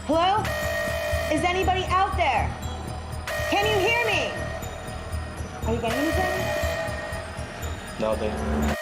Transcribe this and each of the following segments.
Hello? Is anybody out there? Can you hear me? Are you getting anything? Nothing.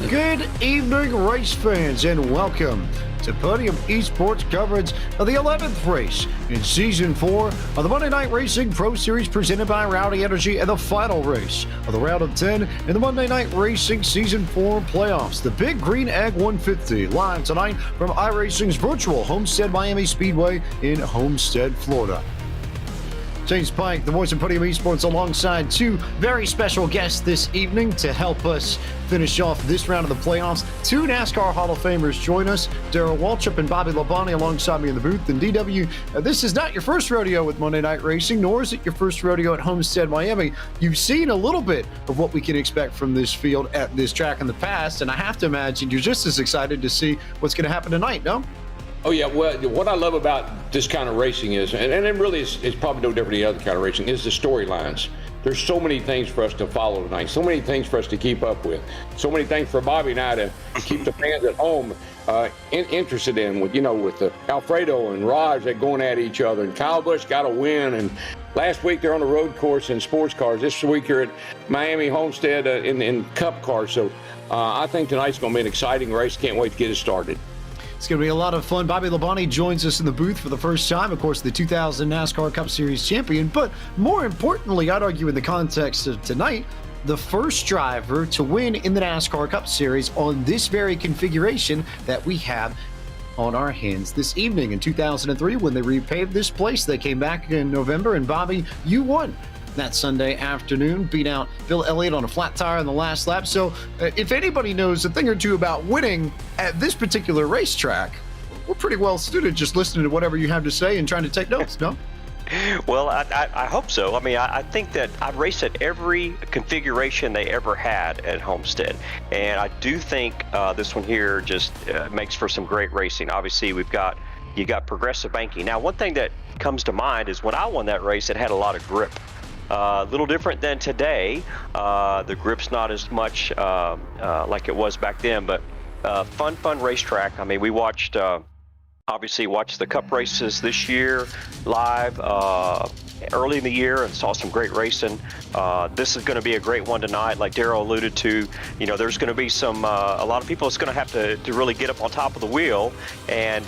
Good evening, race fans, and welcome to Podium eSports coverage of the 11th race in Season 4 of the Monday Night Racing Pro Series presented by Rowdy Energy, and the final race of the round of 10 in the Monday Night Racing Season 4 playoffs. The Big Green Egg 150 live tonight from iRacing's virtual Homestead Miami Speedway in Homestead, Florida. James Pike, the voice of Podium eSports, alongside two very special guests this evening to help us finish off this round of the playoffs. Two NASCAR Hall of Famers join us, Darrell Waltrip and Bobby Labonte alongside me in the booth. And DW, this is not your first rodeo with Monday Night Racing, nor is it your first rodeo at Homestead, Miami. You've seen a little bit of what we can expect from this field at this track in the past, and I have to imagine you're just as excited to see what's going to happen tonight, no? Oh, yeah. Well, what I love about this kind of racing is, and it really is probably no different than the other kind of racing, is the storylines. There's so many things for us to follow tonight, so many things for us to keep up with, so many things for Bobby and I to keep the fans at home interested in, with the Alfredo and Raj that going at each other, and Kyle Busch got a win, and last week they're on the road course in sports cars. This week you're at Miami Homestead in Cup cars. So I think tonight's going to be an exciting race. Can't wait to get it started. It's going to be a lot of fun. Bobby Labonte joins us in the booth for the first time, of course, the 2000 NASCAR Cup Series champion. But more importantly, I'd argue in the context of tonight, the first driver to win in the NASCAR Cup Series on this very configuration that we have on our hands this evening. In 2003, when they repaved this place, they came back in November, and Bobby, you won that Sunday afternoon, beat out Bill Elliott on a flat tire in the last lap. So if anybody knows a thing or two about winning at this particular racetrack, we're pretty well suited just listening to whatever you have to say and trying to take notes, no? Well, I hope so. I mean, I think that I've raced at every configuration they ever had at Homestead, and I do think this one here just makes for some great racing. Obviously, you got progressive banking. Now, one thing that comes to mind is when I won that race, it had a lot of grip. A little different than today. The grip's not as much like it was back then, but fun racetrack. I mean, we obviously watched the Cup races this year live early in the year and saw some great racing. This is going to be a great one tonight. Like Darrell alluded to, there's going to be a lot of people that's going to have to really get up on top of the wheel and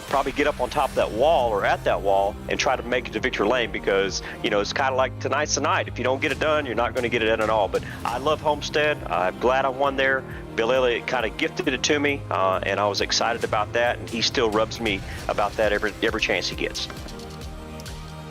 probably get up on top of that wall or at that wall and try to make it to victory lane, because, it's kind of like tonight's the night. If you don't get it done, you're not going to get it done at all. But I love Homestead. I'm glad I won there. Bill Elliott kind of gifted it to me, and I was excited about that, and he still rubs me about that every chance he gets.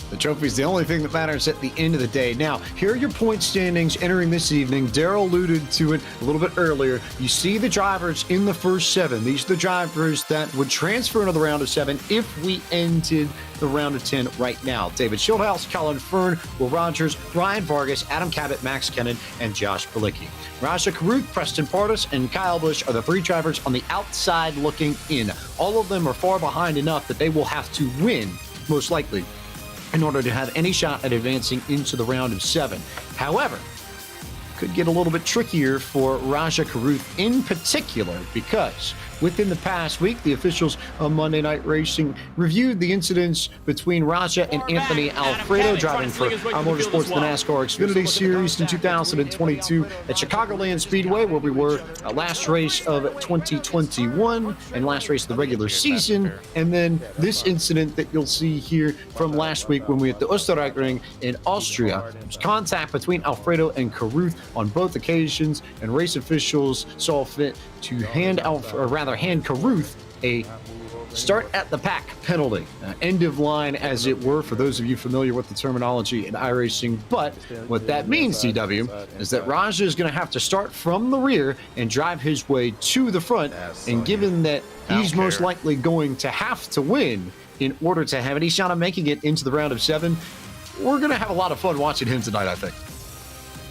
The trophy is the only thing that matters at the end of the day. Now, here are your point standings entering this evening. Darrell alluded to it a little bit earlier. You see the drivers in the first 7. These are the drivers that would transfer into the round of 7 if we ended the round of 10 right now. David Schildhouse, Colin Fern, Will Rogers, Ryan Vargas, Adam Cabot, Max Kennan, and Josh Bilicki. Raja Caruth, Preston Pardus, and Kyle Busch are the 3 drivers on the outside looking in. All of them are far behind enough that they will have to win, most likely, in order to have any shot at advancing into the round of 7. However, could get a little bit trickier for Raja Caruth in particular, because within the past week, the officials on Monday Night Racing reviewed the incidents between Raja and Anthony Alfredo driving for Motorsports the NASCAR Xfinity Series in 2022 at Chicagoland Speedway, where we were last race of 2021 and last race of the regular season. And then this incident that you'll see here from last week when we were at the Österreichring in Austria. There was contact between Alfredo and Caruth on both occasions, and race officials saw fit to hand Caruth a start at the pack penalty, end of line as it were, for those of you familiar with the terminology in iRacing. But what that means, CW, is that Raja is going to have to start from the rear and drive his way to the front, and given that he's most likely going to have to win in order to have any shot of making it into the round of 7, we're going to have a lot of fun watching him tonight, I think.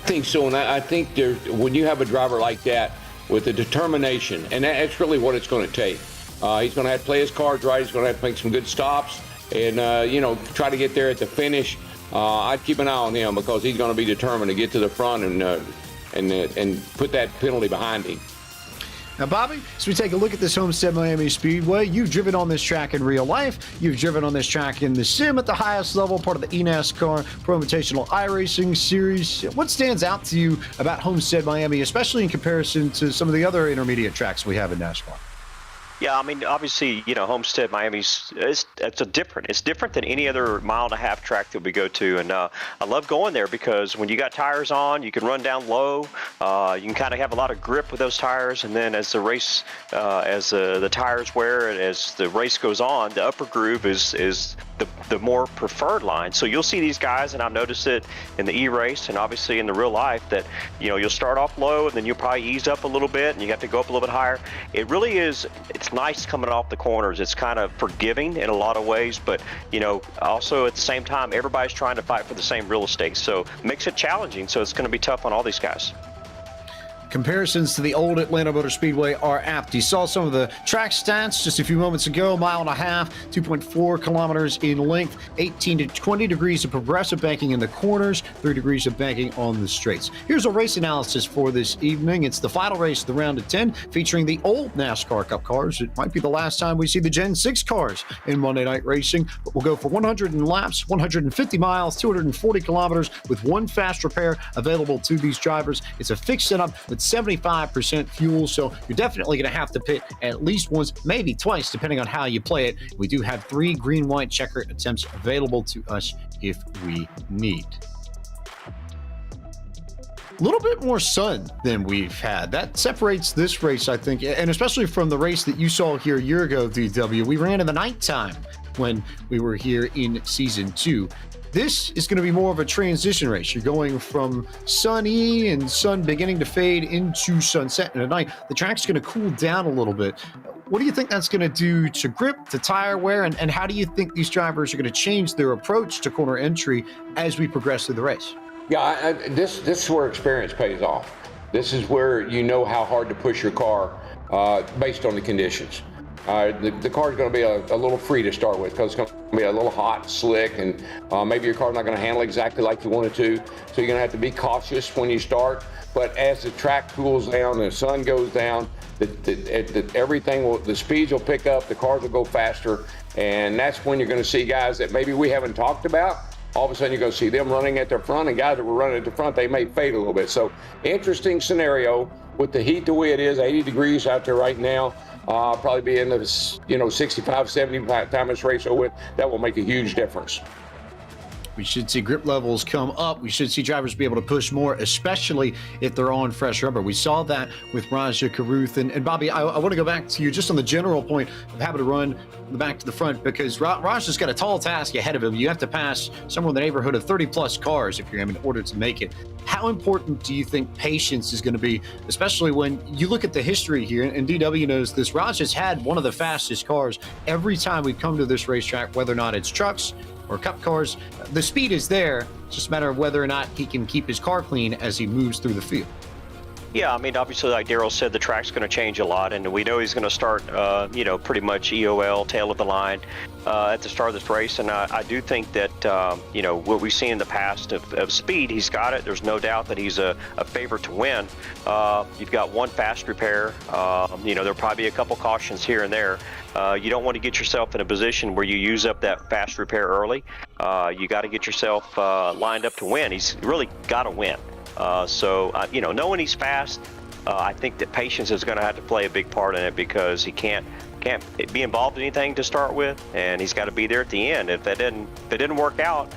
I think so, and I think when you have a driver like that with the determination, and that's really what it's going to take. He's going to have to play his cards right. He's going to have to make some good stops and, try to get there at the finish. I'd keep an eye on him, because he's going to be determined to get to the front and put that penalty behind him. Now, Bobby, as we take a look at this Homestead Miami Speedway, you've driven on this track in real life. You've driven on this track in the sim at the highest level, part of the eNASCAR Pro Invitational iRacing Series. What stands out to you about Homestead Miami, especially in comparison to some of the other intermediate tracks we have in NASCAR? Yeah, I mean, obviously, Homestead, Miami's it's different than any other mile-and-a-half track that we go to, and I love going there because when you got tires on, you can run down low. You can kind of have a lot of grip with those tires, and then as the race, as the tires wear, and as the race goes on, the upper groove is the more preferred line. So you'll see these guys, and I've noticed it in the e-race and obviously in the real life, that you'll start off low and then you'll probably ease up a little bit and you have to go up a little bit higher. It really is, it's nice coming off the corners. It's kind of forgiving in a lot of ways, but also at the same time, everybody's trying to fight for the same real estate, so makes it challenging. So it's going to be tough on all these guys. Comparisons to the old Atlanta Motor Speedway are apt. You saw some of the track stats just a few moments ago. 1.5 miles, 2.4 kilometers in length, 18 to 20 degrees of progressive banking in the corners, 3 degrees of banking on the straights. Here's a race analysis for this evening. It's the final race of the round of 10, featuring the old NASCAR Cup cars. It might be the last time we see the Gen 6 cars in Monday Night Racing, but we'll go for 100 laps, 150 miles, 240 kilometers with one fast repair available to these drivers. It's a fixed setup with 75% fuel, so you're definitely going to have to pit at least once, maybe twice, depending on how you play it. We do have 3 green-white checker attempts available to us if we need. A little bit more sun than we've had. That separates this race, I think, and especially from the race that you saw here a year ago, DW. We ran in the nighttime when we were here in Season 2. This is going to be more of a transition race. You're going from sunny and sun beginning to fade into sunset, and at night the track's going to cool down a little bit. What do you think that's going to do to grip, to tire wear, and how do you think these drivers are going to change their approach to corner entry as we progress through the race? Yeah, this is where experience pays off. This is where you know how hard to push your car based on the conditions. The car's going to be a little free to start with because it's going to be a little hot, slick, and maybe your car's not going to handle exactly like you want it to. So you're going to have to be cautious when you start. But as the track cools down and the sun goes down, the speeds will pick up, the cars will go faster, and that's when you're going to see guys that maybe we haven't talked about. All of a sudden you're going to see them running at the front, and guys that were running at the front, they may fade a little bit. So interesting scenario with the heat the way it is, 80 degrees out there right now. Probably be in the 65, 70 time this race with. That will make a huge difference. We should see grip levels come up. We should see drivers be able to push more, especially if they're on fresh rubber. We saw that with Raja Caruth. And Bobby, I want to go back to you just on the general point of having to run from the back to the front, because Raja's got a tall task ahead of him. You have to pass somewhere in the neighborhood of 30-plus cars if you're in order to make it. How important do you think patience is going to be, especially when you look at the history here, and DW knows this, Raja's had one of the fastest cars every time we've come to this racetrack, whether or not it's trucks or cup cars. The speed is there. It's just a matter of whether or not he can keep his car clean as he moves through the field. Yeah, I mean, obviously, like Darrell said, the track's going to change a lot, and we know he's going to start, pretty much EOL, tail of the line, at the start of this race. And I do think that, what we've seen in the past of speed, he's got it. There's no doubt that he's a favorite to win. You've got one fast repair. There'll probably be a couple cautions here and there. You don't want to get yourself in a position where you use up that fast repair early. You got to get yourself lined up to win. He's really got to win. Knowing he's fast, I think that patience is going to have to play a big part in it, because he can't be involved in anything to start with, and he's got to be there at the end. If it didn't work out,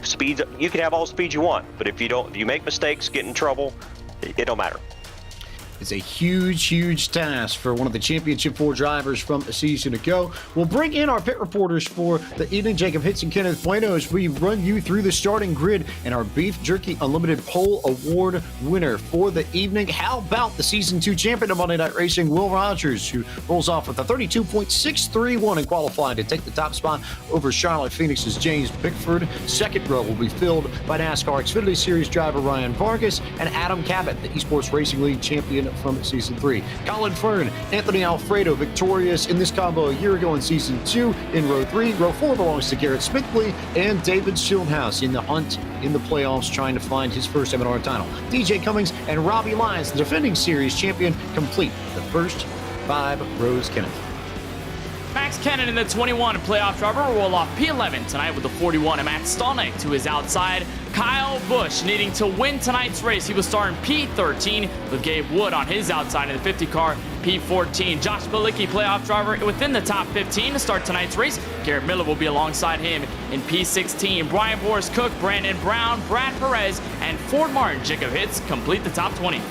speeds, you can have all the speed you want, but if you make mistakes, get in trouble, it don't matter. It's a huge, huge task for one of the Championship 4 drivers from a season ago. We'll bring in our pit reporters for the evening, Jacob Hitz and Kenneth Bueno, as we run you through the starting grid and our Beef Jerky Unlimited Pole Award winner for the evening. How about the Season 2 champion of Monday Night Racing, Will Rogers, who rolls off with a 32.631 and qualified to take the top spot over Charlotte Phoenix's James Bickford. Second row will be filled by NASCAR Xfinity Series driver Ryan Vargas and Adam Cabot, the Esports Racing League champion from Season 3. Colin Fern, Anthony Alfredo, victorious in this combo a year ago in Season 2 in Row 3. Row 4 belongs to Garrett Smithley and David Schildhouse in the hunt in the playoffs, trying to find his first M&R title. DJ Cummings and Robbie Lyons, the defending series champion, complete the first 5 rows. Kenneth. Max Kennan in the 21 playoff driver will roll off P11 tonight with the 41, and Matt Stolnick to his outside. Kyle Busch needing to win tonight's race. He will start in P13 with Gabe Wood on his outside in the 50 car, P14. Josh Bilicki, playoff driver, within the top 15 to start tonight's race. Garrett Miller will be alongside him in P16. Brian Boris Cook, Brandon Brown, Brad Perez, and Ford Martin, Jacob Hitz complete the top 20.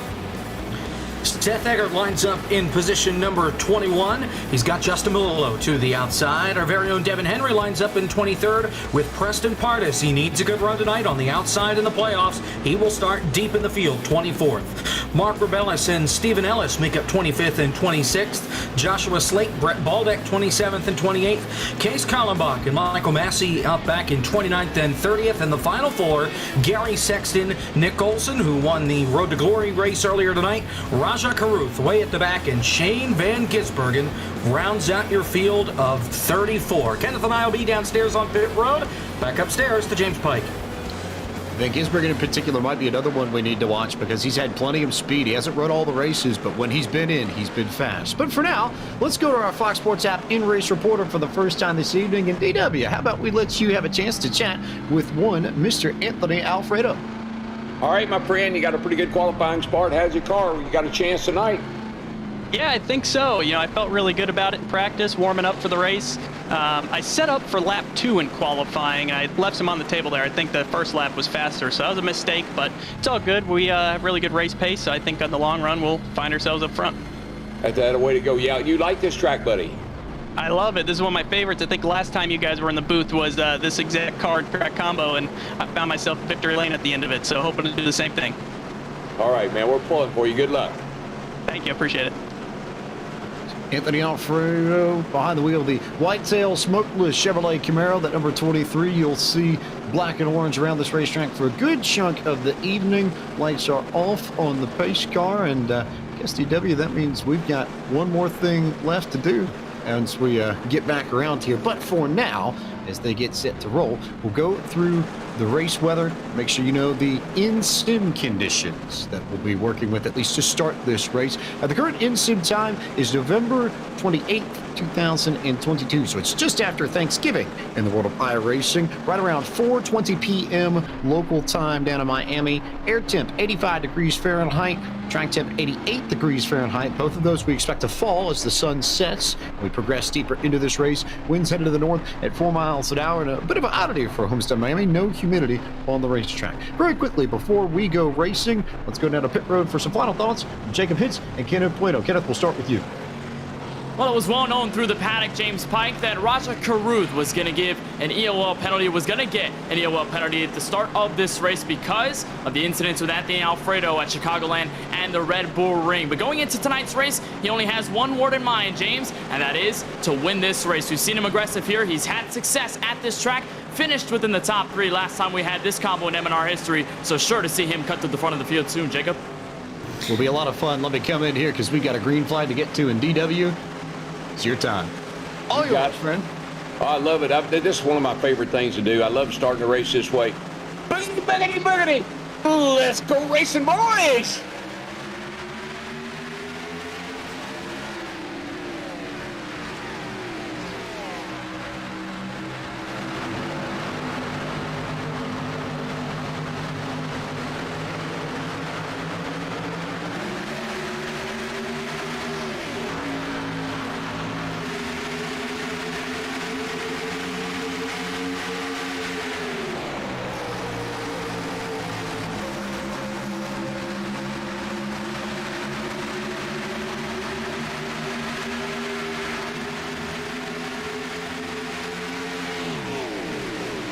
Seth Eggert lines up in position number 21. He's got Justin Malolo to the outside. Our very own Devin Henry lines up in 23rd with Preston Pardis. He needs a good run tonight on the outside in the playoffs. He will start deep in the field, 24th. Mark Rebellis and Stephen Ellis make up 25th and 26th. Joshua Slate, Brett Baldeck, 27th and 28th. Case Kallenbach and Michael Massey up back in 29th and 30th. And the final four, Gary Sexton, Nick Olson, who won the Road to Glory race earlier tonight, Raja Karuth way at the back, and Shane Van Gisbergen rounds out your field of 34. Kenneth and I will be downstairs on pit road. Back upstairs to James Pike. Van Gisbergen in particular might be another one we need to watch because he's had plenty of speed. He hasn't run all the races, but when he's been in, he's been fast. But for now, let's go to our Fox Sports app in-race reporter for the first time this evening. And DW, how about we let you have a chance to chat with one Mr. Anthony Alfredo? All right, my friend, you got a pretty good qualifying start. How's your car? You got a chance tonight? Yeah, I think so. I felt really good about it in practice, warming up for the race. I set up for lap 2 in qualifying. I left some on the table there. I think the first lap was faster, so that was a mistake, but it's all good. We have really good race pace, so I think on the long run we'll find ourselves up front. That's a way to go. Yeah, you like this track, buddy? I love it. This is one of my favorites. I think last time you guys were in the booth was this exact car track combo, and I found myself victory lane at the end of it, so hoping to do the same thing. All right, man, we're pulling for you. Good luck. Thank you. Appreciate it. Anthony Alfredo behind the wheel of the Whitetail Smokeless Chevrolet Camaro. That number 23, you'll see black and orange around this racetrack for a good chunk of the evening. Lights are off on the pace car, and I guess, DW, that means we've got one more thing left to do as we get back around here. But for now, as they get set to roll, we'll go through the race weather, make sure you know the in-sim conditions that we'll be working with, at least to start this race. The current in-sim time is November 28th, 2022, so it's just after Thanksgiving in the world of iRacing, right around 4:20 p.m. local time down in Miami. Air temp 85 degrees Fahrenheit, track temp 88 degrees Fahrenheit. Both of those we expect to fall as the sun sets. We progress deeper into this race. Winds headed to the north at 4 miles an hour, and a bit of an oddity for Homestead, Miami. No humidity on the racetrack. Very quickly, before we go racing, let's go down to pit road for some final thoughts from Jacob Hitz and Kenneth Puedo. Kenneth, we'll start with you. Well, it was well known through the paddock, James Pike, that Raja Karuth was going to give an EOL penalty, was going to get an EOL penalty at the start of this race because of the incidents with Anthony Alfredo at Chicagoland and the Red Bull Ring. But going into tonight's race, he only has one word in mind, James, and that is to win this race. We've seen him aggressive here. He's had success at this track, finished within the top 3 last time we had this combo in M&R history, so sure to see him cut to the front of the field soon, Jacob. Will be a lot of fun. Let me come in here because we got a green flag to get to in DW. It's your time. All yours, friend. Oh, I love it. This is one of my favorite things to do. I love starting the race this way. Boogity, boogity, boogity. Let's go racing, boys.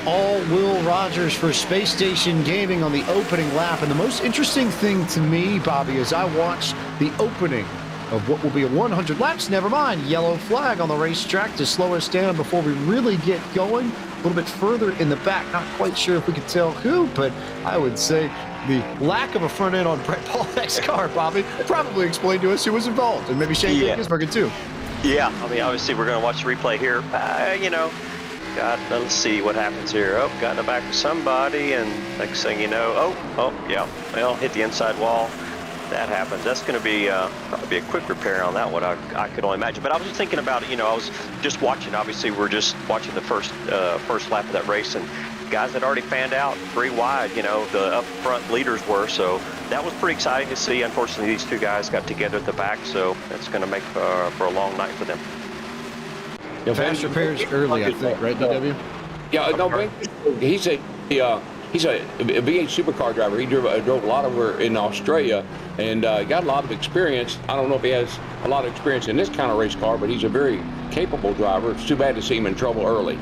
All Will Rogers for Space Station Gaming on the opening lap. And the most interesting thing to me, Bobby, as I watched the opening of what will be a 100 laps, never mind, yellow flag on the racetrack to slow us down before we really get going. A little bit further in the back, not quite sure if we could tell who, but I would say the lack of a front end on Brett Paulek's car, Bobby, probably explained to us who was involved, and maybe Shane Gisbergen too. Yeah, I mean, obviously we're going to watch the replay here. God, let's see what happens here. Oh, got in the back of somebody, and next thing you know, yeah, well, hit the inside wall. That happens. That's going to be probably a quick repair on that one. I could only imagine. But I was just thinking about it. I was just watching. Obviously, we're just watching the first lap of that race, and guys had already fanned out 3 wide. The up front leaders were. So that was pretty exciting to see. Unfortunately, these 2 guys got together at the back, so that's going to make for a long night for them. Fast repairs early, I think, right, DW? Yeah, no, he said he's a V8 supercar driver. He drove a lot over in Australia and got a lot of experience. I don't know if he has a lot of experience in this kind of race car, but he's a very capable driver. It's too bad to see him in trouble early.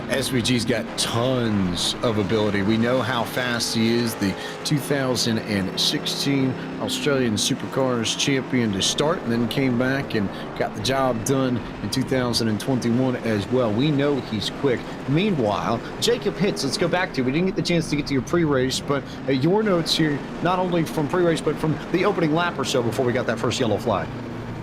SVG's got tons of ability. We know how fast he is, the 2016 Australian Supercars champion to start, and then came back and got the job done in 2021 as well. We know he's quick. Meanwhile, Jacob Hitz, let's go back to, we didn't get the chance to get to your pre-race, but your notes here, not only from pre-race, but from the opening lap or so before we got that first yellow flag.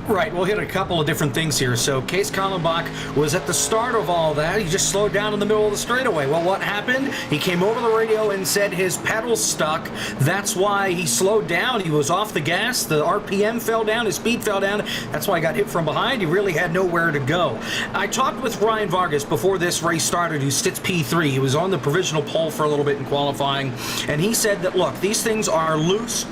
Right, we'll hit a couple of different things here. So Case Kallenbach was at the start of all that. He just slowed down in the middle of the straightaway. Well, what happened? He came over the radio and said his pedal stuck. That's why he slowed down. He was off the gas. The RPM fell down. His speed fell down. That's why he got hit from behind. He really had nowhere to go. I talked with Ryan Vargas before this race started, who sits P3. He was on the provisional pole for a little bit in qualifying, and he said that, look, these things are loose.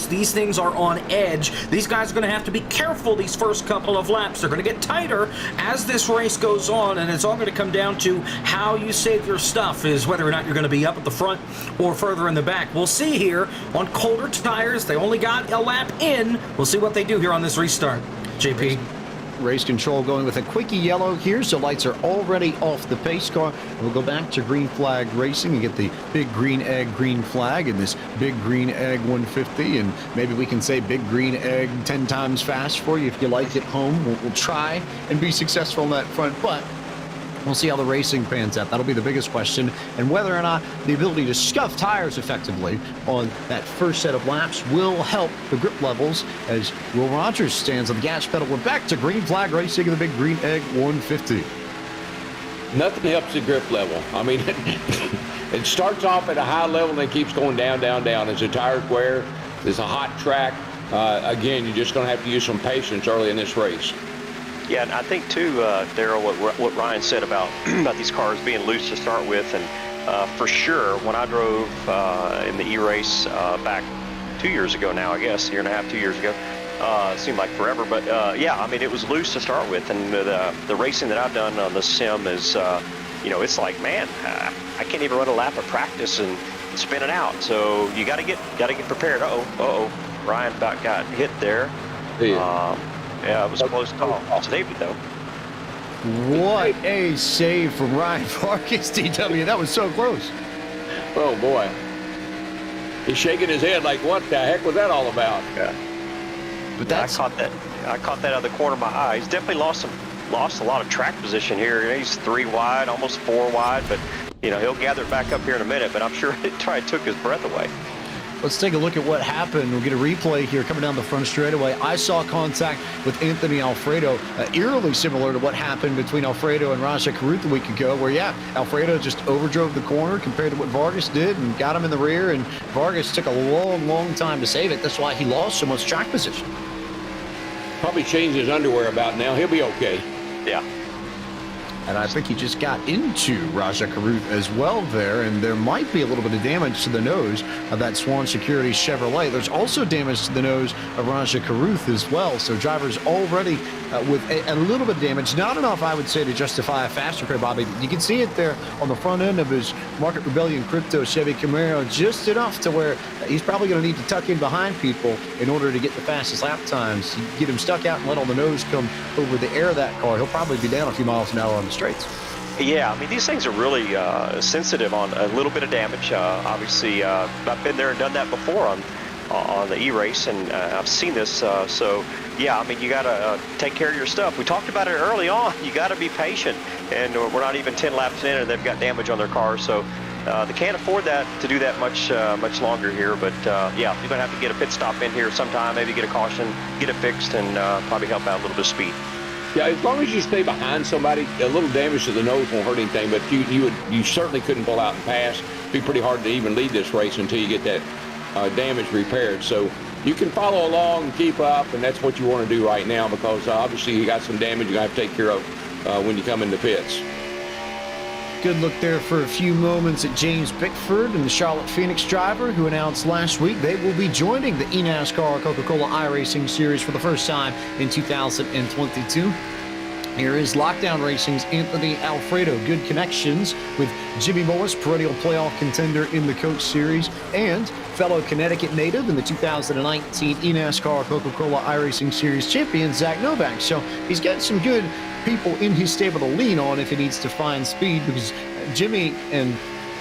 These things are on edge. These guys are going to have to be careful these first couple of laps. They're going to get tighter as this race goes on, and it's all going to come down to how you save your stuff, is whether or not you're going to be up at the front or further in the back. We'll see here on colder tires. They only got a lap in. We'll see what they do here on this restart. JP. Race control going with a quickie yellow here, so lights are already off the pace car. And we'll go back to green flag racing and get the big green egg green flag and this big green egg 150, and maybe we can say big green egg 10 times fast for you if you like it home. We'll try and be successful on that front, but we'll see how the racing pans out. That'll be the biggest question, and whether or not the ability to scuff tires effectively on that first set of laps will help the grip levels as Will Rogers stands on the gas pedal. We're back to green flag racing in the big green egg 150. Nothing helps the grip level. I mean, it starts off at a high level and then keeps going down. As the tires wear, there's a hot track. Again, you're just going to have to use some patience early in this race. Yeah, and I think too, Daryl, what Ryan said about these cars being loose to start with, and for sure, when I drove in the E-Race back 2 years ago now, I guess, 1.5 years, 2 years ago, it seemed like forever, but yeah, I mean, it was loose to start with, and the racing that I've done on the sim is, you know, it's like, man, I can't even run a lap of practice and spin it out, so you got to get prepared. Ryan about got hit there. Yeah, it was a close call. Saved it, though. What a save from Ryan Vargas, DW. That was so close. Oh, boy. He's shaking his head like, what the heck was that all about? Yeah. But that's... I caught that out of the corner of my eye. He's definitely lost a lot of track position here. He's 3 wide, almost 4 wide, but, you know, he'll gather it back up here in a minute, but I'm sure it took his breath away. Let's take a look at what happened. We'll get a replay here coming down the front straightaway. I saw contact with Anthony Alfredo, eerily similar to what happened between Alfredo and Raja Caruth a week ago, where, yeah, Alfredo just overdrove the corner compared to what Vargas did and got him in the rear, and Vargas took a long time to save it. That's why he lost so much track position. Probably changed his underwear about now. He'll be okay. Yeah. And I think he just got into Raja Caruth as well there, and there might be a little bit of damage to the nose of that Swan Security Chevrolet. There's also damage to the nose of Raja Caruth as well, so drivers already with a little bit of damage. Not enough, I would say, to justify a faster car, Bobby. You can see it there on the front end of his Market Rebellion Crypto Chevy Camaro, just enough to where he's probably going to need to tuck in behind people in order to get the fastest lap times. You get him stuck out and let all the nose come over the air of that car, he'll probably be down a few miles an hour on the straights. Yeah, I mean, these things are really sensitive on a little bit of damage. Obviously, I've been there and done that before on the E-Race, and I've seen this. So, yeah, I mean, you got to take care of your stuff. We talked about it early on. You got to be patient, and we're not even 10 laps in, and they've got damage on their car. So they can't afford to do that much longer here. But, yeah, you're going to have to get a pit stop in here sometime, maybe get a caution, get it fixed, and probably help out a little bit of speed. Yeah, as long as you stay behind somebody, a little damage to the nose won't hurt anything, but you certainly couldn't pull out and pass. It'd be pretty hard to even lead this race until you get that damage repaired. So you can follow along and keep up, and that's what you want to do right now, because obviously you got some damage you're going to have to take care of when you come in the pits. Good look there for a few moments at James Bickford and the Charlotte Phoenix driver, who announced last week they will be joining the eNASCAR Coca-Cola iRacing Series for the first time in 2022. Here is Lockdown Racing's Anthony Alfredo. Good connections with Jimmy Morris, perennial playoff contender in the Coach Series, and fellow Connecticut native and the 2019 eNASCAR Coca-Cola iRacing Series champion, Zach Novak. So he's got some good people in his stable to lean on if he needs to find speed, because Jimmy and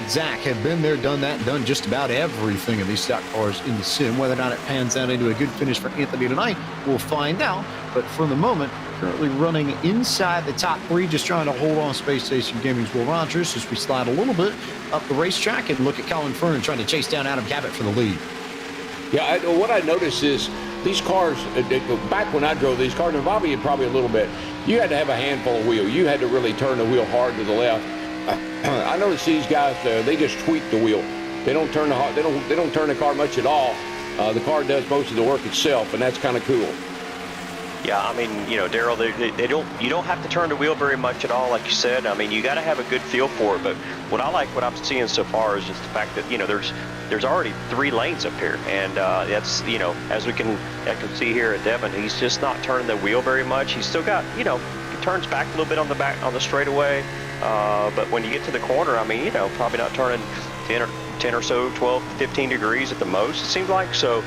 Zach have been there, done that, done just about everything in these stock cars in the sim. Whether or not it pans out into a good finish for Anthony tonight, we'll find out. But for the moment, currently running inside the top 3, just trying to hold on Space Station Gaming's Will Rogers as we slide a little bit up the racetrack and look at Colin Fern trying to chase down Adam Cabot for the lead. Yeah, what I noticed is these cars, back when I drove these cars, and Bobby had probably a little bit, you had to have a handful of wheel. You had to really turn the wheel hard to the left. I noticed these guys, they just tweak the wheel. They don't turn they don't turn the car much at all. The car does most of the work itself, and that's kind of cool. Yeah, I mean, you know, Daryl, you don't have to turn the wheel very much at all, like you said. I mean, you got to have a good feel for it. But what I'm seeing so far is just the fact that, you know, there's already 3 lanes up here, and that's, you know, as I can see here at Devin, he's just not turning the wheel very much. He's still got, you know, he turns back a little bit on the straightaway, but when you get to the corner, I mean, you know, probably not turning 10 or so, 12, 15 degrees at the most, it seems like. So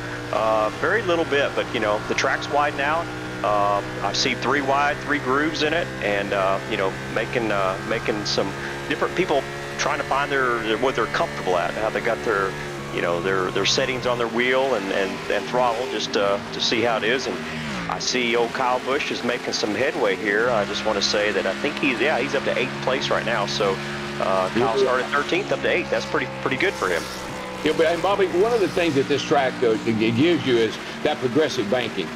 very little bit, but, you know, the track's wide now. I see 3 wide, 3 grooves in it, and you know, making some different people trying to find what they're comfortable at, how they got their, you know, their settings on their wheel and throttle, just to see how it is. And I see old Kyle Busch is making some headway here. I just want to say that I think he's up to 8th place right now. So Kyle started 13th up to 8th. That's pretty good for him. Yeah, but and Bobby, one of the things that this track it gives you is that progressive banking.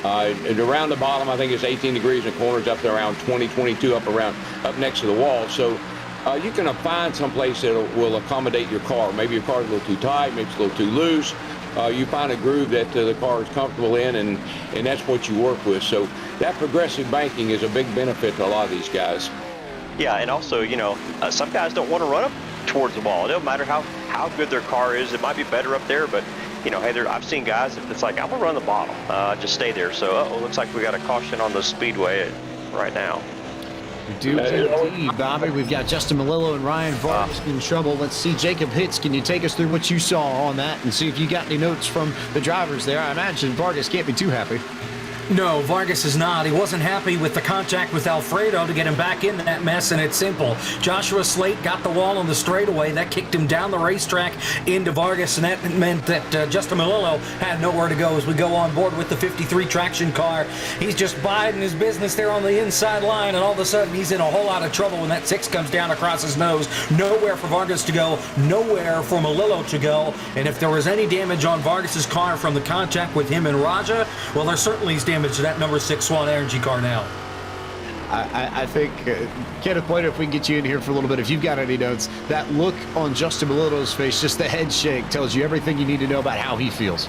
And around the bottom, I think it's 18 degrees, and the corners up there around 20, 22 up next to the wall. So you can find some place that will accommodate your car. Maybe your car's a little too tight, maybe it's a little too loose. You find a groove that the car is comfortable in, and that's what you work with. So that progressive banking is a big benefit to a lot of these guys. Yeah, and also, you know, some guys don't want to run up towards the wall. It doesn't matter how good their car is. It might be better up there, but you know, hey, I've seen guys, it's like, I'm going to run the bottom, just stay there. So, looks like we got a caution on the speedway right now. We do indeed, Bobby. We've got Justin Malillo and Ryan Vargas in trouble. Let's see, Jacob Hitz, can you take us through what you saw on that and see if you got any notes from the drivers there? I imagine Vargas can't be too happy. No, Vargas is not. He wasn't happy with the contact with Alfredo to get him back into that mess, and it's simple. Joshua Slate got the wall on the straightaway. That kicked him down the racetrack into Vargas, and that meant that Justin Malillo had nowhere to go as we go on board with the 53 traction car. He's just biding his business there on the inside line, and all of a sudden he's in a whole lot of trouble when that 6 comes down across his nose. Nowhere for Vargas to go, nowhere for Malillo to go, and if there was any damage on Vargas's car from the contact with him and Raja, well, there certainly is damage to that number 6 Swan Energy car now. I think, Kenneth White, if we can get you in here for a little bit, if you've got any notes, that look on Justin Malillo's face, just the head shake, tells you everything you need to know about how he feels.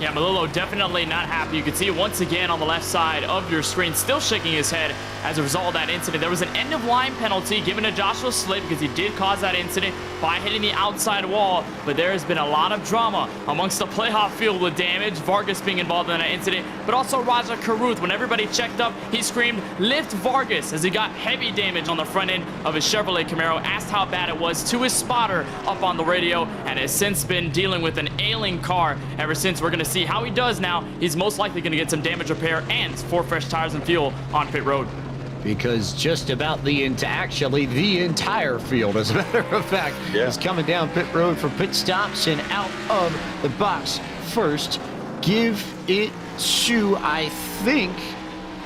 Yeah, Malillo definitely not happy. You can see it once again on the left side of your screen, still shaking his head as a result of that incident. There was an end-of-line penalty given to Joshua Slate because he did cause that incident by hitting the outside wall, but there has been a lot of drama amongst the playoff field with damage, Vargas being involved in that incident, but also Raja Karuth. When everybody checked up, he screamed, "Lift Vargas," as he got heavy damage on the front end of his Chevrolet Camaro, asked how bad it was to his spotter up on the radio, and has since been dealing with an ailing car ever since. We're going to see how he does now. He's most likely going to get some damage repair and 4 fresh tires and fuel on pit road. Because just about the entire field, as a matter of fact, is coming down pit road for pit stops and out of the box first. Give it to, I think,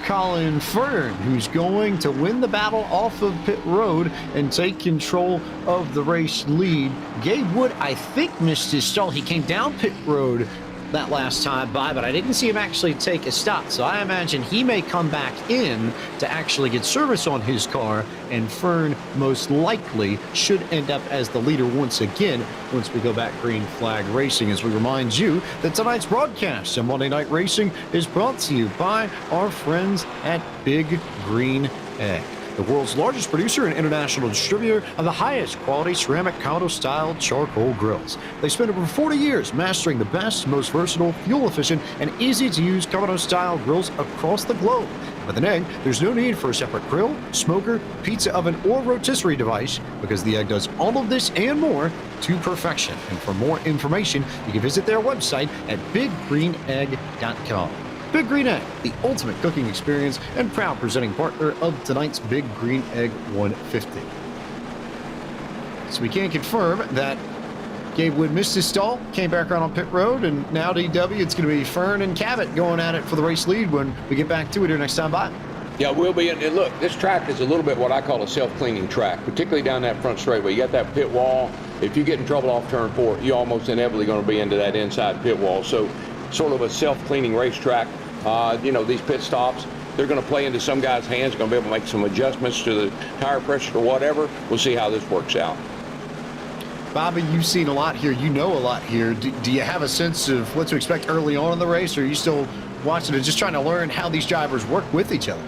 Colin Fern, who's going to win the battle off of pit road and take control of the race lead. Gabe Wood, I think, missed his stall. He came down pit road that last time by, but I didn't see him actually take a stop, so I imagine he may come back in to actually get service on his car, and Fern most likely should end up as the leader once again once we go back green flag racing, as we remind you that tonight's broadcast of Monday Night Racing is brought to you by our friends at Big Green Egg, the world's largest producer and international distributor of the highest quality ceramic Kamado-style charcoal grills. They spent over 40 years mastering the best, most versatile, fuel-efficient, and easy-to-use Kamado-style grills across the globe. With an egg, there's no need for a separate grill, smoker, pizza oven, or rotisserie device because the egg does all of this and more to perfection. And for more information, you can visit their website at biggreenegg.com. Big Green Egg, the ultimate cooking experience and proud presenting partner of tonight's Big Green Egg 150. So we can confirm that Gabe Wood missed his stall, came back around on pit road, and now DW, it's going to be Fern and Cabot going at it for the race lead when we get back to it here next time by. Yeah, we'll be. And look, this track is a little bit what I call a self-cleaning track, particularly down that front straightaway. You got that pit wall. If you get in trouble off turn 4, you're almost inevitably going to be into that inside pit wall. So sort of a self-cleaning racetrack. These pit stops, they're going to play into some guys' hands. They're going to be able to make some adjustments to the tire pressure or whatever. We'll see how this works out. Bobby, you've seen a lot here. You know a lot here. Do you have a sense of what to expect early on in the race, or are you still watching it, just trying to learn how these drivers work with each other?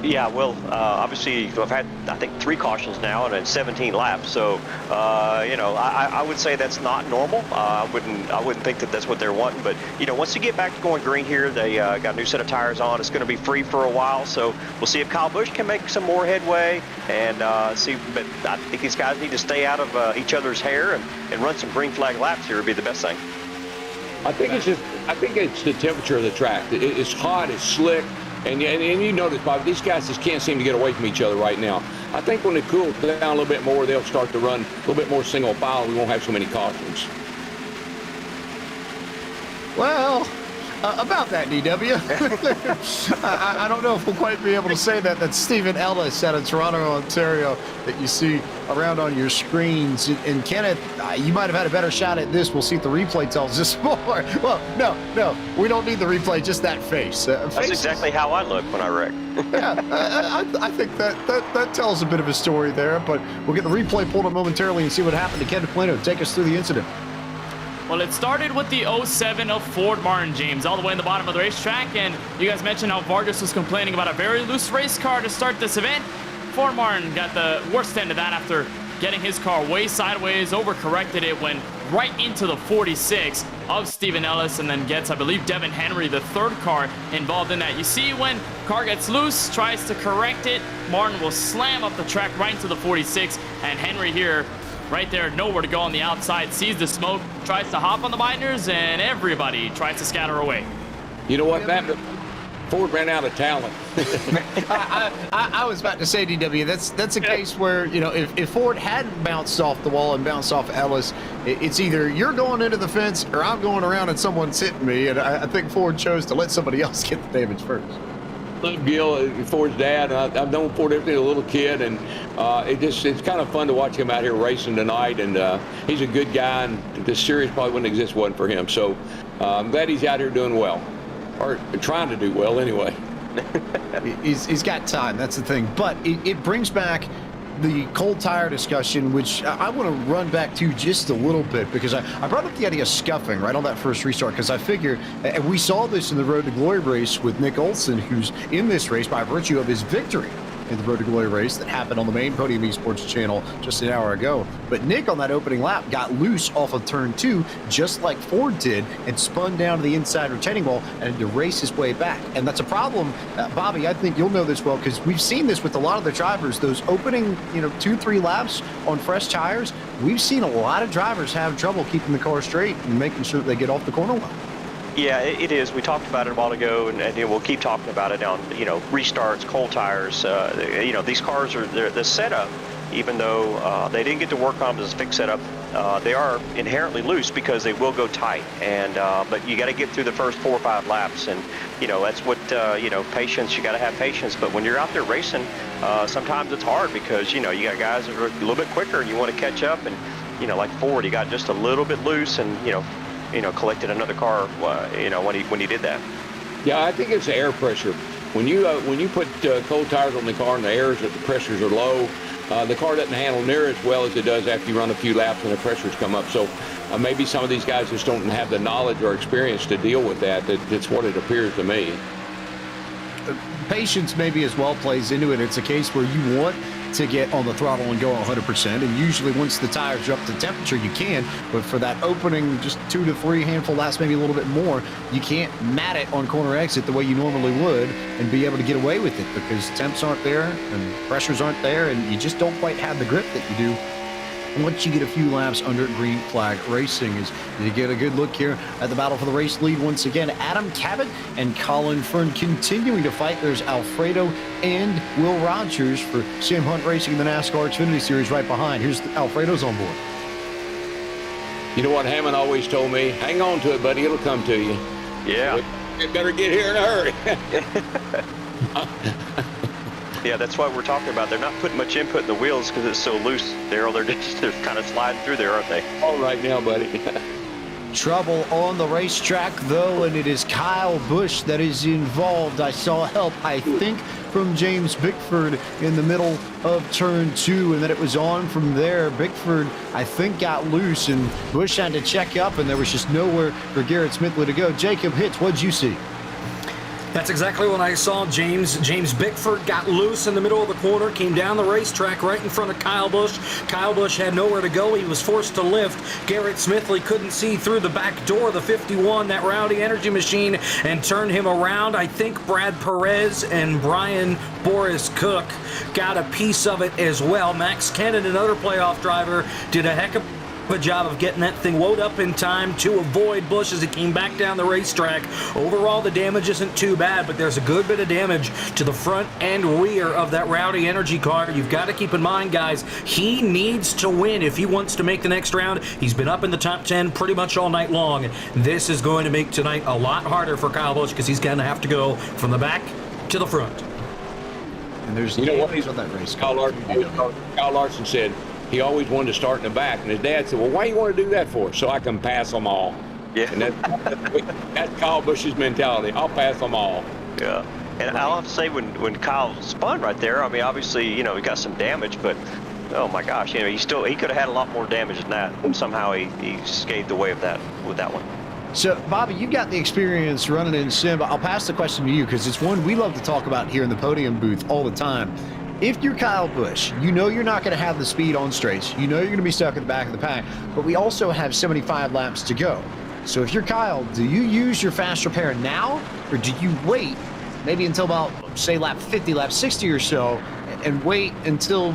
Yeah, well, obviously, I've had, I think, 3 cautions now and then 17 laps. So, I would say that's not normal. I wouldn't think that that's what they're wanting. But, once you get back to going green here, they got a new set of tires on. It's going to be free for a while. So we'll see if Kyle Busch can make some more headway and see. But I think these guys need to stay out of each other's hair and run some green flag laps here would be the best thing. I think it's the temperature of the track. It's hot, it's slick. And you notice, Bob, these guys just can't seem to get away from each other right now. I think when it cools down a little bit more, they'll start to run a little bit more single file. We won't have so many cautions. Well, about that, DW. I don't know if we'll quite be able to say that. That's Stephen Ellis out of Toronto, Ontario, that you see around on your screens. And Kenneth, you might have had a better shot at this. We'll see if the replay tells us more. Well, no, we don't need the replay, just that face. That's exactly how I look when I wreck. Yeah, I think that tells a bit of a story there, but we'll get the replay pulled up momentarily and see what happened to Kenneth Plano. Take us through the incident. Well, it started with the 07 of Ford Martin, James, all the way in the bottom of the racetrack. And you guys mentioned how Vargas was complaining about a very loose race car to start this event. Ford Martin got the worst end of that after getting his car way sideways, overcorrected it, went right into the 46 of Stephen Ellis, and then gets, I believe, Devin Henry, the third car involved in that. You see when car gets loose, tries to correct it, Martin will slam up the track right into the 46, and Henry here, right there, nowhere to go on the outside, sees the smoke, tries to hop on the binders, and everybody tries to scatter away. You know what, Ford ran out of talent. I was about to say, DW, that's a case where, if Ford hadn't bounced off the wall and bounced off Ellis, it's either you're going into the fence or I'm going around and someone's hitting me, and I think Ford chose to let somebody else get the damage first. Love Gil, Ford's dad. I've known Ford ever since a little kid, and it's kind of fun to watch him out here racing tonight. And he's a good guy, and this series probably wouldn't exist if it wasn't for him. So I'm glad he's out here doing well, or trying to do well anyway. He's got time. That's the thing. But it brings back the cold tire discussion, which I want to run back to just a little bit, because I brought up the idea of scuffing right on that first restart, because I figure, and we saw this in the Road to Glory race with Nick Olson, who's in this race by virtue of his victory in the Road to Glory race that happened on the main Podium eSports channel just an hour ago. But Nick on that opening lap got loose off of turn 2, just like Ford did, and spun down to the inside retaining wall and had to race his way back. And that's a problem, Bobby, I think you'll know this well, because we've seen this with a lot of the drivers. Those opening 2-3 laps on fresh tires, we've seen a lot of drivers have trouble keeping the car straight and making sure that they get off the corner well. Yeah, it is. We talked about it a while ago, and we'll keep talking about it on, restarts, cold tires. These cars are, the setup, even though they didn't get to work on them as a fixed setup, they are inherently loose because they will go tight. And but you got to get through the first 4 or 5 laps, and that's what patience. You got to have patience. But when you're out there racing, sometimes it's hard because you got guys that are a little bit quicker, and you want to catch up. And like Ford, he got just a little bit loose, and collected another car, when he did that. Yeah, I think it's the air pressure. When you put cold tires on the car and the pressures are low, the car doesn't handle near as well as it does after you run a few laps and the pressures come up. So maybe some of these guys just don't have the knowledge or experience to deal with that. That's what it appears to me. Patience maybe as well plays into it. It's a case where you want to get on the throttle and go 100%. And usually once the tires are up to temperature, you can. But for that opening, just 2 to 3 handful laps, maybe a little bit more, you can't mat it on corner exit the way you normally would and be able to get away with it because temps aren't there and pressures aren't there, and you just don't quite have the grip that you do once you get a few laps under green flag racing. As you get a good look here at the battle for the race lead once again, Adam Cabot and Colin Fern continuing to fight. There's Alfredo and Will Rogers for Sam Hunt Racing in the NASCAR Xfinity Series right behind. Here's Alfredo's on board. You know what Hammond always told me? Hang on to it, buddy. It'll come to you. Yeah. You better get here in a hurry. Yeah, that's why we're talking about. They're not putting much input in the wheels because it's so loose, Daryl. They're kind of sliding through there, aren't they? All right now, buddy. Trouble on the racetrack, though, and it is Kyle Busch that is involved. I saw help, I think, from James Bickford in the middle of turn 2, and then it was on from there. Bickford, I think, got loose, and Busch had to check up, and there was just nowhere for Garrett Smithley to go. Jacob Hitz, what'd you see? That's exactly what I saw. James Bickford got loose in the middle of the corner, came down the racetrack right in front of Kyle Busch. Kyle Busch had nowhere to go. He was forced to lift. Garrett Smithley couldn't see through the back door of the 51, that Rowdy energy machine, and turn him around. I think Brad Perez and Brian Boris Cook got a piece of it as well. Max Kennan, another playoff driver, did a heck of a job of getting that thing wound up in time to avoid Busch as he came back down the racetrack. Overall, the damage isn't too bad, but there's a good bit of damage to the front and rear of that Rowdy energy car. You've got to keep in mind, guys, he needs to win if he wants to make the next round. He's been up in the top 10 pretty much all night long. This is going to make tonight a lot harder for Kyle Busch because he's going to have to go from the back to the front. And there's what on that race. Kyle Larson said he always wanted to start in the back, and his dad said, well, why you want to do that for? So I can pass them all. Yeah. And that's Kyle Busch's mentality. I'll pass them all. Yeah. And I'll have to say, when Kyle spun right there, I mean, obviously, he got some damage, but oh my gosh, he could have had a lot more damage than that. And somehow he scathed away with that one. So, Bobby, you've got the experience running in sim. I'll pass the question to you because it's one we love to talk about here in the Podium booth all the time. If you're Kyle Busch, you know you're not going to have the speed on straights. You know you're going to be stuck at the back of the pack, but we also have 75 laps to go. So if you're Kyle, do you use your fast repair now, or do you wait maybe until about, say, lap 50, lap 60 or so, and wait until,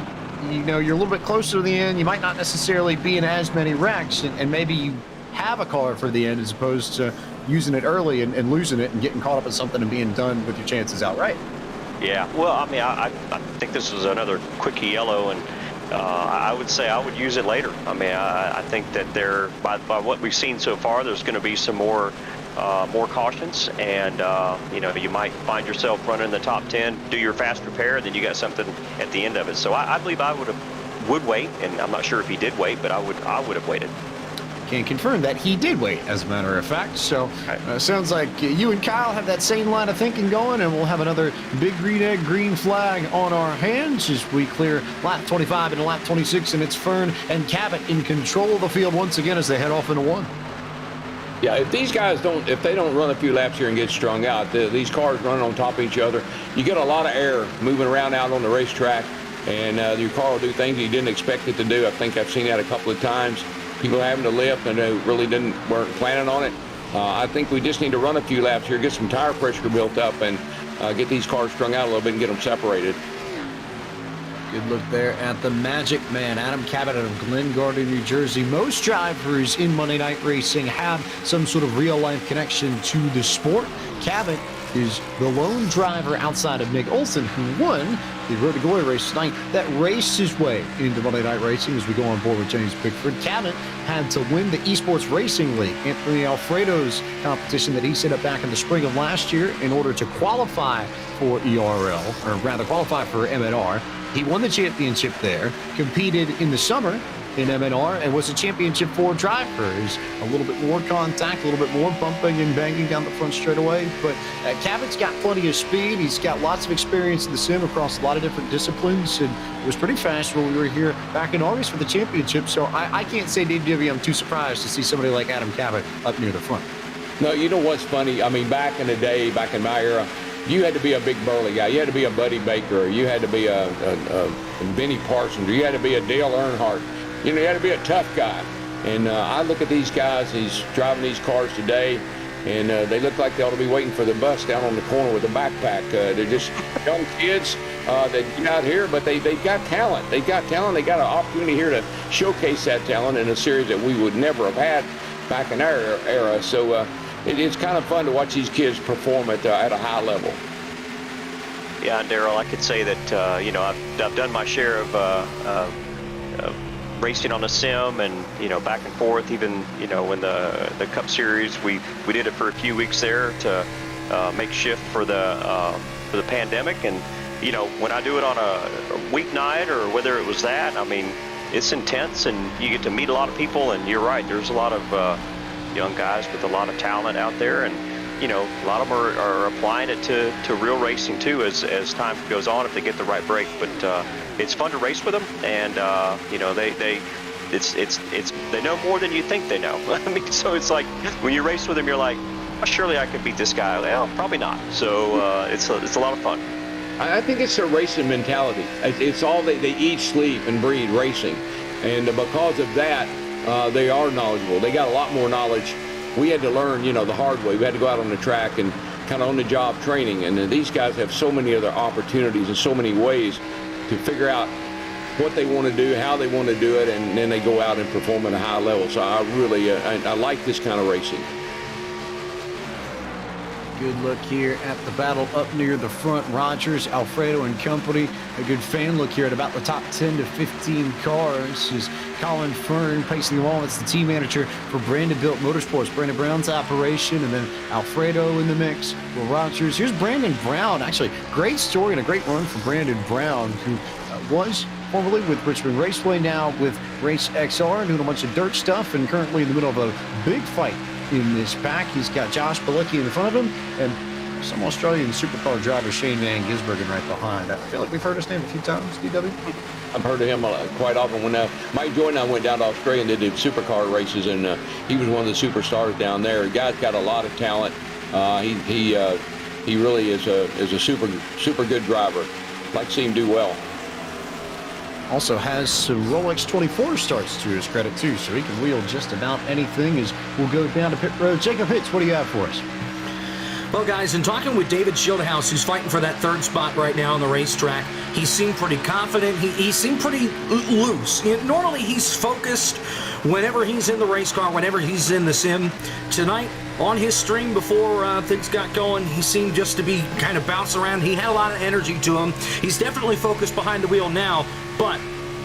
you're a little bit closer to the end? You might not necessarily be in as many wrecks, and maybe you have a car for the end as opposed to using it early and losing it and getting caught up in something and being done with your chances outright. Yeah, well, I mean, I think this was another quickie yellow, and I would say I would use it later. I mean, I think that by what we've seen so far, there's going to be some more cautions, and you might find yourself running in the top 10, do your fast repair, and then you got something at the end of it. So I believe I would wait, and I'm not sure if he did wait, but I would have waited. Can confirm that he did wait, as a matter of fact. So sounds like you and Kyle have that same line of thinking going, and we'll have another big green egg, green flag on our hands as we clear lap 25 and lap 26, and it's Fern and Cabot in control of the field once again as they head off into one. Yeah, if these guys if they don't run a few laps here and get strung out, these cars running on top of each other, you get a lot of air moving around out on the racetrack, and your car will do things you didn't expect it to do. I think I've seen that a couple of times. People having to lift and they really weren't planning on it. I think we just need to run a few laps here, get some tire pressure built up, and get these cars strung out a little bit and get them separated. Good look there at the Magic Man, Adam Cabot out of Glen Garden, New Jersey. Most drivers in Monday Night Racing have some sort of real-life connection to the sport. Cabot is the lone driver outside of Nick Olson who won the Road to Glory race tonight that raced his way into Monday Night Racing as we go on board with James Bickford. Cabot had to win the eSports Racing League, Anthony Alfredo's competition that he set up back in the spring of last year in order to qualify for ERL, or rather qualify for MNR. He won the championship there, competed in the summer in MNR, and was a championship 4 driver. Is a little bit more contact, a little bit more bumping and banging down the front straightaway. But Cabot's got plenty of speed. He's got lots of experience in the sim across a lot of different disciplines, and it was pretty fast when we were here back in August for the championship. So I can't say, DW, I'm too surprised to see somebody like Adam Cabot up near the front. No, you know what's funny? I mean, back in the day, back in my era, you had to be a big burly guy. You had to be a Buddy Baker. You had to be a and Benny Parsons. You had to be a Dale Earnhardt. You know, you had to be a tough guy. And I look at these guys, he's driving these cars today, and they look like they ought to be waiting for the bus down on the corner with a backpack. They're just young kids that get out here, but they've got talent. They've got talent. They got an opportunity here to showcase that talent in a series that we would never have had back in our era. So it's kind of fun to watch these kids perform at a high level. Yeah, Daryl, I could say that you know, I've done my share of racing on a sim, and you know, back and forth. Even you know, when the Cup Series, we did it for a few weeks there to make shift for the pandemic. And you know, when I do it on a weeknight or whether it was that, I mean, it's intense, and you get to meet a lot of people. And you're right, there's a lot of young guys with a lot of talent out there, and you know, a lot of them are applying it to real racing too as time goes on if they get the right break. But it's fun to race with them, and you know, they know more than you think they know. I mean, so it's like when you race with them, you're like, oh, surely I could beat this guy. Well, probably not. So it's a lot of fun. I think it's their racing mentality. It's all they eat, sleep, and breathe racing, and because of that, they are knowledgeable. They got a lot more knowledge. We had to learn, you know, the hard way. We had to go out on the track and kind of on-the-job training. And these guys have so many other opportunities and so many ways to figure out what they want to do, how they want to do it, and then they go out and perform at a high level. So I really, I like this kind of racing. Good look here at the battle up near the front. Rogers, Alfredo, and company. A good fan look here at about the top 10 to 15 cars is Colin Fern pacing them all. It's the team manager for Brandon-Built Motorsports, Brandon Brown's operation, and then Alfredo in the mix for Rogers. Here's Brandon Brown. Actually, great story and a great run for Brandon Brown, who was formerly with Richmond Raceway, now with Race XR, doing a bunch of dirt stuff, and currently in the middle of a big fight in this pack. He's got Josh Bilecki in front of him, and some Australian supercar driver Shane Van Gisbergen right behind. I feel like we've heard his name a few times, DW. I've heard of him quite often. When Mike Joy and I went down to Australia and did supercar races, and he was one of the superstars down there. The guy's got a lot of talent. He really is a super good driver. Like to see him do well. Also has some Rolex 24 starts to his credit too, so he can wheel just about anything. As we'll go down to pit road. Jacob Hitz, what do you have for us? Well, guys, in talking with David Schildhouse, who's fighting for that third spot right now on the racetrack, he seemed pretty confident. He seemed pretty loose. Normally, he's focused whenever he's in the race car, whenever he's in the sim. Tonight, on his stream before things got going, he seemed just to be kind of bouncing around. He had a lot of energy to him. He's definitely focused behind the wheel now, but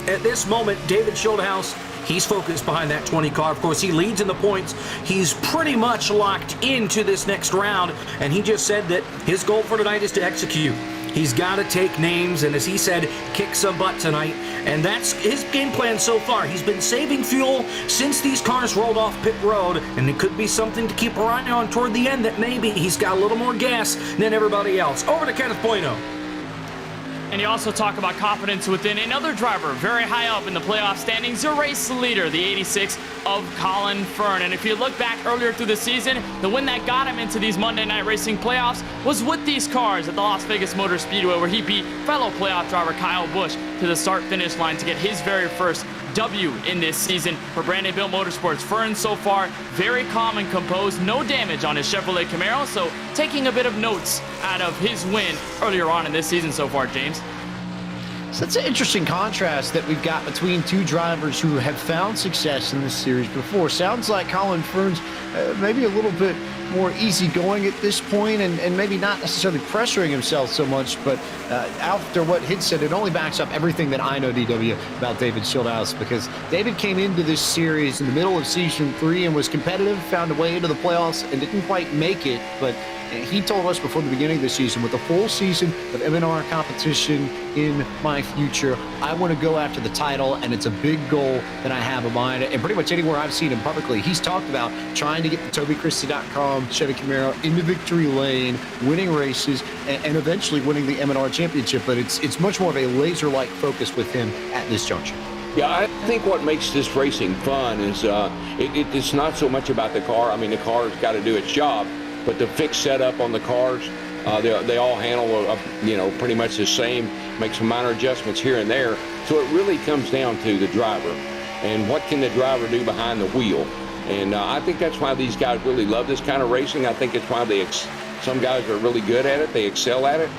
at this moment, David Schildhouse, he's focused behind that 20 car. Of course, he leads in the points. He's pretty much locked into this next round, and he just said that his goal for tonight is to execute. He's got to take names, and as he said, kick some butt tonight. And that's his game plan so far. He's been saving fuel since these cars rolled off pit road, and it could be something to keep an eye on toward the end, that maybe he's got a little more gas than everybody else. Over to Kenneth Bueno. And you also talk about confidence within another driver very high up in the playoff standings, your race leader, the 86 of Colin Fern. And if you look back earlier through the season, the win that got him into these Monday Night Racing playoffs was with these cars at the Las Vegas Motor Speedway, where he beat fellow playoff driver Kyle Busch to the start-finish line to get his very first W in this season for Brandon-Built Motorsports. Fern so far very calm and composed, no damage on his Chevrolet Camaro, so taking a bit of notes out of his win earlier on in this season so far, James. So it's an interesting contrast that we've got between two drivers who have found success in this series before. Sounds like Colin Fern's maybe a little bit more easygoing at this point, and maybe not necessarily pressuring himself so much, but after what Hid said, it only backs up everything that I know, DW, about David Schildhouse, because David came into this series in the middle of season 3 and was competitive, found a way into the playoffs, and didn't quite make it, but he told us before the beginning of the season, with a full season of MNR competition in my future, I want to go after the title, and it's a big goal that I have in mind. And pretty much anywhere I've seen him publicly, he's talked about trying to get the TobyChristie.com Chevy Camaro into victory lane, winning races, and eventually winning the MNR championship. But it's much more of a laser-like focus with him at this juncture. Yeah, I think what makes this racing fun is it's not so much about the car. I mean, the car's got to do its job, but the fixed setup on the cars, They all handle, pretty much the same, make some minor adjustments here and there. So it really comes down to the driver and what can the driver do behind the wheel. And I think that's why these guys really love this kind of racing. I think it's why some guys are really good at it. They excel at it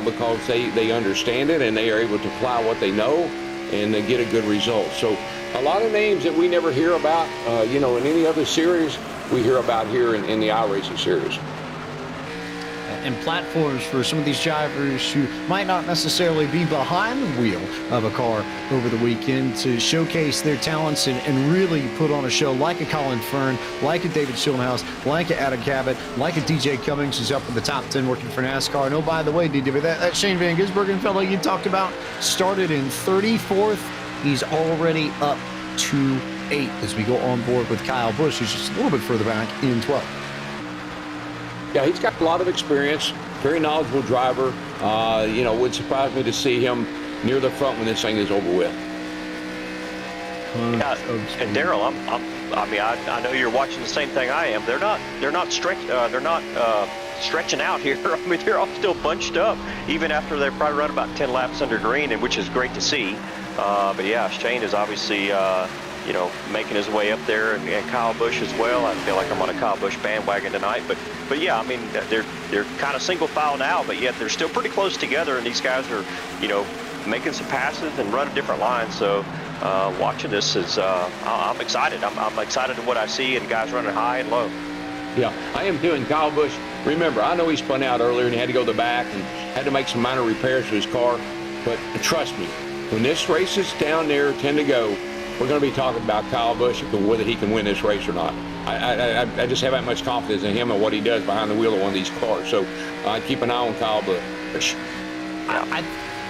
because they understand it and they are able to apply what they know and they get a good result. So a lot of names that we never hear about, in any other series, we hear about here in the iRacing series. And platforms for some of these drivers who might not necessarily be behind the wheel of a car over the weekend to showcase their talents and really put on a show like a Colin Fern, like a David Schillenhaus, like a Adam Cabot, like a DJ Cummings who's up in the top 10 working for NASCAR. And oh, by the way, DJ, that Shane Van Gisbergen fellow you talked about started in 34th. He's already up to 8th as we go on board with Kyle Busch, who's just a little bit further back in 12th. Yeah, he's got a lot of experience, very knowledgeable driver. Would surprise me to see him near the front when this thing is over with. Yeah, and Daryl, I know you're watching the same thing I am. They're not stretching out here. I mean, they're all still bunched up, even after they've probably run about 10 laps under green, and which is great to see. But yeah, Shane is obviously making his way up there, and Kyle Busch as well. I feel like I'm on a Kyle Busch bandwagon tonight, but yeah, I mean, they're kind of single file now, but yet they're still pretty close together, and these guys are, making some passes and running different lines. So watching this is, I'm excited. I'm excited at what I see, and guys running high and low. Yeah, I am too. And Kyle Busch, remember, I know he spun out earlier and he had to go to the back and had to make some minor repairs to his car, but trust me, when this race is down there, 10 to go, we're going to be talking about Kyle Busch and whether he can win this race or not. I just have that much confidence in him and what he does behind the wheel of one of these cars. So keep an eye on Kyle Busch.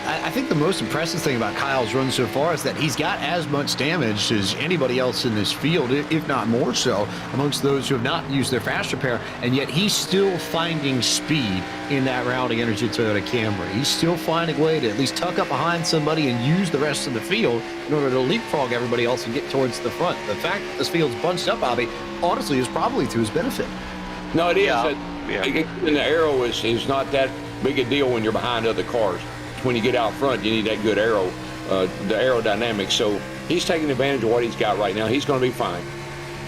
I think the most impressive thing about Kyle's run so far is that he's got as much damage as anybody else in this field, if not more so, amongst those who have not used their fast repair, and yet he's still finding speed in that Rowdy Energy Toyota Camry. He's still finding a way to at least tuck up behind somebody and use the rest of the field in order to leapfrog everybody else and get towards the front. The fact that this field's bunched up, Bobby, honestly, is probably to his benefit. No, it is. Yeah. And the arrow is not that big a deal when you're behind other cars. When you get out front, you need that good arrow, the aerodynamics. So he's taking advantage of what he's got right now. He's going to be fine.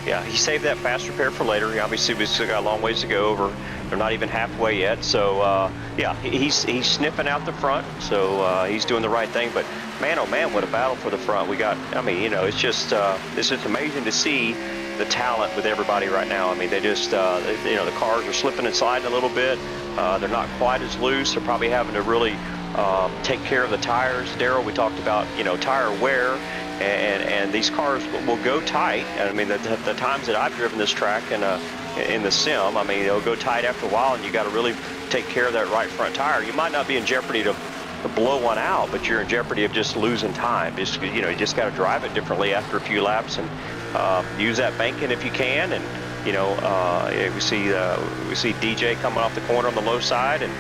Yeah, he saved that fast repair for later. Obviously, we've still got a long ways to go over. They're not even halfway yet. So, he's sniffing out the front. So he's doing the right thing. But man, oh man, what a battle for the front. It's just amazing to see the talent with everybody right now. I mean, they just, the cars are slipping and sliding a little bit. They're not quite as loose. They're probably having to really take care of the tires. Daryl, we talked about, tire wear, and these cars will go tight. And I mean, the times that I've driven this track in the sim, I mean, they'll go tight after a while, and you got to really take care of that right front tire. You might not be in jeopardy to blow one out, but you're in jeopardy of just losing time. You just got to drive it differently after a few laps and use that banking if you can. And we see DJ coming off the corner on the low side, and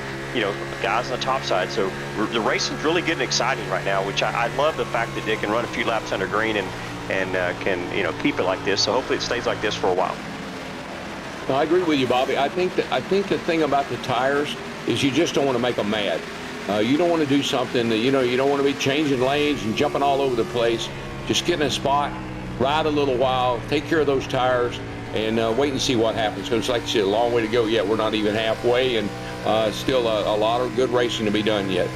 guys on the top side. So the racing's really getting exciting right now, which I love the fact that they can run a few laps under green and can keep it like this. So hopefully it stays like this for a while. No, I agree with you, Bobby. I think the thing about the tires is you just don't want to make them mad. You don't want to do something that, you don't want to be changing lanes and jumping all over the place. Just get in a spot, ride a little while, take care of those tires, and wait and see what happens. Because like you said, a long way to go yet. We're not even halfway, and still a lot of good racing to be done yet.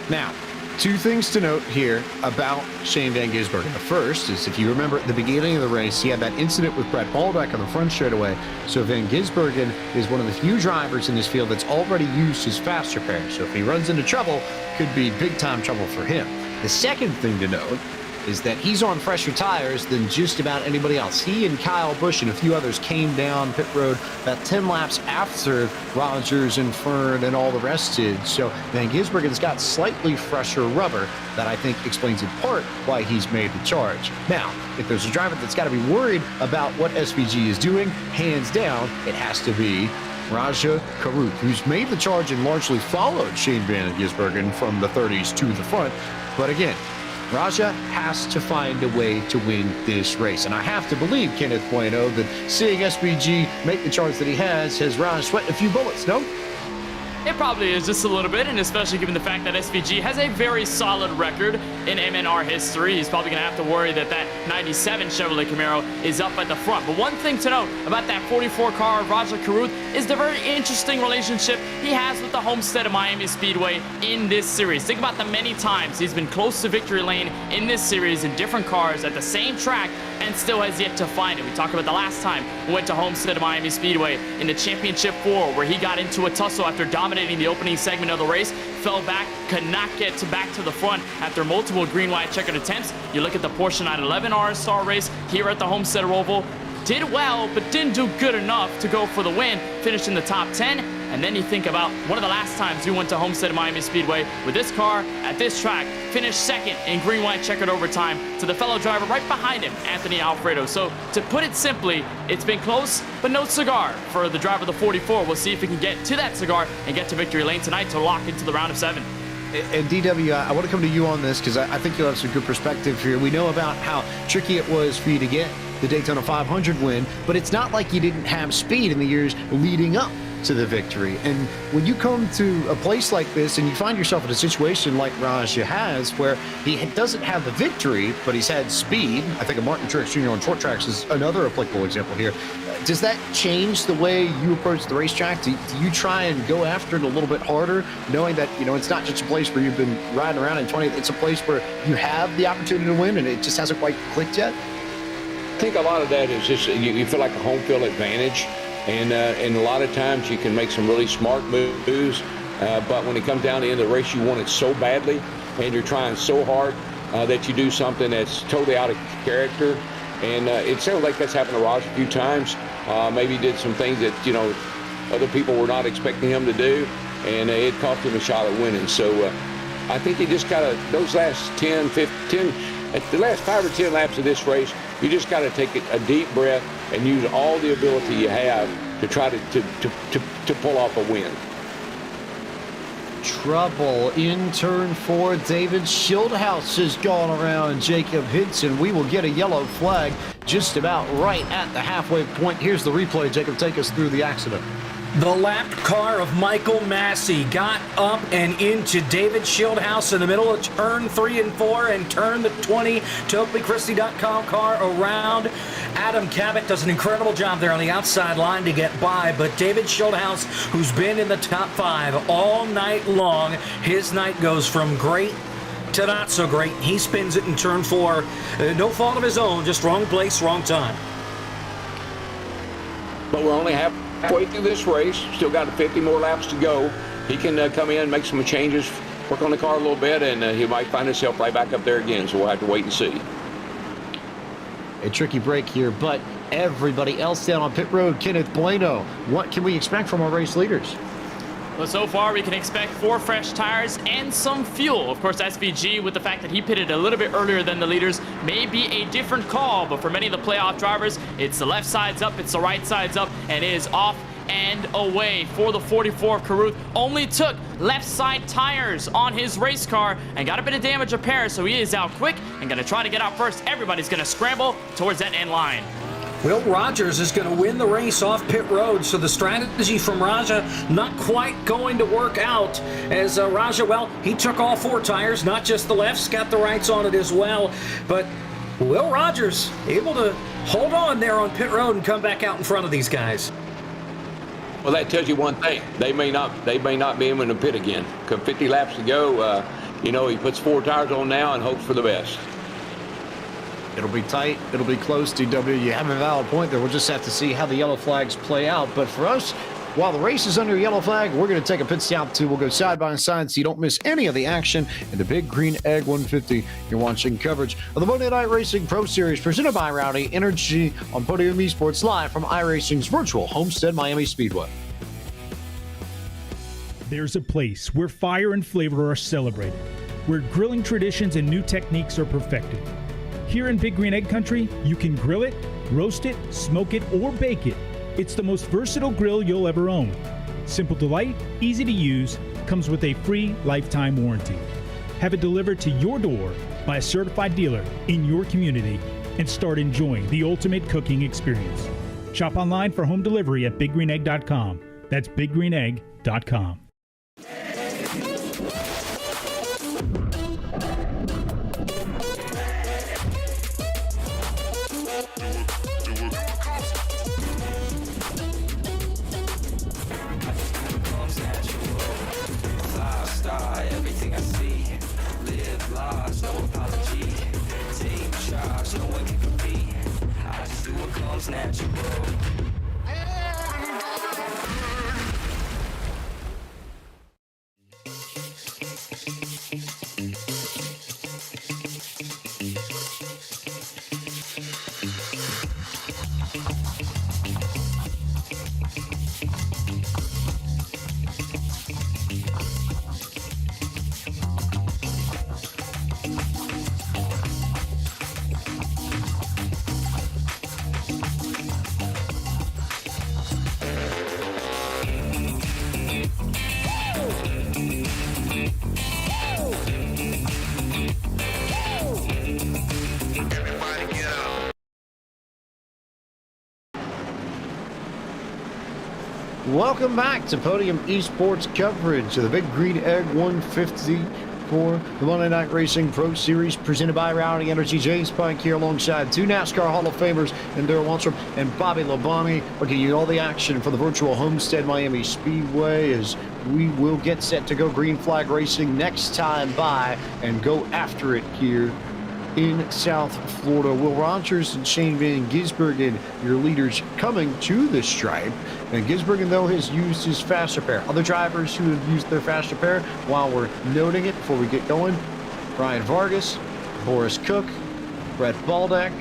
Now, two things to note here about Shane Van Gisbergen. The first is, if you remember at the beginning of the race, he had that incident with Brett Baldock on the front straightaway. So Van Gisbergen is one of the few drivers in this field that's already used his fast repair. So if he runs into trouble, could be big time trouble for him. The second thing to note is that he's on fresher tires than just about anybody else. He and Kyle Busch and a few others came down pit road about 10 laps after Rogers and Fern and all the rest did. So Van Gisbergen's got slightly fresher rubber that I think explains in part why he's made the charge. Now, if there's a driver that's got to be worried about what SVG is doing, hands down, it has to be Raja Karut, who's made the charge and largely followed Shane Van Gisbergen from the 30s to the front. But again, Raja has to find a way to win this race. And I have to believe, Kenneth Bueno, that seeing SVG make the charts that he has Raja sweating a few bullets, no? It probably is, just a little bit, and especially given the fact that SVG has a very solid record in MNR history. He's probably going to have to worry that that 97 Chevrolet Camaro is up at the front. But one thing to note about that 44 car of Rajah Caruth is the very interesting relationship he has with the Homestead of Miami Speedway in this series. Think about the many times he's been close to victory lane in this series in different cars at the same track and still has yet to find it. We talked about the last time we went to Homestead of Miami Speedway in the Championship 4, where he got into a tussle after dominating the opening segment of the race, fell back, could not get back to the front after multiple green-white checkered attempts. You look at the Porsche 911 RS-Star race here at the Homestead Oval, did well, but didn't do good enough to go for the win, finished in the top 10. And then you think about one of the last times you went to Homestead of Miami Speedway with this car at this track, finished second in green-white checkered overtime to the fellow driver right behind him, Anthony Alfredo. So to put it simply, it's been close, but no cigar for the driver of the 44. We'll see if he can get to that cigar and get to victory lane tonight to lock into the round of 7. And DW, I want to come to you on this because I think you'll have some good perspective here. We know about how tricky it was for you to get the Daytona 500 win, but it's not like you didn't have speed in the years leading up to the victory. And when you come to a place like this and you find yourself in a situation like Raja has, where he doesn't have the victory, but he's had speed, I think of Martin Truex Jr. on short tracks is another applicable example here. Does that change the way you approach the racetrack? Do you try and go after it a little bit harder, knowing that, it's not just a place where you've been riding around in 20, it's a place where you have the opportunity to win and it just hasn't quite clicked yet? I think a lot of that is just you feel like a home field advantage. And a lot of times you can make some really smart moves, but when it comes down to the end of the race, you want it so badly, and you're trying so hard that you do something that's totally out of character. And it sounds like that's happened to Raj a few times. Maybe he did some things that, other people were not expecting him to do, and it cost him a shot at winning. So I think you just got to, those last 10, 15, the last 5 or 10 laps of this race, you just got to take a deep breath and use all the ability you have to try to pull off a win. Trouble in turn 4. David Schildhouse has gone around Jacob Hinton. We will get a yellow flag just about right at the halfway point. Here's the replay. Jacob, take us through the accident. The lapped car of Michael Massey got up and into David Schildhouse in the middle of turn 3 and 4 and turned the 20 TopleyChristie.com car around. Adam Cabot does an incredible job there on the outside line to get by, but David Schildhouse, who's been in the top 5 all night long, his night goes from great to not so great. He spins it in turn 4. No fault of his own, just wrong place, wrong time. But we're only halfway through this race, still got 50 more laps to go. He can come in, make some changes, work on the car a little bit, and he might find himself right back up there again, so we'll have to wait and see. A tricky break here, but everybody else down on pit road. Kenneth Bueno, what can we expect from our race leaders? Well, so far we can expect 4 fresh tires and some fuel. Of course, SVG, with the fact that he pitted a little bit earlier than the leaders, may be a different call, but for many of the playoff drivers, it's the left side's up, it's the right side's up, and it is off and away for the 44 Caruth. Only took left side tires on his race car and got a bit of damage repair, so he is out quick and going to try to get out first. Everybody's going to scramble towards that end line. Will Rogers is going to win the race off pit road, so the strategy from Raja not quite going to work out, as Raja, well, he took all 4 tires, not just the lefts, got the rights on it as well, but Will Rogers able to hold on there on pit road and come back out in front of these guys. Well, that tells you one thing. They may not be in the pit again. 50 laps to go, he puts 4 tires on now and hopes for the best. It'll be tight. It'll be close, DW. You have a valid point there. We'll just have to see how the yellow flags play out. But for us, while the race is under yellow flag, we're going to take a pit stop too. We'll go side by side so you don't miss any of the action in the big green egg 150. You're watching coverage of the Monday Night Racing Pro Series presented by Rowdy Energy on Podium eSports live from iRacing's virtual Homestead Miami Speedway. There's a place where fire and flavor are celebrated, where grilling traditions and new techniques are perfected. Here in Big Green Egg Country, you can grill it, roast it, smoke it, or bake it. It's the most versatile grill you'll ever own. Simple delight, easy to use, comes with a free lifetime warranty. Have it delivered to your door by a certified dealer in your community and start enjoying the ultimate cooking experience. Shop online for home delivery at BigGreenEgg.com. That's BigGreenEgg.com. Everything I see, live large, no apology. Take charge, no one can compete. I just do what comes natural. Welcome back to Podium Esports coverage of the Big Green Egg 150 for the Monday Night Racing Pro Series presented by Rowdy Energy. James Pike here alongside two NASCAR Hall of Famers and Darrell Waltrip and Bobby Labonte. We'll give you all the action for the virtual Homestead Miami Speedway as we will get set to go green flag racing next time by and go after it here in South Florida. Will Rogers and Shane Van Gisbergen, your leaders, coming to the stripe. And Gisbergen, though, has used his faster pair. Other drivers who have used their faster pair, while we're noting it before we get going, Brian Vargas, Boris Cook, Brett Baldock,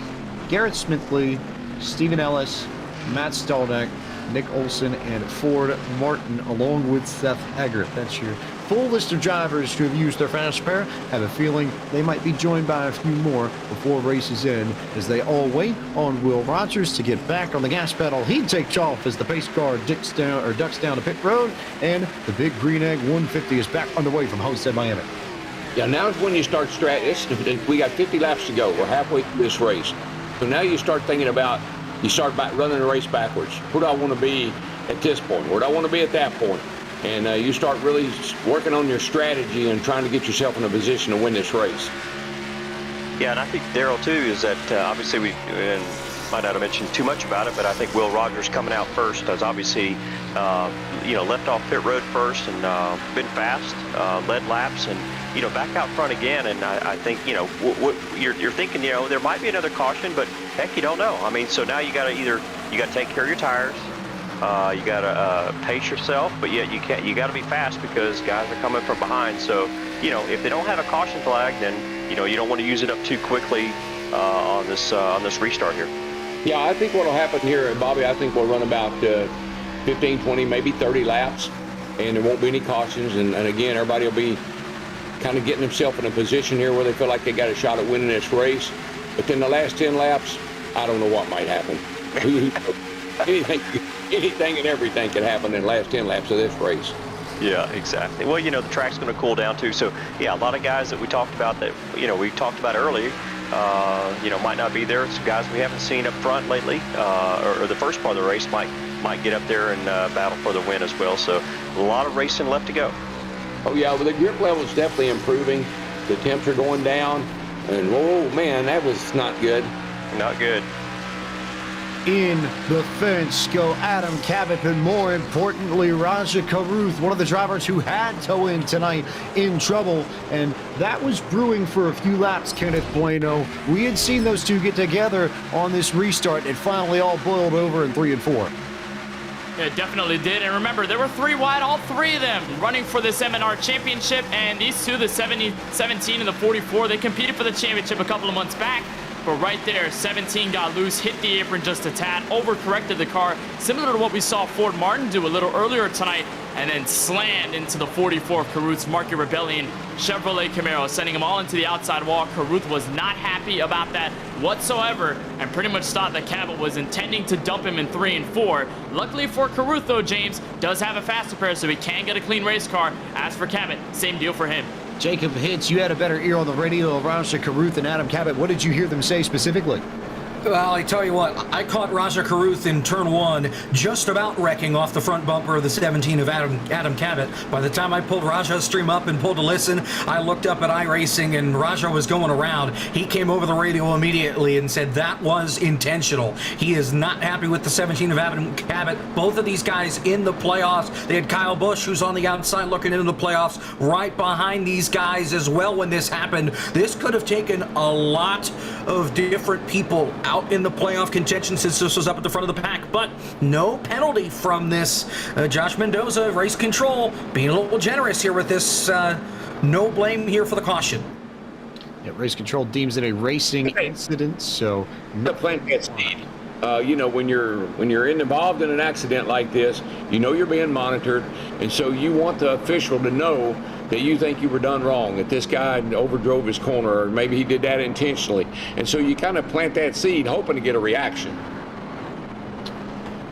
Garrett Smithley, Stephen Ellis, Matt Staldeck, Nick Olson, and Ford Martin, along with Seth Eggert. That's your full list of drivers who have used their fast pair. Have a feeling they might be joined by a few more before races end as they all wait on Will Rogers to get back on the gas pedal. He takes off as the pace car ducks down to pit road, and the Big Green Egg 150 is back underway from Homestead, Miami. Yeah, now is when you start we got 50 laps to go. We're halfway through this race. So now you start thinking about, you start running the race backwards. Where do I want to be at this point? Where do I want to be at that point? And you start really working on your strategy and trying to get yourself in a position to win this race. Yeah, and I think, Darrell, too, is that obviously we might not have mentioned too much about it, but I think Will Rogers coming out first has obviously, left off pit road first and been fast, led laps, and, back out front again. And I think, you're thinking, there might be another caution, but heck, you don't know. I mean, so now you got to take care of your tires. You got to pace yourself, but yet you got to be fast because guys are coming from behind. So, if they don't have a caution flag, then, you don't want to use it up too quickly on this restart here. Yeah, I think what will happen here, Bobby, I think we'll run about 15, 20, maybe 30 laps, and there won't be any cautions. And again, everybody will be kind of getting themselves in a position here where they feel like they got a shot at winning this race. But then the last 10 laps, I don't know what might happen. Anything and everything can happen in the last 10 laps of this race. Yeah, exactly. Well, the track's going to cool down too. So, yeah, a lot of guys that we talked about earlier, might not be there. Some guys we haven't seen up front lately, or the first part of the race might get up there and battle for the win as well. So, a lot of racing left to go. Oh yeah, well, the grip level is definitely improving. The temps are going down, and oh man, that was not good. Not good. In the fence go Adam Cabot, and more importantly, Raja Caruth, one of the drivers who had to win tonight, in trouble. And that was brewing for a few laps, Kenneth Bueno. We had seen those two get together on this restart. It finally all boiled over in 3 and 4. It definitely did. And remember, there were 3 wide, all 3 of them running for this M&R championship. And these two, the 17 and the 44, they competed for the championship a couple of months back. But right there, 17 got loose, hit the apron just a tad, overcorrected the car, similar to what we saw Ford Martin do a little earlier tonight, and then slammed into the 44 of Caruth's Market Rebellion Chevrolet Camaro, sending him all into the outside wall. Caruth was not happy about that whatsoever, and pretty much thought that Cabot was intending to dump him in 3 and 4. Luckily for Caruth, though, James does have a faster pair, so he can get a clean race car. As for Cabot, same deal for him. Jacob Hitz, you had a better ear on the radio of Raja Caruth and Adam Cabot. What did you hear them say specifically? Well, I tell you what, I caught Raja Caruth in turn 1 just about wrecking off the front bumper of the 17 of Adam Cabot. By the time I pulled Raja's stream up and pulled to listen, I looked up at iRacing and Raja was going around. He came over the radio immediately and said that was intentional. He is not happy with the 17 of Adam Cabot. Both of these guys in the playoffs. They had Kyle Busch, who's on the outside looking into the playoffs, right behind these guys as well when this happened. This could have taken a lot of different people out in the playoff contention since this was up at the front of the pack, but no penalty from this. Josh Mendoza, race control, being a little generous here with this. No blame here for the caution. Yeah, race control deems it a racing incident, so The plant gets speed. You know, when you're involved in an accident like this, you know you're being monitored, and so you want the official to know that you think you were done wrong, that this guy overdrove his corner, or maybe he did that intentionally. And so you kind of plant that seed hoping to get a reaction.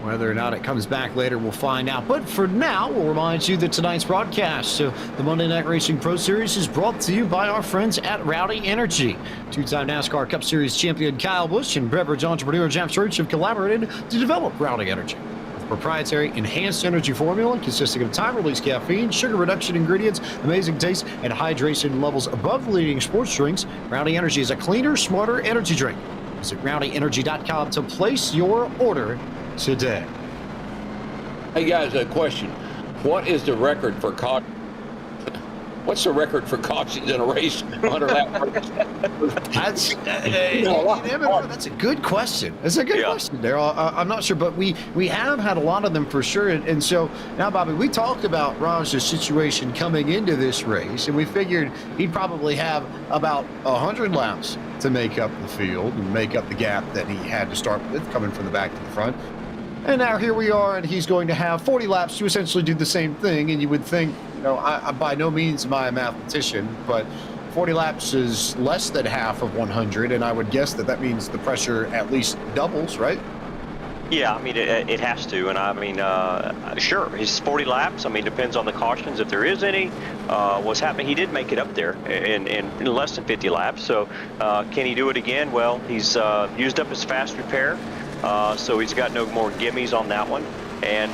Whether or not it comes back later, we'll find out. But for now, we'll remind you that tonight's broadcast, so the Monday Night Racing Pro Series, is brought to you by our friends at Rowdy Energy. Two-time NASCAR Cup Series champion Kyle Busch and beverage entrepreneur Jeff Church have collaborated to develop Rowdy Energy. Proprietary enhanced energy formula consisting of time-release caffeine, sugar reduction ingredients, amazing taste, and hydration levels above leading sports drinks, Rowdy Energy is a cleaner, smarter energy drink. Visit rowdyenergy.com to place your order today. Hey guys, a question. What is the record for What's the record for cautions in a race? 100 lap race? That's a good question. That's a good question, Daryl. I'm not sure, but we have had a lot of them for sure. And so now, Bobby, we talked about Raj's situation coming into this race, and we figured he'd probably have about 100 laps to make up the field and make up the gap that he had to start with, coming from the back to the front. And now here we are, and he's going to have 40 laps to essentially do the same thing. And you would think, you know, I by no means am I a mathematician, but 40 laps is less than half of 100, and I would guess that means the pressure at least doubles, right? Yeah, I mean, it has to, and I mean, sure, his 40 laps, I mean, depends on the cautions, if there is any. What's happening, he did make it up there in less than 50 laps, so can he do it again? Well, he's used up his fast repair. So he's got no more gimmies on that one. And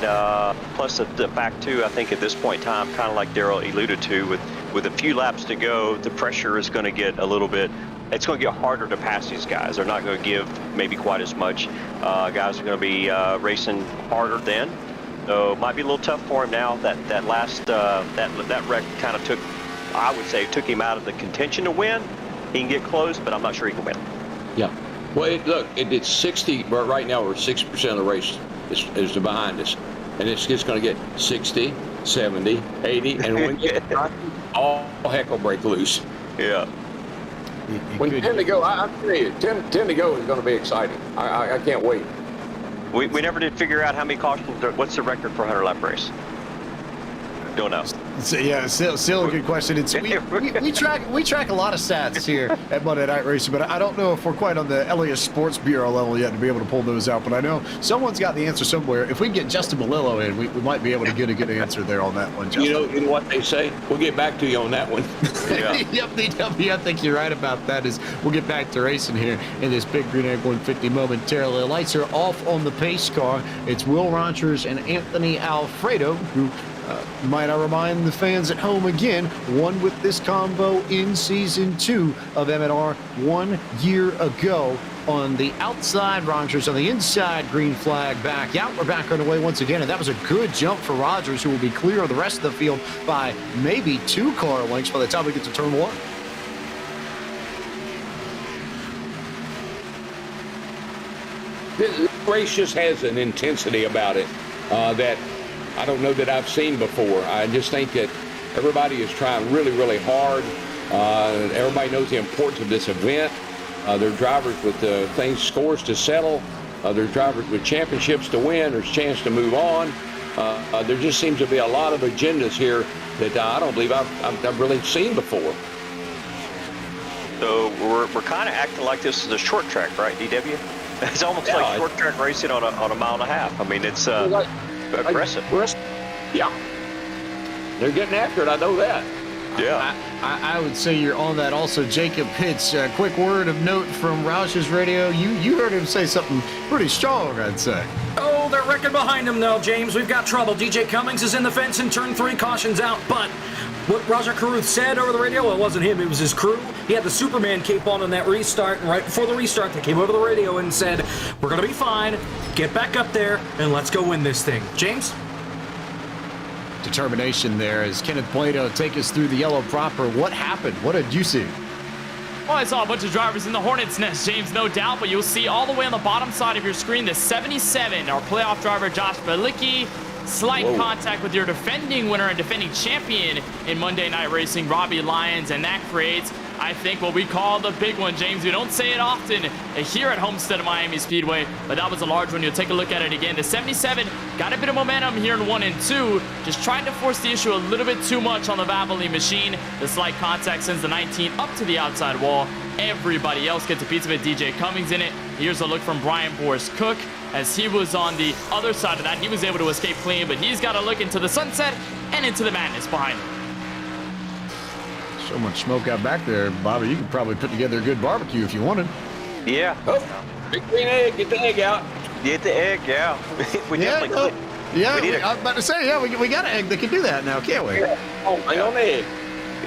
plus the fact, too, I think at this point in time, kind of like Daryl alluded to, with a few laps to go, the pressure is going to get a little bit, it's going to get harder to pass these guys. They're not going to give maybe quite as much. Guys are going to be racing harder then. So it might be a little tough for him now. That last, that wreck kind of took, I would say, took him out of the contention to win. He can get close, but I'm not sure he can win. Yeah. Well, look, it's 60, but right now we're 60% of the race is behind us. And it's just going to get 60, 70, 80, and when we get all heck will break loose. Yeah. When 10 to go, I tell you, 10 to go is going to be exciting. I can't wait. We never did figure out how many cautions, what's the record for a 100-lap race? Don't know. So, yeah, still a good question. We track a lot of stats here at Monday Night Racing, but I don't know if we're quite on the LAS Sports Bureau level yet to be able to pull those out. But I know someone's got the answer somewhere. If we can get Justin Malillo in, we might be able to get a good answer there on that one, Justin. You know what they say? We'll get back to you on that one. Yeah. Yep, DW, I think you're right about that. We'll get back to racing here in this Big Green Egg 150 momentarily. The lights are off on the pace car. It's Will Rogers and Anthony Alfredo, who might I remind the fans at home again, won with this combo in Season 2 of M&R 1 year ago. On the outside, Rogers on the inside, green flag back out. We're back on the way once again, and that was a good jump for Rogers, who will be clear of the rest of the field by maybe 2 car lengths by the time we get to turn 1. This race just has an intensity about it that I don't know that I've seen before. I just think that everybody is trying really, really hard. Everybody knows the importance of this event. There are drivers with scores to settle. There's drivers with championships to win. There's a chance to move on. There just seems to be a lot of agendas here that I don't believe I've really seen before. So we're kind of acting like this is a short track, right, DW? It's almost like short track racing on a mile and a half. I mean, it's aggressive. Yeah. They're getting after it, I know that. Yeah. I would say you're on that. Also, Jacob Pitts, a quick word of note from Roush's radio. You heard him say something pretty strong, I'd say. Oh, they're wrecking behind him now, James. We've got trouble. DJ Cummings is in the fence in turn 3, cautions out. But what Raja Caruth said over the radio, well, it wasn't him, it was his crew. He had the Superman cape on in that restart, and right before the restart, they came over the radio and said, we're going to be fine, get back up there, and let's go win this thing. James? Determination there as Kenneth Plato take us through the yellow proper. What happened? What did you see? Well, I saw a bunch of drivers in the Hornets' nest, James, no doubt, but you'll see all the way on the bottom side of your screen the 77, our playoff driver Josh Balicki. Slight contact with your defending winner and defending champion in Monday Night Racing, Robbie Lyons, and that creates, I think, what we call the big one, James. We don't say it often here at Homestead Miami Speedway, but that was a large one. You'll take a look at it again. The 77 got a bit of momentum here in 1 and 2, just trying to force the issue a little bit too much on the Valvoline machine. The slight contact sends the 19 up to the outside wall. Everybody else gets a piece of it. DJ Cummings in it. Here's a look from Brian Boris Cook. As he was on the other side of that, he was able to escape clean, but he's got to look into the sunset and into the madness behind him. So much smoke out back there, Bobby. You could probably put together a good barbecue if you wanted. Yeah. Oh, big green egg. Get the egg out. Get the egg, yeah. we definitely could. Yeah, we need I was about to say, yeah, we got an egg that can do that now, can't we? Yeah. Oh, hang on the egg.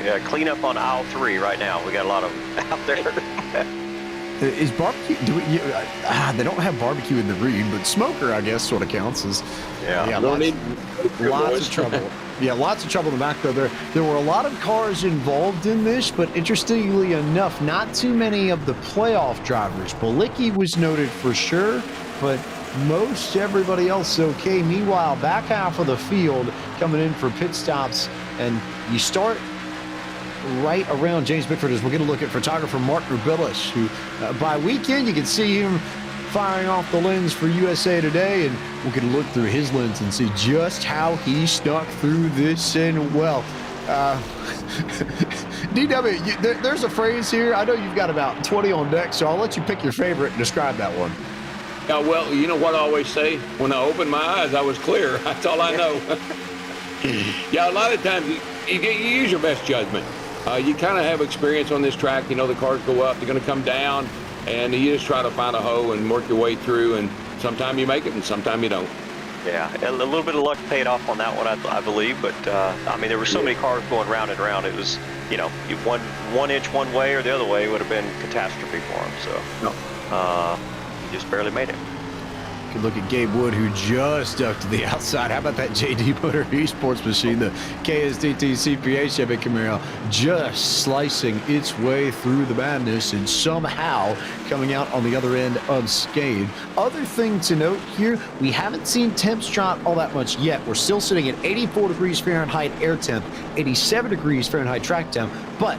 Yeah, clean up on aisle 3 right now. We got a lot of them out there. Is barbecue? They don't have barbecue in the read, but smoker, I guess, sort of counts as. Yeah. Lots of trouble. Yeah, lots of trouble in the back though. There were a lot of cars involved in this, but interestingly enough, not too many of the playoff drivers. Balicki was noted for sure, but most everybody else okay. Meanwhile, back half of the field coming in for pit stops, and you start right around James Bickford as we're going to look at photographer Mark Rubilis, who by weekend you can see him firing off the lens for USA Today, and we're going to look through his lens and see just how he snuck through this. And well, DW, there's a phrase here. I know you've got about 20 on deck, so I'll let you pick your favorite and describe that one. Yeah, well, you know what I always say? When I opened my eyes, I was clear. That's all I know. Yeah, a lot of times you use your best judgment. You kind of have experience on this track. You know the cars go up, they're going to come down, and you just try to find a hole and work your way through, and sometimes you make it and sometimes you don't. Yeah, a little bit of luck paid off on that one, I believe, but I mean, there were so many cars going round and round. It was, you know, one inch one way or the other way would have been catastrophe for him, so he just barely made it. You can look at Gabe Wood, who just ducked to the outside. How about that JD Motor eSports machine, the KSTT CPA Chevy Camaro, just slicing its way through the madness and somehow coming out on the other end unscathed. Other thing to note here, we haven't seen temps drop all that much yet. We're still sitting at 84 degrees Fahrenheit air temp, 87 degrees Fahrenheit track temp, but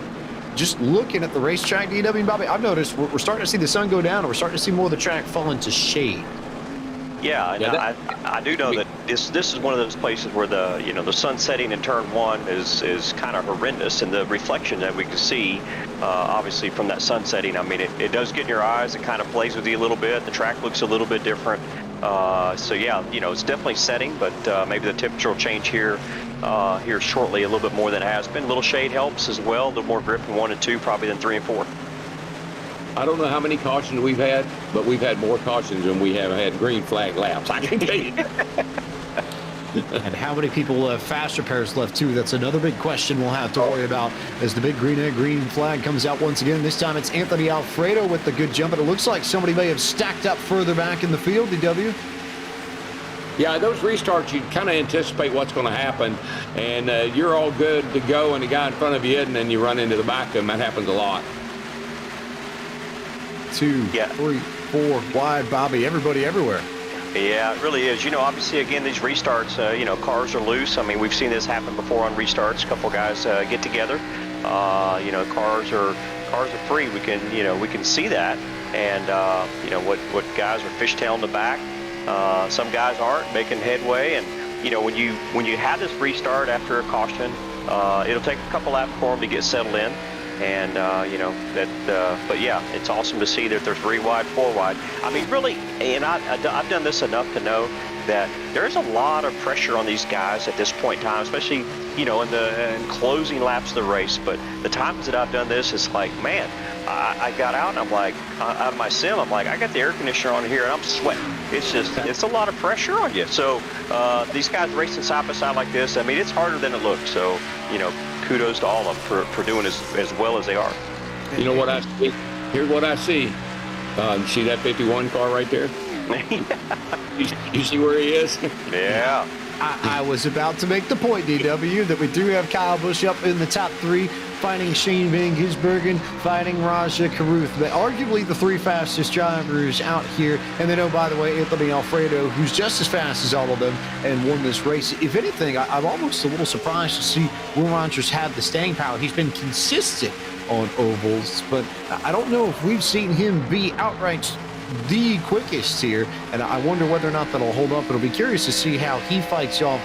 just looking at the racetrack, DW and Bobby, I've noticed we're starting to see the sun go down, and we're starting to see more of the track fall into shade. Yeah, I do know that this is one of those places where the sun setting in turn 1 is kind of horrendous, and the reflection that we can see, obviously from that sun setting, I mean, it does get in your eyes. It kind of plays with you a little bit. The track looks a little bit different. So yeah, it's definitely setting, but maybe the temperature will change here shortly a little bit more than it has been. A little shade helps as well. A little more grip in 1 and 2 probably than 3 and 4. I don't know how many cautions we've had, but we've had more cautions than we have had green flag laps, I can tell you. And how many people have fast repairs left, too? That's another big question we'll have to worry about as the big green flag comes out once again. This time it's Anthony Alfredo with the good jump, and it looks like somebody may have stacked up further back in the field, DW. Yeah, those restarts, you kind of anticipate what's going to happen, and you're all good to go, and the guy in front of you isn't, and you run into the back of him. That happens a lot. 2, 3, 4 wide, Bobby. Everybody everywhere. Yeah, it really is. Obviously, again, these restarts, cars are loose. I mean, we've seen this happen before on restarts. A couple guys get together. Cars are free. We can see that, and what guys are fishtailing the back. Some guys aren't making headway, and when you have this restart after a caution, it'll take a couple laps for them to get settled in. And but yeah, it's awesome to see that there's 3 wide, 4 wide. I mean, really, and I've done this enough to know that there's a lot of pressure on these guys at this point in time, especially in closing laps of the race. But the times that I've done this, it's like, man, I got out and I'm like, out of my sim, I'm like, I got the air conditioner on here and I'm sweating. It's a lot of pressure on you. So these guys racing side by side like this, I mean, it's harder than it looks. So kudos to all of them for doing as well as they are. You know what I see? Here's what I see. See that 51 car right there? You see where he is? Yeah. I was about to make the point, DW, that we do have Kyle Busch up in the top 3, fighting Shane Van Gisbergen, fighting Raja Caruth, but arguably the 3 fastest drivers out here. And then, oh, by the way, Anthony Alfredo, who's just as fast as all of them and won this race. If anything, I'm almost a little surprised to see Will Rogers have the staying power. He's been consistent on ovals, but I don't know if we've seen him be outright the quickest here, and I wonder whether or not that'll hold up. It'll be curious to see how he fights off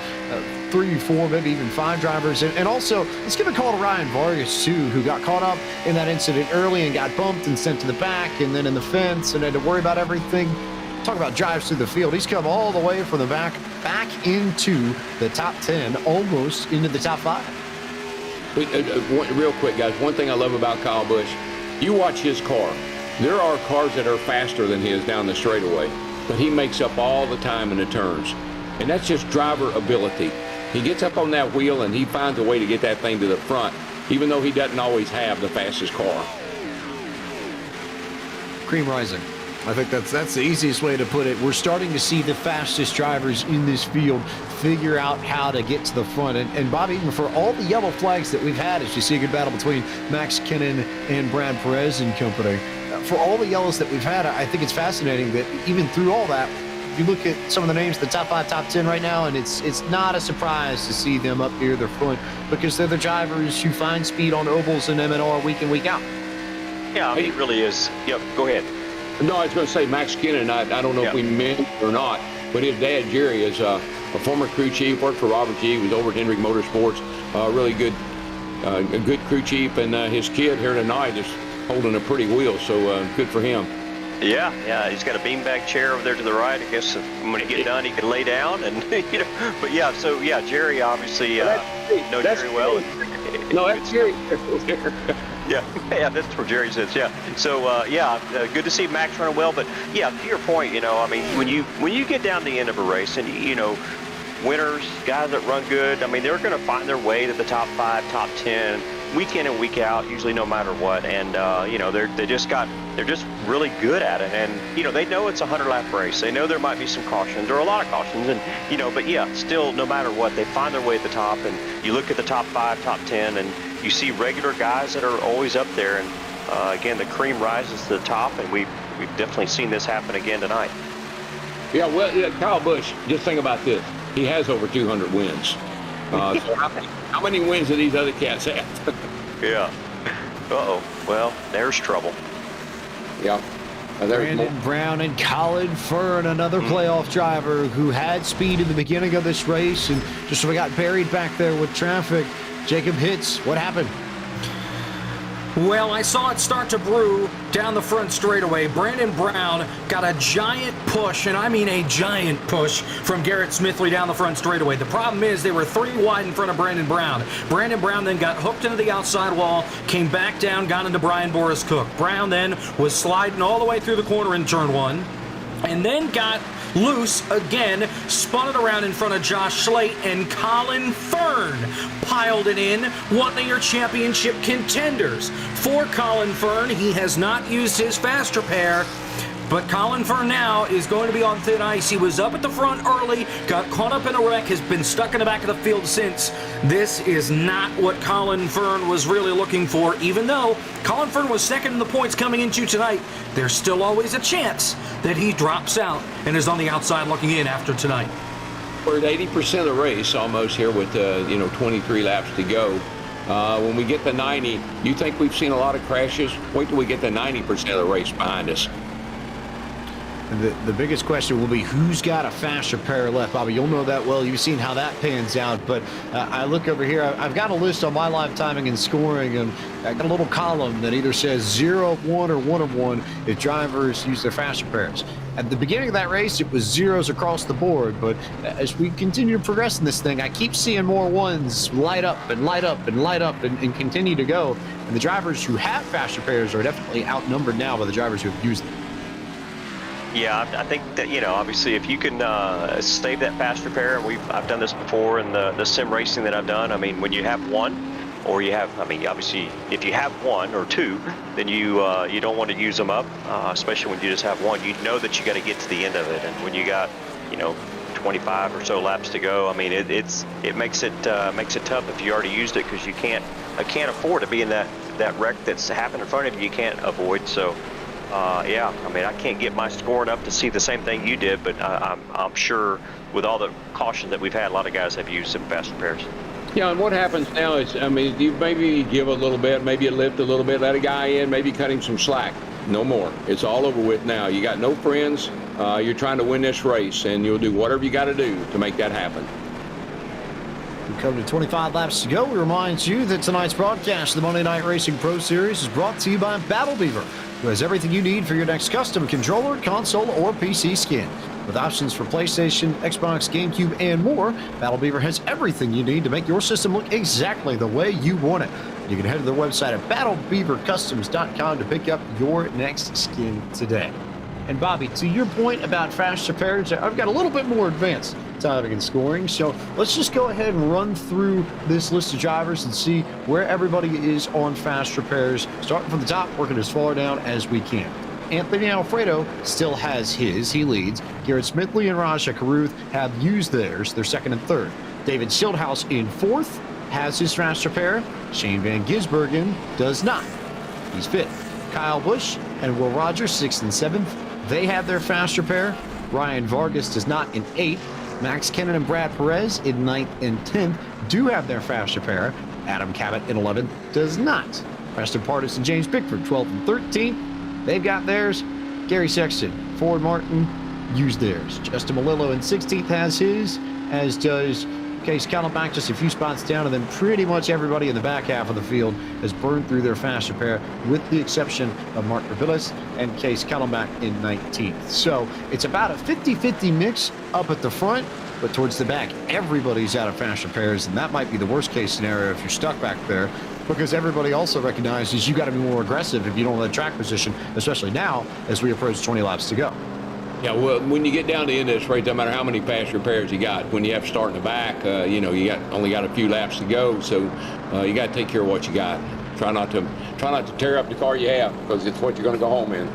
3, 4, maybe even 5 drivers. And also, let's give a call to Ryan Vargas, too, who got caught up in that incident early and got bumped and sent to the back and then in the fence and had to worry about everything. Talk about drives through the field. He's come all the way from the back into the top 10, almost into the top 5. Real quick, guys, one thing I love about Kyle Busch, you watch his car. There are cars that are faster than his down the straightaway, but he makes up all the time in the turns. And that's just driver ability. He gets up on that wheel and he finds a way to get that thing to the front, even though he doesn't always have the fastest car. Cream rising. I think that's the easiest way to put it. We're starting to see the fastest drivers in this field figure out how to get to the front. And Bob Eaton, for all the yellow flags that we've had, as you see a good battle between Max Kinnon and Brad Perez and company, for all the yellows that we've had, I think it's fascinating that even through all that, you look at some of the names, the top 5, top 10 right now, and it's not a surprise to see them up near the front because they're the drivers who find speed on ovals and M&R week in, week out. Yeah, I mean, it really is. Yep, go ahead. No, I was going to say Max Kinnon, I don't know if we meant or not, but his dad, Jerry, is a former crew chief, worked for Robert G., was over at Hendrick Motorsports, really good, a good crew chief, and his kid here tonight is holding a pretty wheel, so good for him. Yeah, he's got a beanbag chair over there to the right. I guess when he get done, he can lay down, and But yeah, so yeah, Jerry obviously know Jerry well. No, that's Jerry. Yeah, that's where Jerry sits. Yeah, so good to see Max running well. But yeah, to your point, I mean, when you get down to the end of a race, and winners, guys that run good, I mean, they're going to find their way to the top 5, top 10. Week in and week out, usually no matter what, and they're just really good at it, and they know it's a 100-lap race. They know there might be some cautions or a lot of cautions, and but yeah, still no matter what, they find their way at the top. And you look at the top 5, top 10, and you see regular guys that are always up there, and again, the cream rises to the top, and we've definitely seen this happen again tonight. Yeah, well, Kyle Busch, just think about this. He has over 200 wins. So how many wins do these other cats have? Yeah. Uh-oh. Well, there's trouble. Yeah. Brandon Brown and Colin Fern, another playoff driver who had speed in the beginning of this race and just got buried back there with traffic. Jacob Hitz, what happened? Well, I saw it start to brew down the front straightaway. Brandon Brown got a giant push, and I mean a giant push, from Garrett Smithley down the front straightaway. The problem is they were 3 wide in front of Brandon Brown. Brandon Brown then got hooked into the outside wall, came back down, got into Brian Boris Cook. Brown then was sliding all the way through the corner in turn 1, and then got loose again, spun it around in front of Josh Slate, and Colin Fern piled it in, one of your championship contenders. For Colin Fern, he has not used his fast repair, but Colin Fern now is going to be on thin ice. He was up at the front early, got caught up in a wreck, has been stuck in the back of the field since. This is not what Colin Fern was really looking for. Even though Colin Fern was second in the points coming into tonight, there's still always a chance that he drops out and is on the outside looking in after tonight. We're at 80% of the race almost here with 23 laps to go. When we get to 90, you think we've seen a lot of crashes? Wait till we get to 90% of the race behind us. The biggest question will be who's got a faster pair left. Bobby, you'll know that well. You've seen how that pans out. But I look over here. I've got a list on my live timing and scoring, and I got a little column that either says 0 of 1 or 1 of 1 if drivers use their faster pairs. At the beginning of that race, it was zeros across the board. But as we continue to progress in this thing, I keep seeing more ones light up and light up and light up and continue to go. And the drivers who have faster pairs are definitely outnumbered now by the drivers who have used them. Yeah, I think that, obviously if you can save that faster pair, and I've done this before in the sim racing that I've done. I mean, when you have one, or you have, obviously if you have 1 or 2, then you don't want to use them up, especially when you just have one. You know that you got to get to the end of it, and when you got 25 or so laps to go, I mean it makes it tough if you already used it, because you can't afford to be in that wreck that's happened in front of you. You can't avoid. So. Yeah, I mean, I can't get my scoring up to see the same thing you did, but I'm sure with all the caution that we've had, a lot of guys have used some faster pairs. Yeah, and what happens now is, you maybe give a little bit, maybe you lift a little bit, let a guy in, maybe cut him some slack. No more. It's all over with now. You got no friends. You're trying to win this race, and you'll do whatever you got to do to make that happen. We come to 25 laps to go. We remind you that tonight's broadcast of the Monday Night Racing Pro Series is brought to you by Battle Beaver, who has everything you need for your next custom controller, console, or PC skin. With options for PlayStation, Xbox, GameCube, and more, Battle Beaver has everything you need to make your system look exactly the way you want it. You can head to their website at battlebeavercustoms.com to pick up your next skin today. And Bobby, to your point about faster pairs, I've got a little bit more advanced timing and scoring, so let's just go ahead and run through this list of drivers and see where everybody is on faster pairs, starting from the top, working as far down as we can. Anthony Alfredo still has his. He leads. Garrett Smithley and Raja Caruth have used theirs. They're second and third. David Schildhouse in fourth has his faster pair. Shane Van Gisbergen does not. He's fifth. Kyle Busch and Will Rogers, sixth and seventh. They have their faster pair. Ryan Vargas does not in eighth. Max Kennan and Brad Perez in 9th and 10th do have their faster pair. Adam Cabot in 11th does not. Preston Pardus and James Bickford, 12th and 13th. They've got theirs. Gary Sexton, Ford Martin used theirs. Justin Malillo in 16th has his, as does Case Kallenbach, just a few spots down, and then pretty much everybody in the back half of the field has burned through their faster pair, with the exception of Mark Rabilis and Case Kallenbach in 19th. So it's about a 50-50 mix up at the front, but towards the back, everybody's out of faster pairs, and that might be the worst case scenario if you're stuck back there, because everybody also recognizes you got to be more aggressive if you don't have the track position, especially now as we approach 20 laps to go. Yeah, well, when you get down to the end of this race, no matter how many faster pairs you got, when you have to start in the back, you only got a few laps to go, so you got to take care of what you got. Try not to tear up the car you have, because it's what you're going to go home in.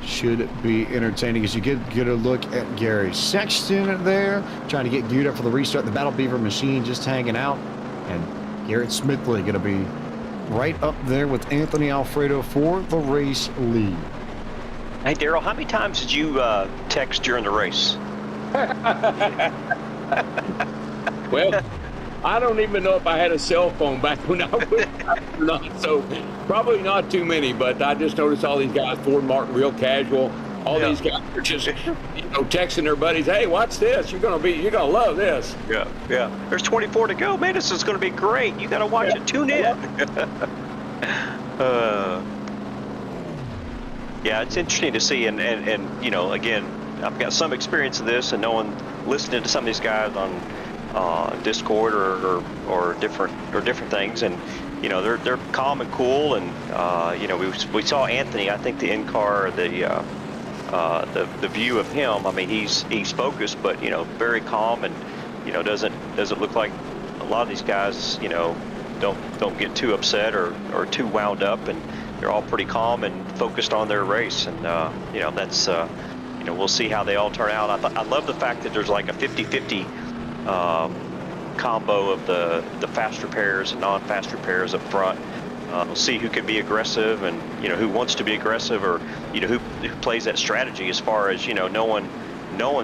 Should be entertaining as you get a look at Gary Sexton there, trying to get geared up for the restart. The Battle Beaver machine just hanging out, and Garrett Smithley going to be right up there with Anthony Alfredo for the race lead. Hey, Daryl, how many times did you text during the race? Well, I don't even know if I had a cell phone back when I was or not, so probably not too many, but I just noticed all these guys, Ford Martin, real casual. All these guys are just, texting their buddies, hey, watch this. You're gonna love this. Yeah. There's 24 to go, man. This is gonna be great. You gotta watch it. Tune in. Yeah, it's interesting to see, and again, I've got some experience of this, and listening to some of these guys on Discord or different things, and they're calm and cool, and we saw Anthony. I think the in car, the view of him, I mean, he's focused, but very calm, and doesn't look like a lot of these guys don't get too upset or too wound up, and they're all pretty calm and focused on their race, and that's we'll see how they all turn out. I love the fact that there's like a 50-50 combo of the faster pairs and non-faster pairs up front. We'll see who can be aggressive, and who wants to be aggressive, or who plays that strategy as far as knowing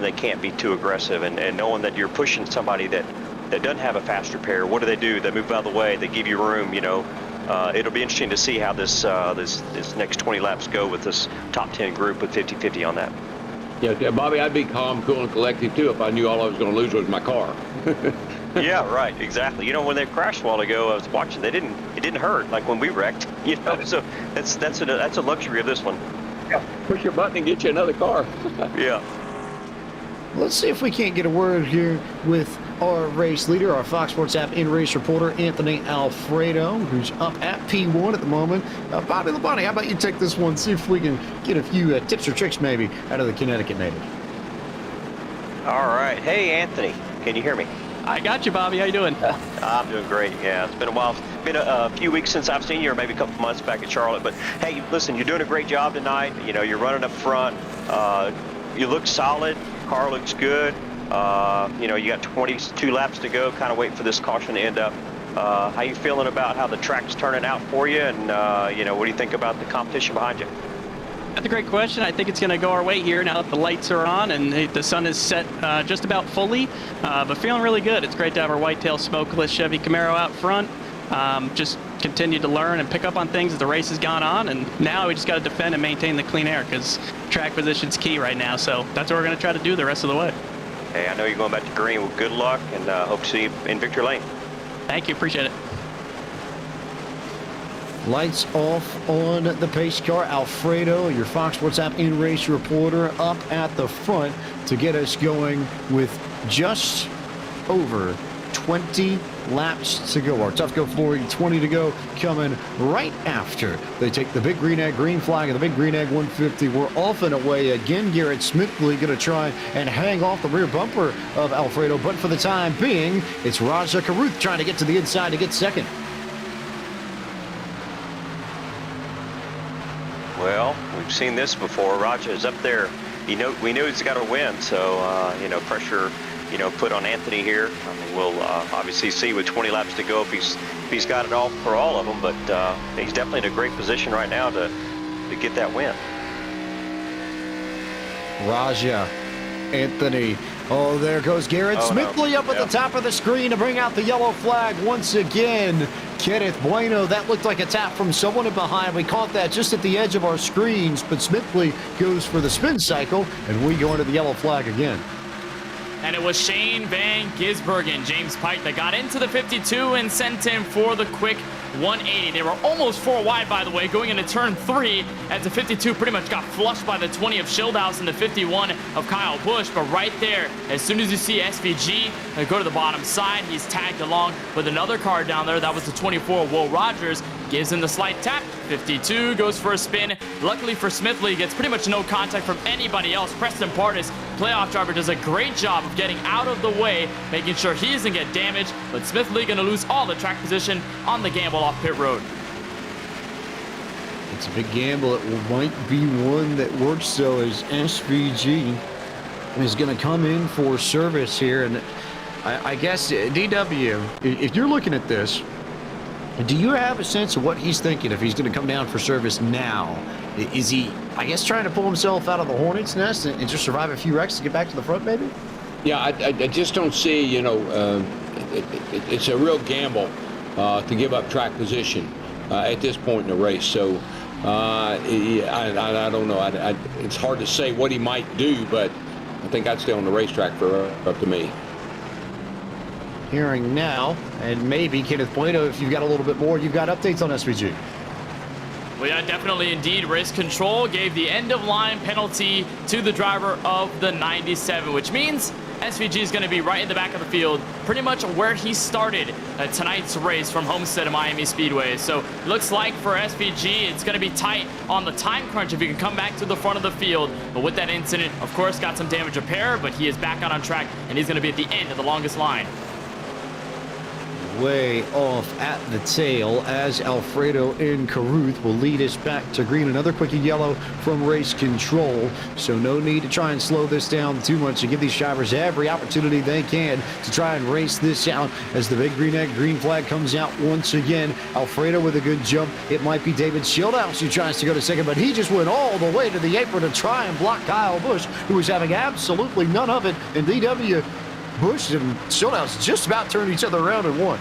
they can't be too aggressive, and knowing that you're pushing somebody that doesn't have a faster pair. What do? They move out of the way. They give you room. it'll be interesting to see how this next 20 laps go with this top 10 group with 50-50 on that. Yeah, Bobby, I'd be calm, cool, and collected too if I knew all I was going to lose was my car. Yeah, right, exactly. You know, when they crashed a while ago, I was watching. It didn't hurt like when we wrecked. You know, so that's a luxury of this one. Yeah, push your button and get you another car. Yeah. Let's see if we can't get a word here with our race leader, our Fox Sports app in-race reporter, Anthony Alfredo, who's up at P1 at the moment. Bobby Labonte, how about you take this one, see if we can get a few tips or tricks maybe out of the Connecticut native. All right. Hey, Anthony, can you hear me? I got you, Bobby. How you doing? I'm doing great. Yeah, it's been a while. It's been a few weeks since I've seen you, or maybe a couple months back in Charlotte. But hey, listen, you're doing a great job tonight. You know, you're running up front. You look solid. Car looks good. You know, you got 22 laps to go. Kind of waiting for this caution to end up. How you feeling about how the track's turning out for you? And you know, what do you think about the competition behind you? That's a great question. I think it's going to go our way here now that the lights are on and the sun is set just about fully, but feeling really good. It's great to have our whitetail smokeless Chevy Camaro out front. Just continue to learn and pick up on things as the race has gone on, and now we just got to defend and maintain the clean air because track position's key right now. So that's what we're going to try to do the rest of the way. Hey, I know you're going back to green. Well, good luck, and hope to see you in Victory Lane. Thank you. Appreciate it. Lights off on the pace car. Alfredo, your Fox Sports app in-race reporter, up at the front to get us going with just over 20 laps to go. Our Tufco 420 to go, coming right after they take the Big Green Egg green flag and the Big Green Egg 150. We're off and away again. Garrett Smithley going to try and hang off the rear bumper of Alfredo, but for the time being, it's Raja Karuth trying to get to the inside to get second. Well, we've seen this before. Raja is up there. We know he's got to win, so you know, pressure, you know, put on Anthony here. I mean, we'll obviously see with 20 laps to go if he's got it all for all of them, but he's definitely in a great position right now to get that win. Raja, Anthony. Oh, there goes Garrett Smithley up at the top of the screen to bring out the yellow flag once again. Kenneth Bueno, that looked like a tap from someone in behind. We caught that just at the edge of our screens, but Smithley goes for the spin cycle, and we go into the yellow flag again. And it was Shane Van Gisbergen, James Pike, that got into the 52 and sent him for the quick 180. They were almost 4 wide, by the way, going into turn 3 as the 52 pretty much got flushed by the 20 of Schildhaus and the 51 of Kyle Busch. But right there, as soon as you see SVG go to the bottom side, he's tagged along with another car down there. That was the 24 Will Rogers. Gives him the slight tap. 52 goes for a spin. Luckily for Smithley, gets pretty much no contact from anybody else. Preston Pardis, playoff driver, does a great job of getting out of the way, making sure he doesn't get damaged. But Smithley going to lose all the track position on the gamble off pit road. It's a big gamble. It might be one that works, though, as SVG is going to come in for service here. And I guess, DW, if you're looking at this, do you have a sense of what he's thinking if he's going to come down for service now? Is he, I guess, trying to pull himself out of the hornet's nest and just survive a few wrecks to get back to the front, maybe? Yeah, I just don't see, you know, it's a real gamble to give up track position at this point in the race. So I don't know. It's hard to say what he might do, but I think I'd stay on the racetrack for up to me. Hearing now, and maybe Kenneth Bueno, if you've got a little bit more, you've got updates on SVG. Well, yeah, definitely indeed. Race control gave the end-of-line penalty to the driver of the 97, which means SVG is going to be right in the back of the field, pretty much where he started tonight's race from Homestead to Miami Speedway. So looks like for SVG, it's going to be tight on the time crunch if he can come back to the front of the field. But with that incident, of course, got some damage repair, but he is back out on track, and he's going to be at the end of the longest line. Way off at the tail as Alfredo and Caruth will lead us back to green. Another quickie yellow from race control, so no need to try and slow this down too much and give these drivers every opportunity they can to try and race this out as the Big Green Egg green flag comes out once again. Alfredo with a good jump. It might be David Schildhaus who tries to go to second, but he just went all the way to the apron to try and block Kyle Busch, who was having absolutely none of it. And DW, Busch and Schildhaus just about turned each other around and won.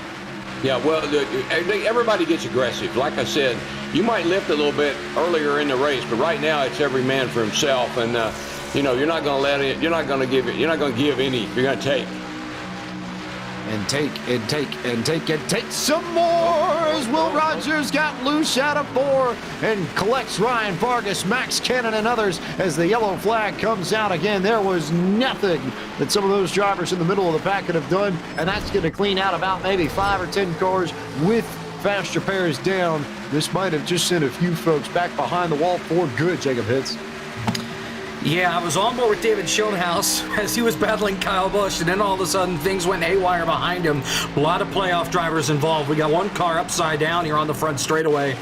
Yeah, well, everybody gets aggressive. Like I said, you might lift a little bit earlier in the race, but right now it's every man for himself, and you're not going to let it. You're not going to give it. You're not going to give any. You're going to take. And take some more as Will Rogers got loose out of 4 and collects Ryan Vargas, Max Cannon, and others as the yellow flag comes out again. There was nothing that some of those drivers in the middle of the pack could have done, and that's going to clean out about maybe 5 or 10 cars with faster pairs down. This might have just sent a few folks back behind the wall for good, Jacob Hitz. Yeah, I was on board with David Schoenhaus as he was battling Kyle Busch, and then all of a sudden things went haywire behind him. A lot of playoff drivers involved. We got one car upside down here on the front straightaway.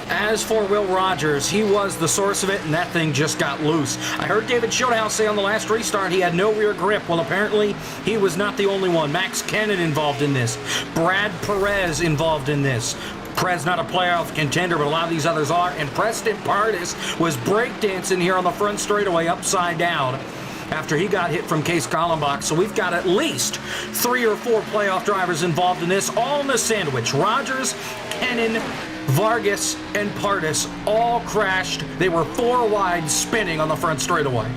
As for Will Rogers, he was the source of it, and that thing just got loose. I heard David Schoenhaus say on the last restart he had no rear grip. Well, apparently he was not the only one. Max Cannon involved in this. Brad Perez involved in this. Perez not a playoff contender, but a lot of these others are. And Preston Pardis was breakdancing here on the front straightaway upside down after he got hit from Case Kallenbach. So we've got at least 3 or 4 playoff drivers involved in this, all in the sandwich. Rogers, Cannon, Vargas, and Pardis all crashed. They were 4 wide spinning on the front straightaway.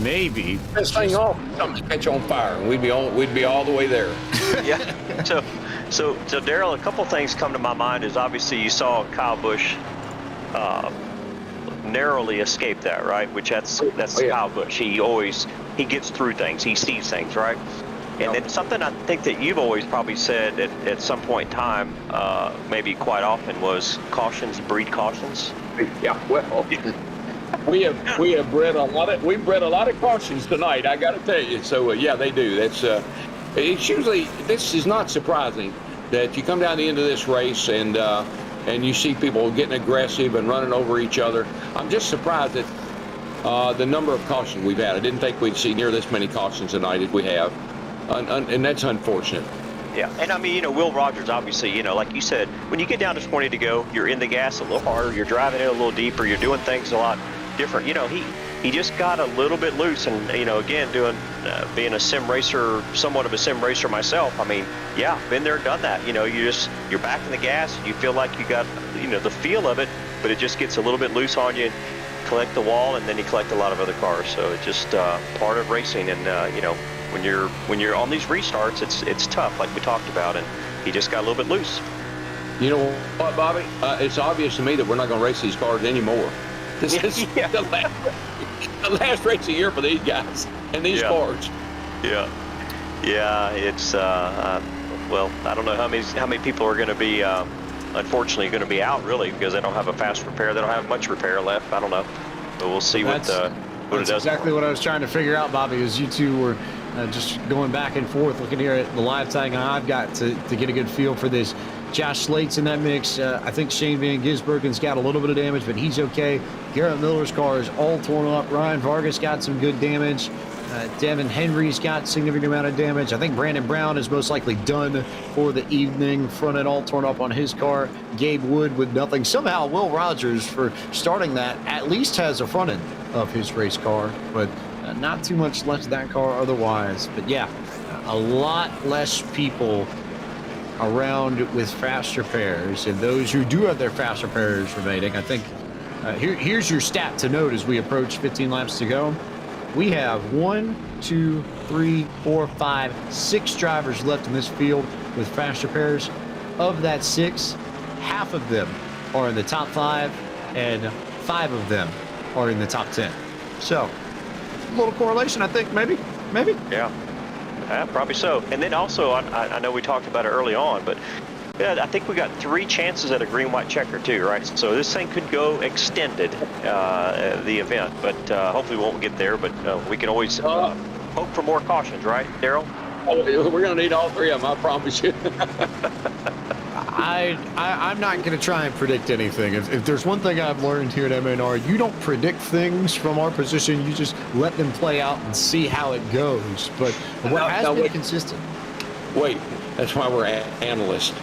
Maybe. This thing off, something catch on fire, and we'd be all the way there. Yeah. So Daryl, a couple things come to my mind is obviously you saw Kyle Busch narrowly escape that, right? Which that's Kyle Busch. He gets through things. He sees things, right? And then something I think that you've always probably said at some point in time, maybe quite often, was cautions breed cautions. Yeah, well, we have bred a lot of cautions tonight. I got to tell you. So yeah, they do. That's it's usually, this is not surprising that you come down the end of this race and you see people getting aggressive and running over each other. I'm just surprised at the number of cautions we've had. I didn't think we'd see near this many cautions tonight as we have, and that's unfortunate. Yeah, and I mean, Will Rogers, obviously, like you said, when you get down to 20 to go, you're in the gas a little harder, you're driving it a little deeper, you're doing things a lot different. He just got a little bit loose, and again, being a sim racer, somewhat of a sim racer myself. I mean, yeah, been there, done that. You're back in the gas, and you feel like you got the feel of it, but it just gets a little bit loose on you. Collect the wall, and then you collect a lot of other cars. So it's just part of racing, and when you're on these restarts, it's tough, like we talked about, and he just got a little bit loose. You know what, Bobby? It's obvious to me that we're not going to race these cars anymore. This is the last race of the year for these guys and these cars. Yeah. It's well, I don't know how many people are going to be unfortunately going to be out, really, because they don't have a fast repair. They don't have much repair left. I don't know, but we'll see what it does. That's exactly what I was trying to figure out, Bobby, is you two were just going back and forth, looking here at the live tag I've got to get a good feel for this. Josh Slate's in that mix. I think Shane Van Gisbergen's got a little bit of damage, but he's okay. Garrett Miller's car is all torn up. Ryan Vargas got some good damage. Devin Henry's got significant amount of damage. I think Brandon Brown is most likely done for the evening. Front end all torn up on his car. Gabe Wood with nothing. Somehow Will Rogers, for starting that, at least has a front end of his race car, but not too much left of that car otherwise. But yeah, a lot less people around with faster pairs, and those who do have their faster pairs remaining. I think here's your stat to note as we approach 15 laps to go. We have 1, 2, 3, 4, 5, 6 drivers left in this field with faster pairs. Of that 6, half of them are in the top 5, and 5 of them are in the top 10. So, a little correlation, I think, maybe. Yeah, probably so. And then also, I know we talked about it early on, but yeah, I think we got 3 chances at a green-white checker too, right? So this thing could go extended, the event, but hopefully we won't get there. But we can always hope for more cautions, right, Daryl? Oh, we're going to need all 3 of them, I promise you. I'm not going to try and predict anything. If there's one thing I've learned here at MNR, you don't predict things from our position. You just let them play out and see how it goes. But what has been consistent. Wait, that's why we're analysts.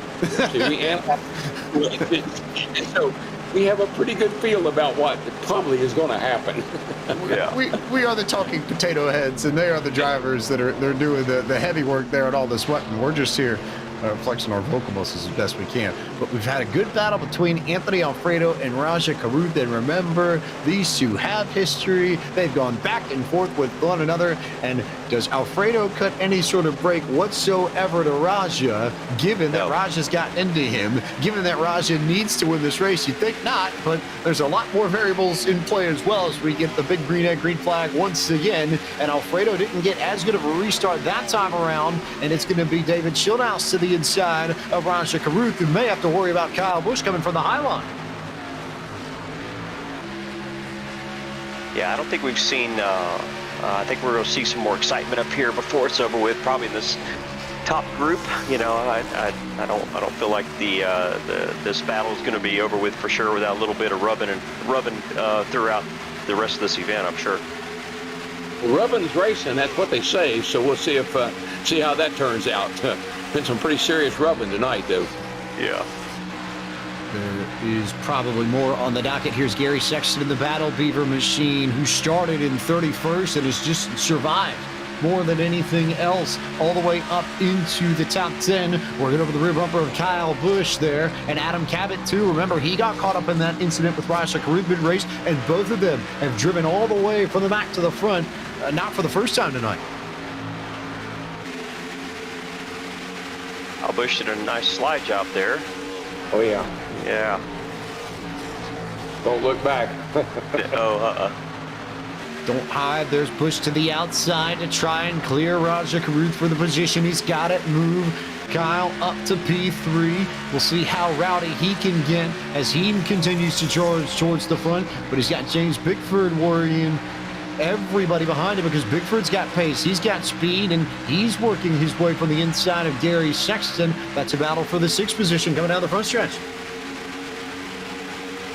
See, we analyze. So we have a pretty good feel about what probably is going to happen. Yeah. We are the talking potato heads, and they are the drivers they're doing the heavy work there and all the sweating. We're just here flexing our vocal muscles as best we can. But we've had a good battle between Anthony Alfredo and Raja Caruth. And remember, these two have history. They've gone back and forth with one another. And does Alfredo cut any sort of break whatsoever to Raja, given that Raja's got into him, given that Raja needs to win this race? You'd think not, but there's a lot more variables in play as well as we get the big green egg, green flag once again. And Alfredo didn't get as good of a restart that time around. And it's going to be David Schildhaus to the inside of Raja Caruth, who may have to worry about Kyle Busch coming from the high line. Yeah, I don't think we've seen, I think we're going to see some more excitement up here before it's over with, probably in this top group. You know, I don't feel like this battle is going to be over with for sure without a little bit of rubbing throughout the rest of this event, I'm sure. Well, rubbing's racing, that's what they say, so we'll see how that turns out. Been some pretty serious rubbing tonight, though. Yeah. There is probably more on the docket. Here's Gary Sexton in the Battle Beaver machine, who started in 31st and has just survived more than anything else all the way up into the top 10. Working over the rear bumper of Kyle Busch there, and Adam Cabot too. Remember, he got caught up in that incident with Raja Caruth mid-race, and both of them have driven all the way from the back to the front, not for the first time tonight. Kyle Busch did a nice slide job there. Oh, yeah. Yeah. Don't look back. Don't hide. There's Busch to the outside to try and clear Raja Caruth for the position. He's got it. Move Kyle up to P3. We'll see how rowdy he can get as he continues to charge towards the front. But he's got James Bickford worrying everybody behind him because Bickford's got pace. He's got speed, and he's working his way from the inside of Gary Sexton. That's a battle for the 6th position coming down the front stretch.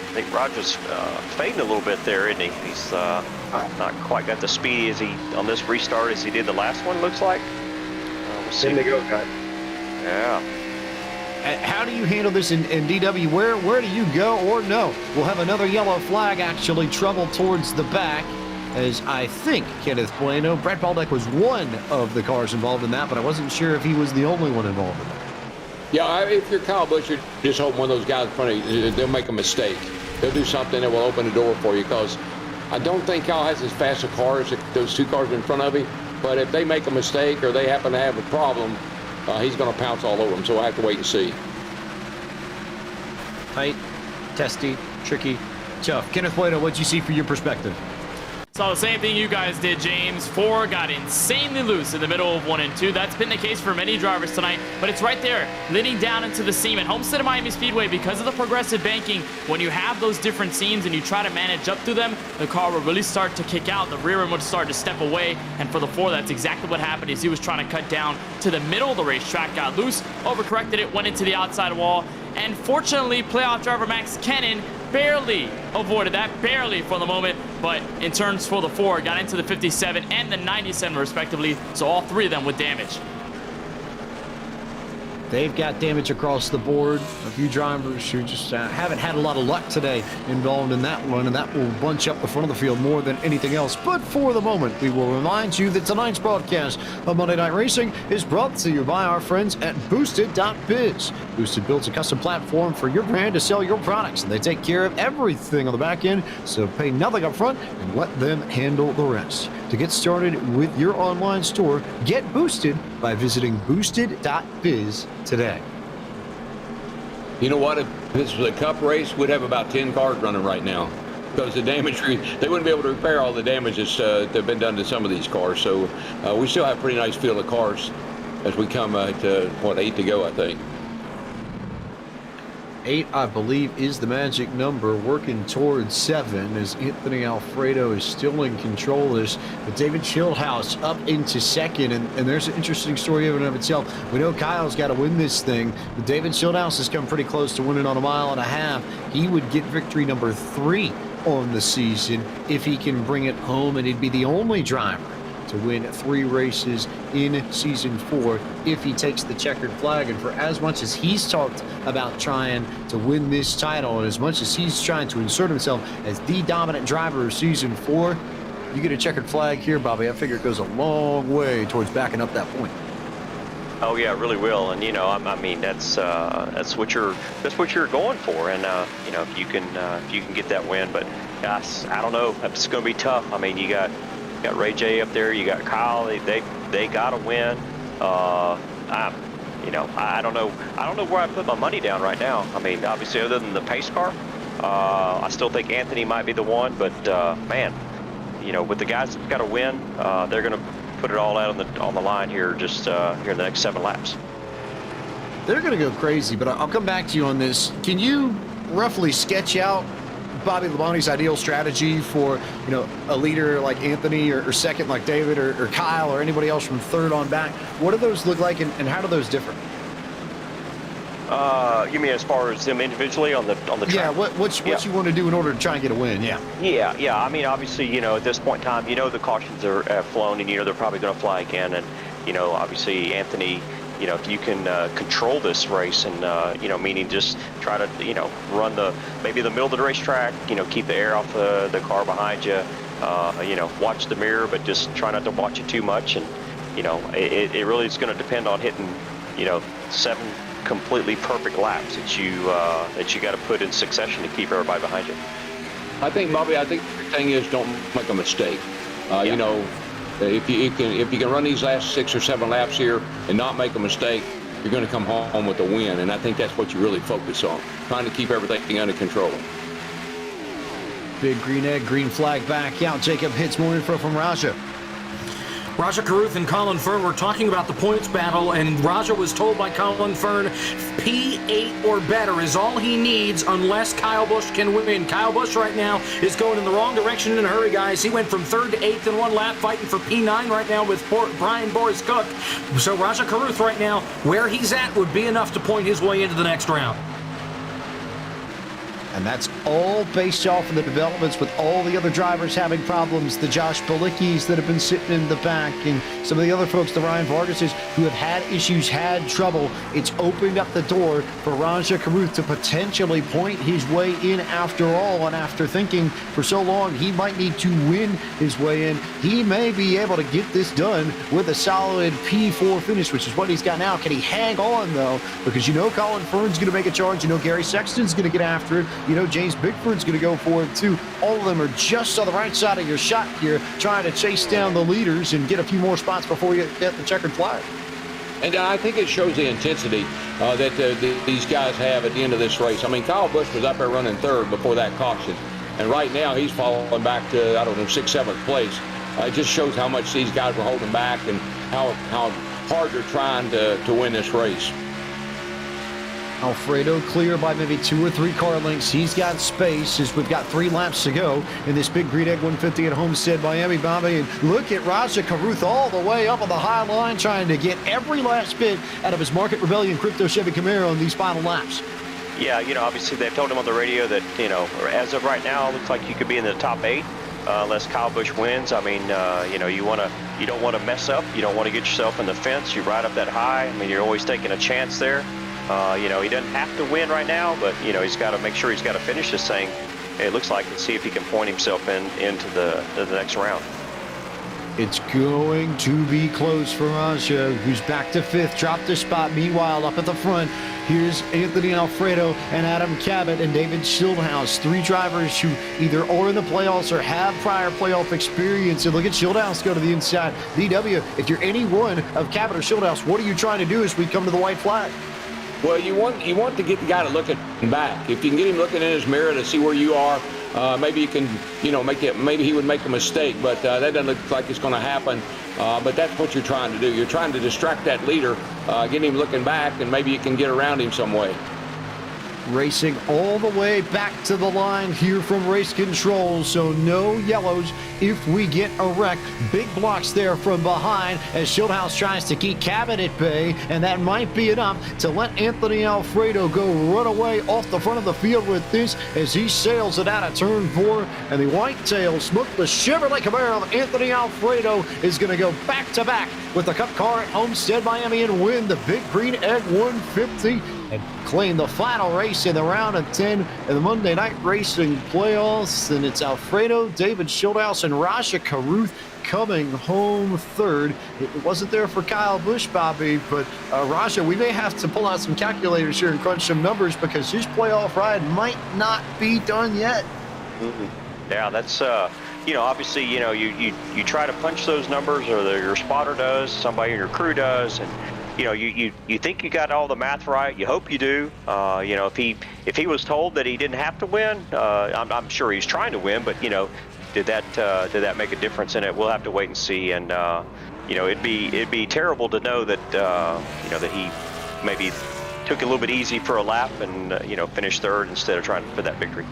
I think Roger's fading a little bit there, isn't he? He's not quite got the speed as he on this restart as he did the last one, looks like. We'll see. In they go, guys. Yeah. How do you handle this in DW? Where do you go, or no? We'll have another yellow flag, actually, trouble towards the back, as I think Kenneth Bueno, Brett Baldeck was one of the cars involved in that, but I wasn't sure if he was the only one involved in that. Yeah, if you're Kyle Busch, you're just hoping one of those guys in front of you, they'll make a mistake. They'll do something that will open the door for you, because I don't think Kyle has as fast a car as those two cars in front of him. But if they make a mistake or they happen to have a problem, he's going to pounce all over them. So I have to wait and see. Tight, testy, tricky, tough. Kenneth Bueno, what'd you see from your perspective? Saw the same thing you guys did, James. 4 got insanely loose in the middle of 1 and 2. That's been the case for many drivers tonight, but it's right there, leading down into the seam at Homestead and Miami Speedway. Because of the progressive banking, when you have those different seams and you try to manage up through them, the car will really start to kick out. The rear end would start to step away, and for the 4, that's exactly what happened as he was trying to cut down to the middle of the racetrack, got loose, overcorrected it, went into the outside wall, and fortunately, playoff driver Max Kennan barely avoided that, barely for the moment, but in turns for the 4, got into the 57 and the 97 respectively, so all 3 of them with damage. They've got damage across the board. A few drivers who just haven't had a lot of luck today involved in that one, and that will bunch up the front of the field more than anything else. But for the moment, we will remind you that tonight's broadcast of Monday Night Racing is brought to you by our friends at BOOSTED.BIZ. Boosted builds a custom platform for your brand to sell your products, and they take care of everything on the back end, so pay nothing up front and let them handle the rest. To get started with your online store, get boosted by visiting boosted.biz today. You know what? If this was a cup race, we'd have about 10 cars running right now, because the damage, they wouldn't be able to repair all the damages that have been done to some of these cars. So we still have a pretty nice field of cars as we come to, 8 to go, I think. 8, I believe, is the magic number, working towards 7 as Anthony Alfredo is still in control of this. But David Schildhaus up into 2nd, and there's an interesting story in and of itself. We know Kyle's got to win this thing, but David Schildhaus has come pretty close to winning on 1.5 miles. He would get victory number 3 on the season if he can bring it home, and he'd be the only driver to win 3 races in Season 4 if he takes the checkered flag. And for as much as he's talked about trying to win this title, and as much as he's trying to insert himself as the dominant driver of Season 4, you get a checkered flag here, Bobby, I figure it goes a long way towards backing up that point. Oh yeah, it really will. And I mean that's what you're going for. And if you can get that win, but gosh, I don't know. It's going to be tough. I mean, you got Ray J up there. You got Kyle. They got to win. I don't know where I put my money down right now. I mean, obviously, other than the pace car, I still think Anthony might be the one. But man, with the guys that got to win, they're going to put it all out on the line here, just here in the next 7 laps. They're going to go crazy, but I'll come back to you on this. Can you roughly sketch out Bobby Labonte's ideal strategy for a leader like Anthony or second like David or Kyle or anybody else from third on back? What do those look like, and how do those differ? You mean as far as them individually on the track? Yeah, what you want to do in order to try and get a win? Yeah. I mean, obviously, at this point in time, the cautions have flown, and they're probably going to fly again. And obviously, Anthony, if you can control this race, and meaning just try to run maybe the middle of the racetrack, keep the air off the car behind you, watch the mirror, but just try not to watch it too much. And it really is going to depend on hitting 7 completely perfect laps that you got to put in succession to keep everybody behind you. I think, Bobby, the thing is, don't make a mistake. If you can run these last 6 or 7 laps here and not make a mistake, you're going to come home with a win. And I think that's what you really focus on, trying to keep everything under control. Big green egg, green flag back out. Jacob hits more info from Raja. Raja Caruth and Colin Fern were talking about the points battle, and Raja was told by Colin Fern P8 or better is all he needs unless Kyle Busch can win. Kyle Busch right now is going in the wrong direction in a hurry, guys. He went from 3rd to 8th in 1 lap, fighting for P9 right now with Brian Boris Cook. So Raja Caruth right now, where he's at would be enough to point his way into the next round. And that's all based off of the developments with all the other drivers having problems. The Josh Balickis that have been sitting in the back, and some of the other folks, the Ryan Vargases, who have had issues, had trouble. It's opened up the door for Raja Caruth to potentially point his way in after all. And after thinking for so long he might need to win his way in, he may be able to get this done with a solid P4 finish, which is what he's got now. Can he hang on, though? Because Colin Fern's going to make a charge. Gary Sexton's going to get after it. James Bigford's going to go for it too. All of them are just on the right side of your shot here, trying to chase down the leaders and get a few more spots before you get the checkered flag. And I think it shows the intensity that these guys have at the end of this race. I mean, Kyle Busch was up there running 3rd before that caution. And right now he's falling back to, 6th, 7th place. It just shows how much these guys were holding back and how hard they're trying to win this race. Alfredo clear by maybe 2 or 3 car lengths. He's got space as we've got 3 laps to go in this big green egg 150 at Homestead, Miami, Bobby. And look at Raja Caruth all the way up on the high line, trying to get every last bit out of his Market Rebellion Crypto Chevy Camaro in these final laps. Yeah, obviously they've told him on the radio that, as of right now, it looks like you could be in the top 8 unless Kyle Busch wins. I mean, you don't want to mess up. You don't want to get yourself in the fence. You ride up that high. I mean, you're always taking a chance there. He doesn't have to win right now, but, he's got to make sure he's got to finish this thing, it looks like, and see if he can point himself into the next round. It's going to be close for Raja, who's back to 5th, dropped a spot. Meanwhile, up at the front, here's Anthony Alfredo and Adam Cabot and David Schildhouse, 3 drivers who either are in the playoffs or have prior playoff experience. And look at Schildhouse go to the inside. DW, if you're any one of Cabot or Schildhouse, what are you trying to do as we come to the white flag? Well, you want to get the guy to look at back. If you can get him looking in his mirror to see where you are, maybe you can, maybe he would make a mistake, but that doesn't look like it's going to happen. But that's what you're trying to do. You're trying to distract that leader, get him looking back, and maybe you can get around him some way. racing all the way back to the line here from race control, so no yellows if we get a wreck. Big blocks there from behind as Schildhouse tries to keep Cabot at bay, and that might be enough to let Anthony Alfredo go run away off the front of the field with this as he sails it out of turn 4, and the whitetail smoke the Chevrolet Camaro of Anthony Alfredo is going to go back-to-back with the Cup car at Homestead, Miami, and win the Big Green Egg 150 and claim the final race in the round of 10 in the Monday Night Racing playoffs. And it's Alfredo, David Schildhouse, and Raja Caruth coming home third. It wasn't there for Kyle Busch, Bobby, but Raja, we may have to pull out some calculators here and crunch some numbers because his playoff ride might not be done yet. Yeah, that's obviously, you try to punch those numbers, or your spotter does, somebody in your crew does, and you think you got all the math right. You hope you do. If he was told that he didn't have to win, I'm sure he's trying to win, but did that make a difference in it? We'll have to wait and see. And it'd be terrible to know that that he maybe took it a little bit easy for a lap and finished third instead of trying for that victory.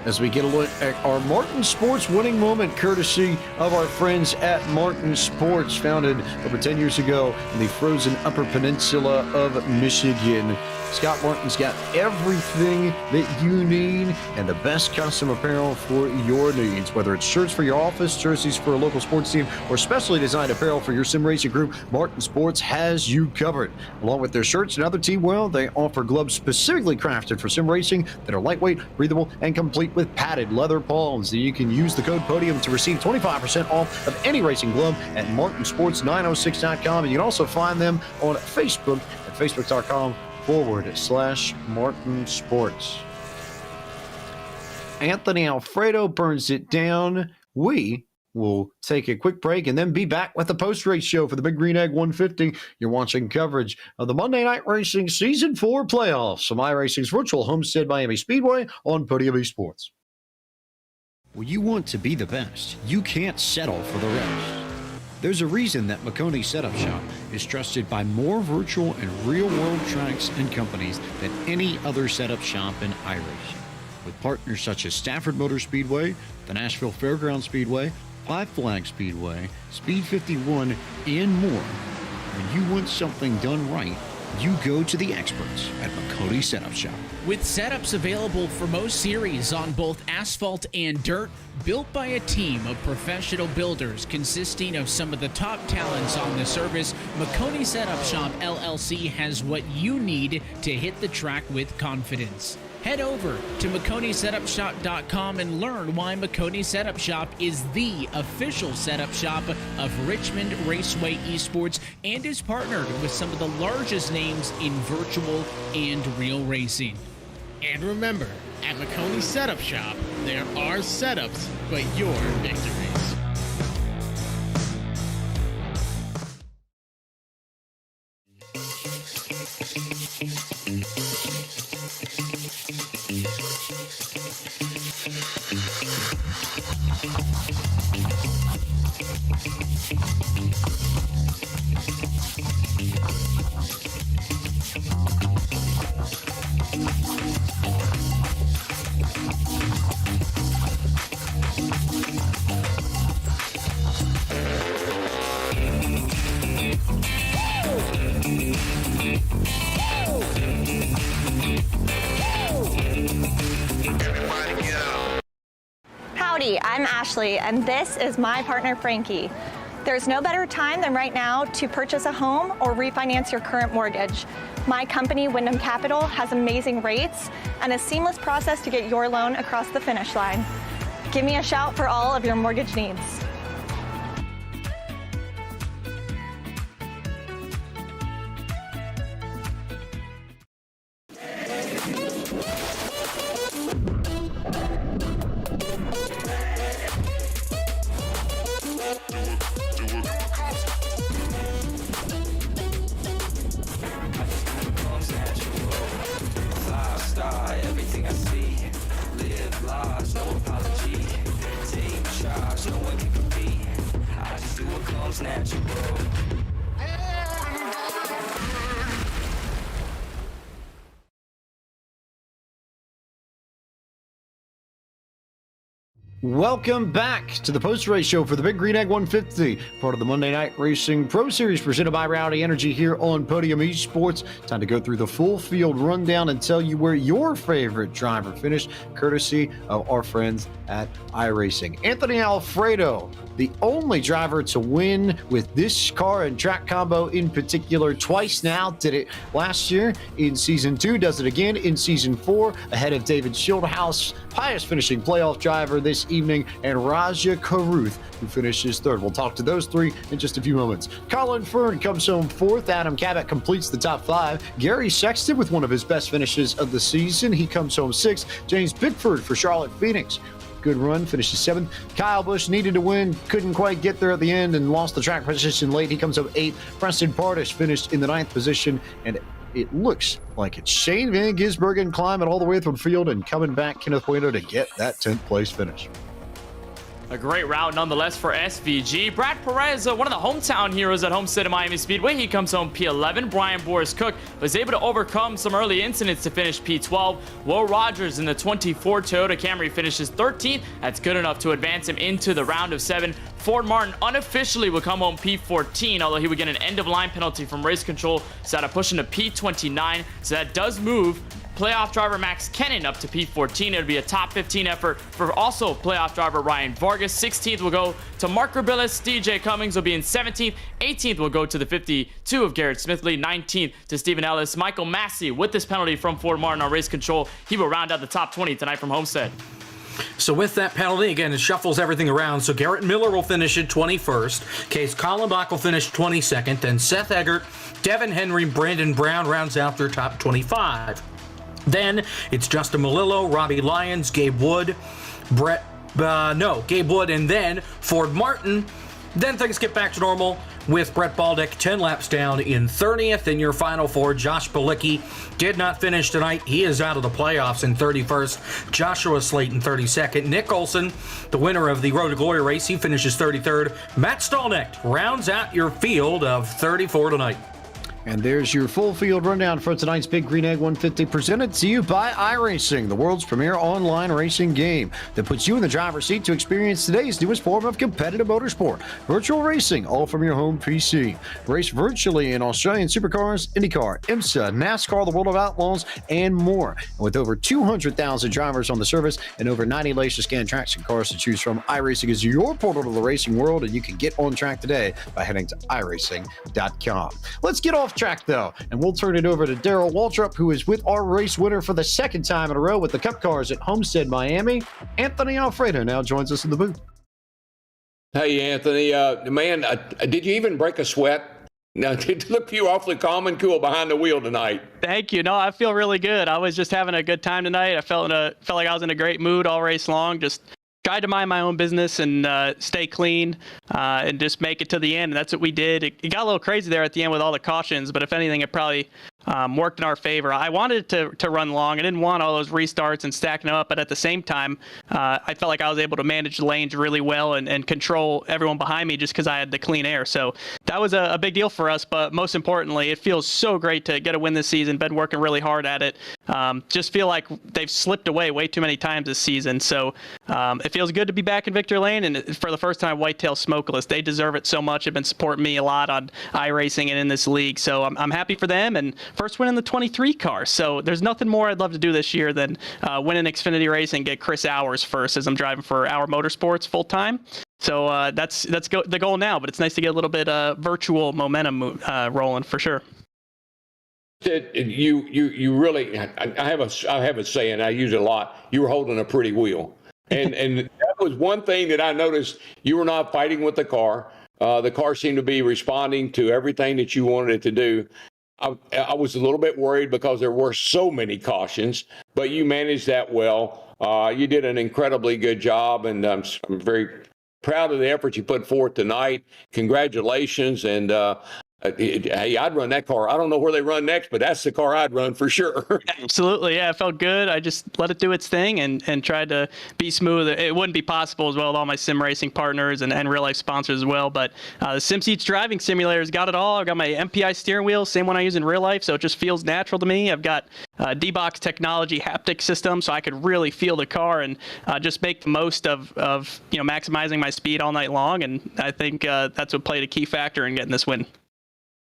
As we get a look at our Martin Sports winning moment, courtesy of our friends at Martin Sports, founded over 10 years ago in the frozen Upper Peninsula of Michigan. Scott Martin's got everything that you need and the best custom apparel for your needs. Whether it's shirts for your office, jerseys for a local sports team, or specially designed apparel for your sim racing group, Martin Sports has you covered. Along with their shirts and other team wear, they offer gloves specifically crafted for sim racing that are lightweight, breathable, and complete with padded leather palms. You can use the code PODIUM to receive 25% off of any racing glove at martinsports906.com. And you can also find them on Facebook at facebook.com/Martin Sports. Anthony Alfredo burns it down. We will take a quick break and then be back with the post-race show for the Big Green Egg 150. You're watching coverage of the Monday Night Racing Season 4 playoffs from iRacing's virtual Homestead Miami Speedway on Podium eSports. When you want to be the best, you can't settle for the rest. There's a reason that Maconi Setup Shop is trusted by more virtual and real-world tracks and companies than any other setup shop in iRacing. With partners such as Stafford Motor Speedway, the Nashville Fairgrounds Speedway, Five Flag Speedway, Speed 51, and more. When you want something done right, you go to the experts at Maconi Setup Shop. With setups available for most series on both asphalt and dirt, built by a team of professional builders consisting of some of the top talents on the service, Maconi Setup Shop LLC has what you need to hit the track with confidence. Head over to MaconiSetupShop.com and learn why Maconi Setup Shop is the official setup shop of Richmond Raceway Esports and is partnered with some of the largest names in virtual and real racing. And remember, at Maconi Setup Shop, there are setups, but your victories. Howdy, I'm Ashley, and this is my partner Frankie. There's no better time than right now to purchase a home or refinance your current mortgage. My company, Wyndham Capital, has amazing rates and a seamless process to get your loan across the finish line. Give me a shout for all of your mortgage needs. Everything I see, live large, no apology. Take charge, no one can compete. I just do what comes natural. Welcome back to the post-race show for the Big Green Egg 150, part of the Monday Night Racing Pro Series presented by Rowdy Energy here on Podium eSports. Time to go through the full field rundown and tell you where your favorite driver finished, courtesy of our friends at iRacing. Anthony Alfredo, the only driver to win with this car and track combo in particular twice now. Did it last year in Season 2, does it again in Season 4, ahead of David Schildhouse, highest finishing playoff driver this evening, and Raja Karuth, who finishes third. We'll talk to those three in just a few moments. Colin Fern comes home fourth. Adam Cabot completes the top 5. Gary Sexton with one of his best finishes of the season. He comes home 6th. James Bickford for Charlotte Phoenix. Good run, finishes 7th. Kyle Busch needed to win, couldn't quite get there at the end and lost the track position late. He comes up 8th. Preston Pardish finished in the 9th position, and it looks like it's Shane Van Gisbergen climbing all the way through the field and coming back Kenneth Bueno to get that 10th place finish. A great route nonetheless for SVG. Brad Perez, one of the hometown heroes at Homestead and Miami Speedway. He comes home P11. Brian Boris Cook was able to overcome some early incidents to finish P12. Will Rogers in the 24 Toyota Camry finishes 13th. That's good enough to advance him into the round of 7. Ford Martin unofficially will come home P14, although he would get an end-of-line penalty from race control, so that'll push him to P29. So that does move playoff driver Max Kennan up to P14. It'll be a top 15 effort for also playoff driver Ryan Vargas. 16th will go to Mark Rebillis. DJ Cummings will be in 17th. 18th will go to the 52 of Garrett Smithley. 19th to Stephen Ellis. Michael Massey with this penalty from Ford Martin on race control. He will round out the top 20 tonight from Homestead. So with that penalty, again, it shuffles everything around. So Garrett Miller will finish at 21st. Case Collenbach will finish 22nd. Then Seth Eggert, Devin Henry, Brandon Brown rounds out their top 25. Then it's Justin Malillo, Robbie Lyons, Gabe Wood, Gabe Wood, and then Ford Martin. Then things get back to normal with Brett Baldick 10 laps down in 30th. In your final 4, Josh Balicki did not finish tonight. He is out of the playoffs in 31st. Joshua Slate in 32nd. Nick Olson, the winner of the Road to Glory race, he finishes 33rd. Matt Stallknecht rounds out your field of 34 tonight. And there's your full field rundown for tonight's Big Green Egg 150, presented to you by iRacing, the world's premier online racing game that puts you in the driver's seat to experience today's newest form of competitive motorsport, virtual racing, all from your home PC. Race virtually in Australian supercars, IndyCar, IMSA, NASCAR, the World of Outlaws, and more. And with over 200,000 drivers on the service and over 90 laser-scan tracks and cars to choose from, iRacing is your portal to the racing world, and you can get on track today by heading to iRacing.com. Let's get off track though, and we'll turn it over to Daryl Waltrip, who is with our race winner for the second time in a row with the Cup cars at Homestead, Miami. Anthony Alfredo now joins us in the booth. Hey, Anthony, man, did you even break a sweat? No, it looked you awfully calm and cool behind the wheel tonight. Thank you. No, I feel really good. I was just having a good time tonight. I felt like I was in a great mood all race long. Just tried to mind my own business and stay clean and just make it to the end. And that's what we did. It got a little crazy there at the end with all the cautions, but if anything, it probably worked in our favor. I wanted to run long. I didn't want all those restarts and stacking them up, but at the same time, I felt like I was able to manage the lanes really well and control everyone behind me just because I had the clean air. So that was a big deal for us, but most importantly, it feels so great to get a win this season. Been working really hard at it. Just feel like they've slipped away way too many times this season. So it feels good to be back in victory lane, and for the first time, Whitetail Smokeless. They deserve it so much. They've been supporting me a lot on iRacing and in this league. So I'm happy for them, and first win in the 23 car. So there's nothing more I'd love to do this year than win an Xfinity race and get Chris Hours first, as I'm driving for Hour Motorsports full time. So that's the goal now, but it's nice to get a little bit virtual momentum rolling for sure. You really, I have a saying, I use it a lot. You were holding a pretty wheel. And that was one thing that I noticed. You were not fighting with the car. The car seemed to be responding to everything that you wanted it to do. I was a little bit worried because there were so many cautions, but you managed that well. You did an incredibly good job, and I'm very proud of the effort you put forth tonight. Congratulations, and Hey, I'd run that car. I don't know where they run next, but that's the car I'd run for sure. Absolutely, yeah, it felt good. I just let it do its thing and tried to be smooth. It wouldn't be possible as well with all my sim racing partners and real life sponsors as well. But the SimSeats driving simulators got it all. I've got my MPI steering wheel, same one I use in real life, so it just feels natural to me. I've got D-Box technology haptic system, so I could really feel the car and just make the most of maximizing my speed all night long. And I think that's what played a key factor in getting this win.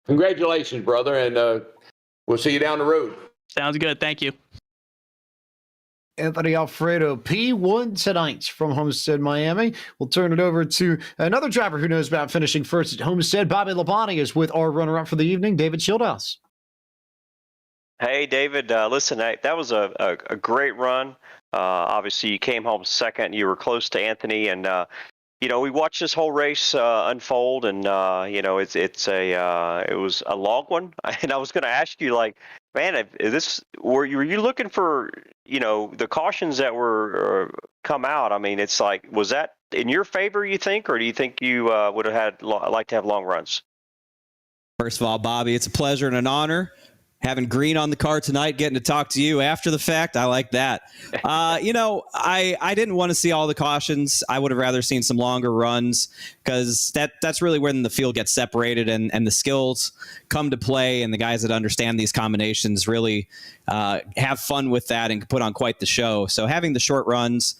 Congratulations, brother, and we'll see you down the road. Sounds good. Thank you. Anthony Alfredo, P1 tonight from Homestead, Miami. We'll turn it over to another driver who knows about finishing first at Homestead. Bobby Labonte is with our runner-up for the evening, David Schildhouse. Hey, David, listen, that was a great run. Obviously, you came home second. You were close to Anthony, and we watched this whole race unfold, and it was a long one. And I was going to ask you, like, man, were you looking for the cautions that were come out? I mean, it's like, was that in your favor, you think, or do you think you would have liked to have long runs? First of all, Bobby, it's a pleasure and an honor. Having Green on the car tonight, getting to talk to you after the fact, I like that. I didn't want to see all the cautions. I would have rather seen some longer runs because that's really when the field gets separated and the skills come to play, and the guys that understand these combinations really have fun with that and put on quite the show. So having the short runs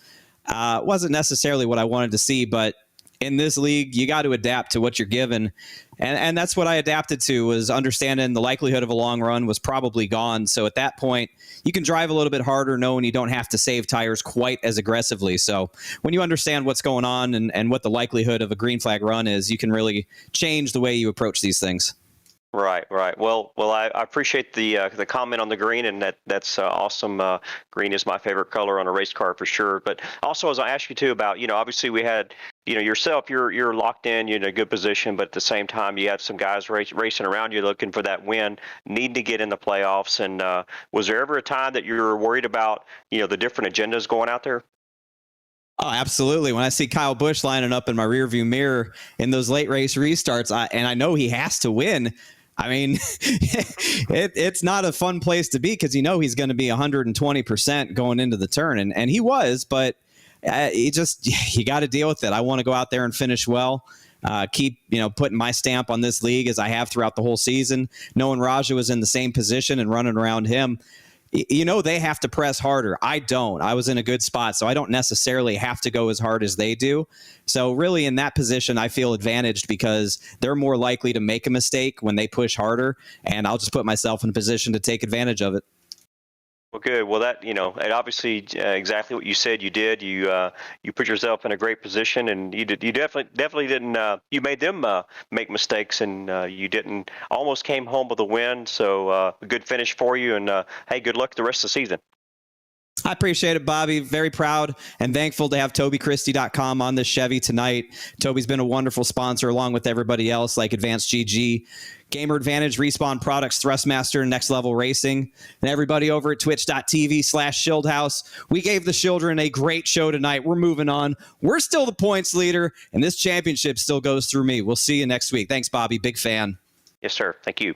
wasn't necessarily what I wanted to see, but in this league, you got to adapt to what you're given. And that's what I adapted to, was understanding the likelihood of a long run was probably gone. So at that point, you can drive a little bit harder knowing you don't have to save tires quite as aggressively. So when you understand what's going on and what the likelihood of a green flag run is, you can really change the way you approach these things. Right. Well, I appreciate the comment on the green, and that's awesome. Green is my favorite color on a race car for sure. But also, as I asked you too about, obviously we had, yourself, you're locked in, you're in a good position, but at the same time, you had some guys racing around you looking for that win, needing to get in the playoffs. And was there ever a time that you were worried about, the different agendas going out there? Oh, absolutely. When I see Kyle Busch lining up in my rearview mirror in those late race restarts, and I know he has to win, I mean, it's not a fun place to be because he's going to be 120% going into the turn. And he was, but you got to deal with it. I want to go out there and finish well. Keep, putting my stamp on this league as I have throughout the whole season. Knowing Raja was in the same position and running around him, they have to press harder. I don't. I was in a good spot, so I don't necessarily have to go as hard as they do. So really in that position, I feel advantaged because they're more likely to make a mistake when they push harder, and I'll just put myself in a position to take advantage of it. Well, good. Well, that, and obviously exactly what you said you did. You put yourself in a great position, and you definitely didn't. You made them make mistakes, and you didn't. Almost came home with a win. So a good finish for you, and hey, good luck the rest of the season. I appreciate it, Bobby. Very proud and thankful to have TobyChristie.com on this Chevy tonight. Toby's been a wonderful sponsor along with everybody else like Advanced GG, Gamer Advantage, Respawn Products, Thrustmaster, Next Level Racing, and everybody over at twitch.tv/Schildhouse. We gave the children a great show tonight. We're moving on. We're still the points leader, and this championship still goes through me. We'll see you next week. Thanks, Bobby. Big fan. Yes, sir. Thank you.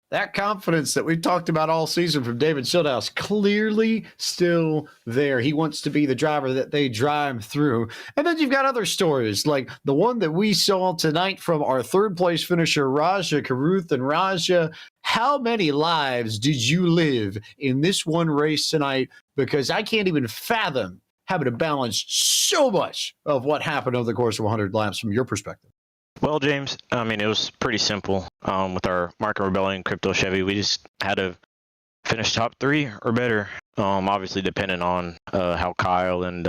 That confidence that we've talked about all season from David Schildhouse clearly still there. He wants to be the driver that they drive through. And then you've got other stories like the one that we saw tonight from our third place finisher, Raja Karuth. And Raja, how many lives did you live in this one race tonight? Because I can't even fathom having to balance so much of what happened over the course of 100 laps from your perspective. Well, James, I mean, it was pretty simple with our Market Rebellion Crypto Chevy. We just had to finish top 3 or better, obviously depending on how Kyle and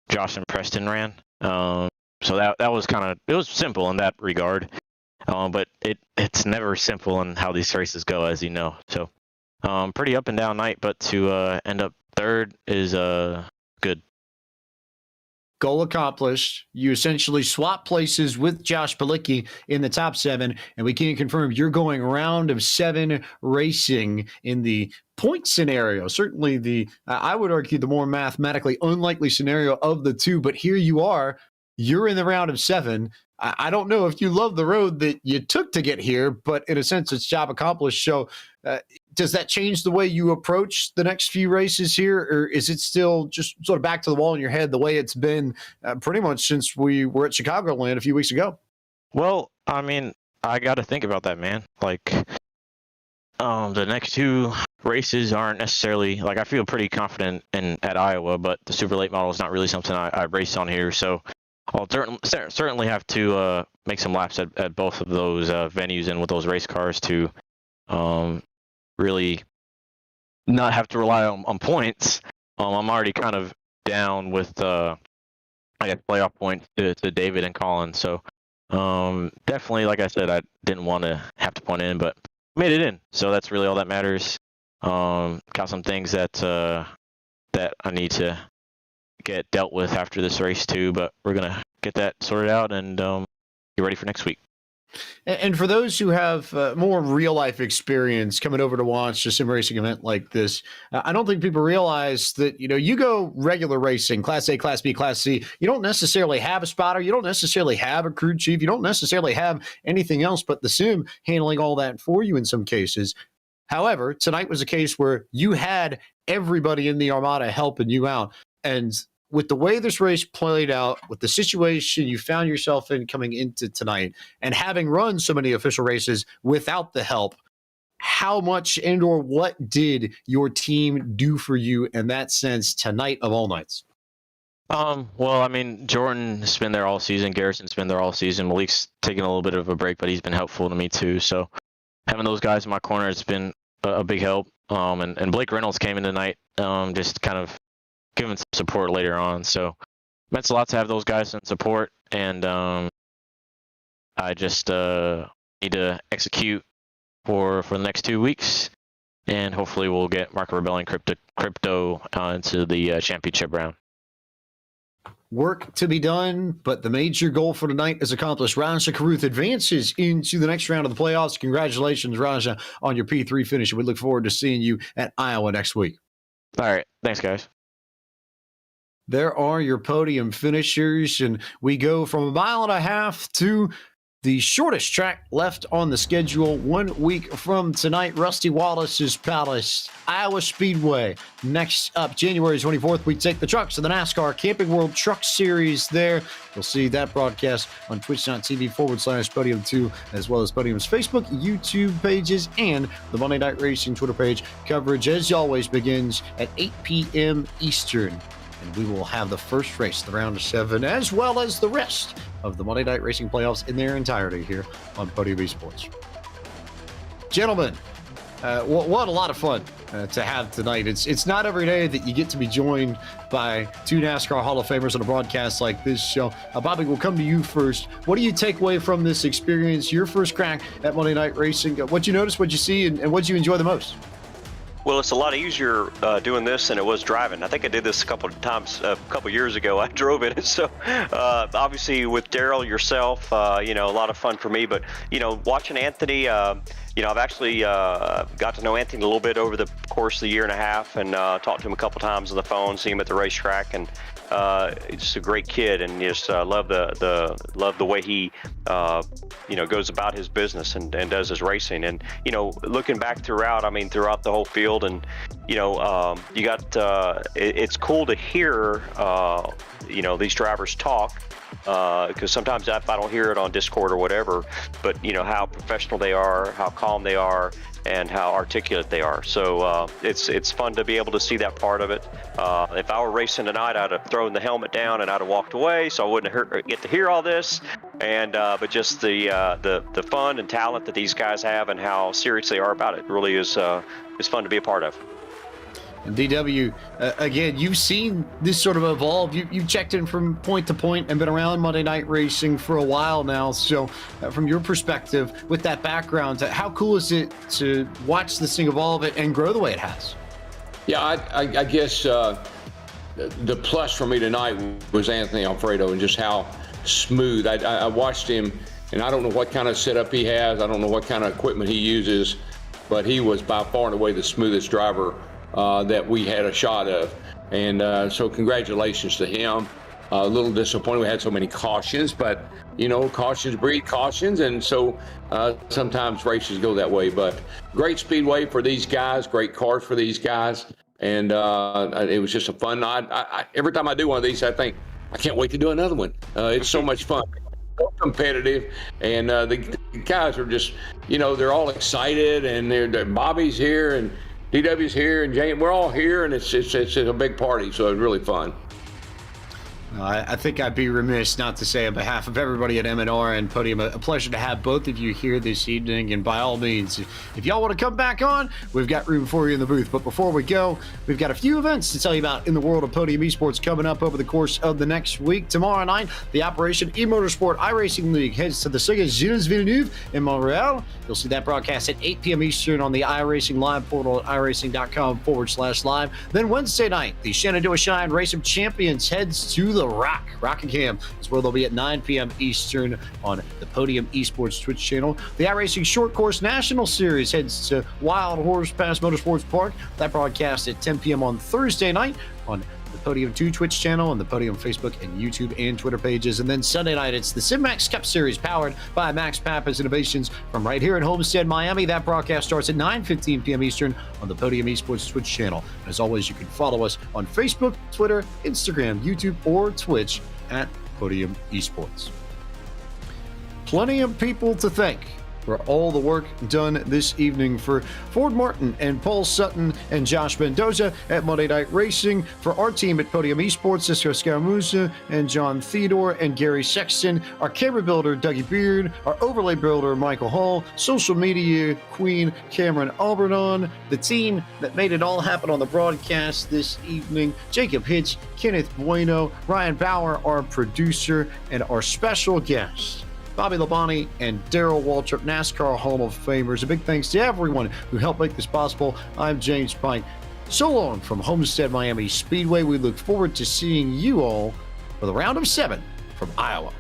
Josh and Preston ran. So that was it was simple in that regard, but it's never simple in how these races go, as you know. So pretty up and down night, but to end up third is good. Goal accomplished. You essentially swap places with Josh Palicki in the top 7, and we can confirm you're going round of 7 racing in the point scenario. Certainly the, I would argue, the more mathematically unlikely scenario of the two, but here you are you're in the round of 7. I don't know if you love the road that you took to get here, but in a sense, it's job accomplished. So does that change the way you approach the next few races here, or is it still just sort of back to the wall in your head the way it's been pretty much since we were at Chicagoland a few weeks ago? Well, I mean, I got to think about that, man. Like, the next 2 races aren't necessarily, like, I feel pretty confident at Iowa, but the super late model is not really something I race on here. So I'll certainly have to make some laps at both of those venues and with those race cars to really not have to rely on points. I'm already kind of down with I guess playoff points to David and Colin. So definitely, like I said, I didn't want to have to point in, but made it in. So that's really all that matters. Got some things that I need to get dealt with after this race too, but we're gonna get that sorted out and get ready for next week. And for those who have more real life experience coming over to watch a sim racing event like this, I don't think people realize that, you go regular racing, Class A, Class B, Class C, you don't necessarily have a spotter, you don't necessarily have a crew chief, you don't necessarily have anything else but the sim handling all that for you in some cases. However, tonight was a case where you had everybody in the Armada helping you out. And with the way this race played out, with the situation you found yourself in coming into tonight, and having run so many official races without the help, how much and or what did your team do for you in that sense tonight of all nights? Well, I mean, Jordan has been there all season. Garrison's been there all season. Malik's taking a little bit of a break, but he's been helpful to me too. So having those guys in my corner has been a big help. And Blake Reynolds came in tonight, just kind of giving some support later on. So it meant a lot to have those guys in support. And I just need to execute for the next 2 weeks. And hopefully we'll get Market Rebellion Crypto into the championship round. Work to be done, but the major goal for tonight is accomplished. Raja Caruth advances into the next round of the playoffs. Congratulations, Raja, on your P3 finish. We look forward to seeing you at Iowa next week. All right. Thanks, guys. There are your podium finishers, and we go from 1.5 miles to the shortest track left on the schedule 1 week from tonight, Rusty Wallace's Palace, Iowa Speedway. Next up, January 24th, we take the trucks to the NASCAR Camping World Truck Series there. You'll see that broadcast on twitch.tv/Podium2, as well as Podium's Facebook, YouTube pages, and the Monday Night Racing Twitter page. Coverage, as always, begins at 8 p.m. Eastern. And we will have the first race, the round of 7, as well as the rest of the Monday Night Racing playoffs in their entirety here on Podium eSports. Gentlemen, what a lot of fun to have tonight. It's not every day that you get to be joined by 2 NASCAR Hall of Famers on a broadcast like this. So, Bobby, we'll come to you first. What do you take away from this experience, your first crack at Monday Night Racing? What'd you notice, what'd you see, and what'd you enjoy the most? Well, it's a lot easier doing this than it was driving. I think I did this a couple of times a couple years ago. I drove it. So obviously with Daryl, yourself, a lot of fun for me. But, watching Anthony, I've actually got to know Anthony a little bit over the course of the year and a half, and talked to him a couple times on the phone, see him at the racetrack, and just a great kid, and just love the way he goes about his business and does his racing. And looking back throughout the whole field, and you got it's cool to hear these drivers talk, because sometimes if I don't hear it on Discord or whatever, but how professional they are, how calm they are, and how articulate they are. So it's fun to be able to see that part of it. If I were racing tonight, I'd have thrown the helmet down and I'd have walked away, so I wouldn't get to hear all this. And but just the fun and talent that these guys have and how serious they are about it really is fun to be a part of. And DW, again, you've seen this sort of evolve. You've checked in from point to point and been around Monday Night Racing for a while now. So from your perspective, with that background, how cool is it to watch this thing evolve and grow the way it has? Yeah, I guess the plus for me tonight was Anthony Alfredo and just how smooth. I watched him, and I don't know what kind of setup he has. I don't know what kind of equipment he uses, but he was by far and away the smoothest driver that we had a shot of. And so congratulations to him. A little disappointed we had so many cautions, but cautions breed cautions, and so sometimes races go that way. But great speedway for these guys, great cars for these guys, and it was just a fun night. Every time I do one of these, I think I can't wait to do another one. It's so much fun, so competitive, and the guys are just, they're all excited, and they're Bobby's here, and DW's here, and Jane. We're all here, and it's a big party, so it's really fun. I think I'd be remiss not to say on behalf of everybody at M&R and Podium, a pleasure to have both of you here this evening. And by all means, if y'all want to come back on, we've got room for you in the booth. But before we go, we've got a few events to tell you about in the world of Podium Esports coming up over the course of the next week. Tomorrow night, the Operation eMotorsport iRacing League heads to the Saga Gilles Villeneuve in Montreal. You'll see that broadcast at 8 p.m. Eastern on the iRacing live portal at iRacing.com/live. Then Wednesday night, the Shenandoah Shine Race of Champions heads to the Rockingham is where they'll be at 9 p.m. Eastern on the Podium Esports Twitch channel. The iRacing Short Course National Series heads to Wild Horse Pass Motorsports Park. That broadcast at 10 p.m. on Thursday night on the Podium 2 Twitch channel and the Podium Facebook and YouTube and Twitter pages. And then Sunday night, it's the SimMax Cup Series powered by Max Pappas Innovations from right here in Homestead, Miami. That broadcast starts at 9:15 p.m. Eastern on the Podium Esports Twitch channel. And as always, you can follow us on Facebook, Twitter, Instagram, YouTube, or Twitch at Podium Esports. Plenty of people to thank for all the work done this evening. For Ford Martin and Paul Sutton and Josh Mendoza at Monday Night Racing. For our team at Podium Esports, Cisco Scaramuza and John Theodore and Gary Sexton. Our camera builder, Dougie Beard. Our overlay builder, Michael Hall. Social media queen, Cameron Albernon. The team that made it all happen on the broadcast this evening, Jacob Hitch, Kenneth Bueno, Ryan Bauer, our producer, and our special guest, Bobby Labonte and Darrell Waltrip, NASCAR Hall of Famers. A big thanks to everyone who helped make this possible. I'm James Pike. So long from Homestead Miami Speedway. We look forward to seeing you all for the round of 7 from Iowa.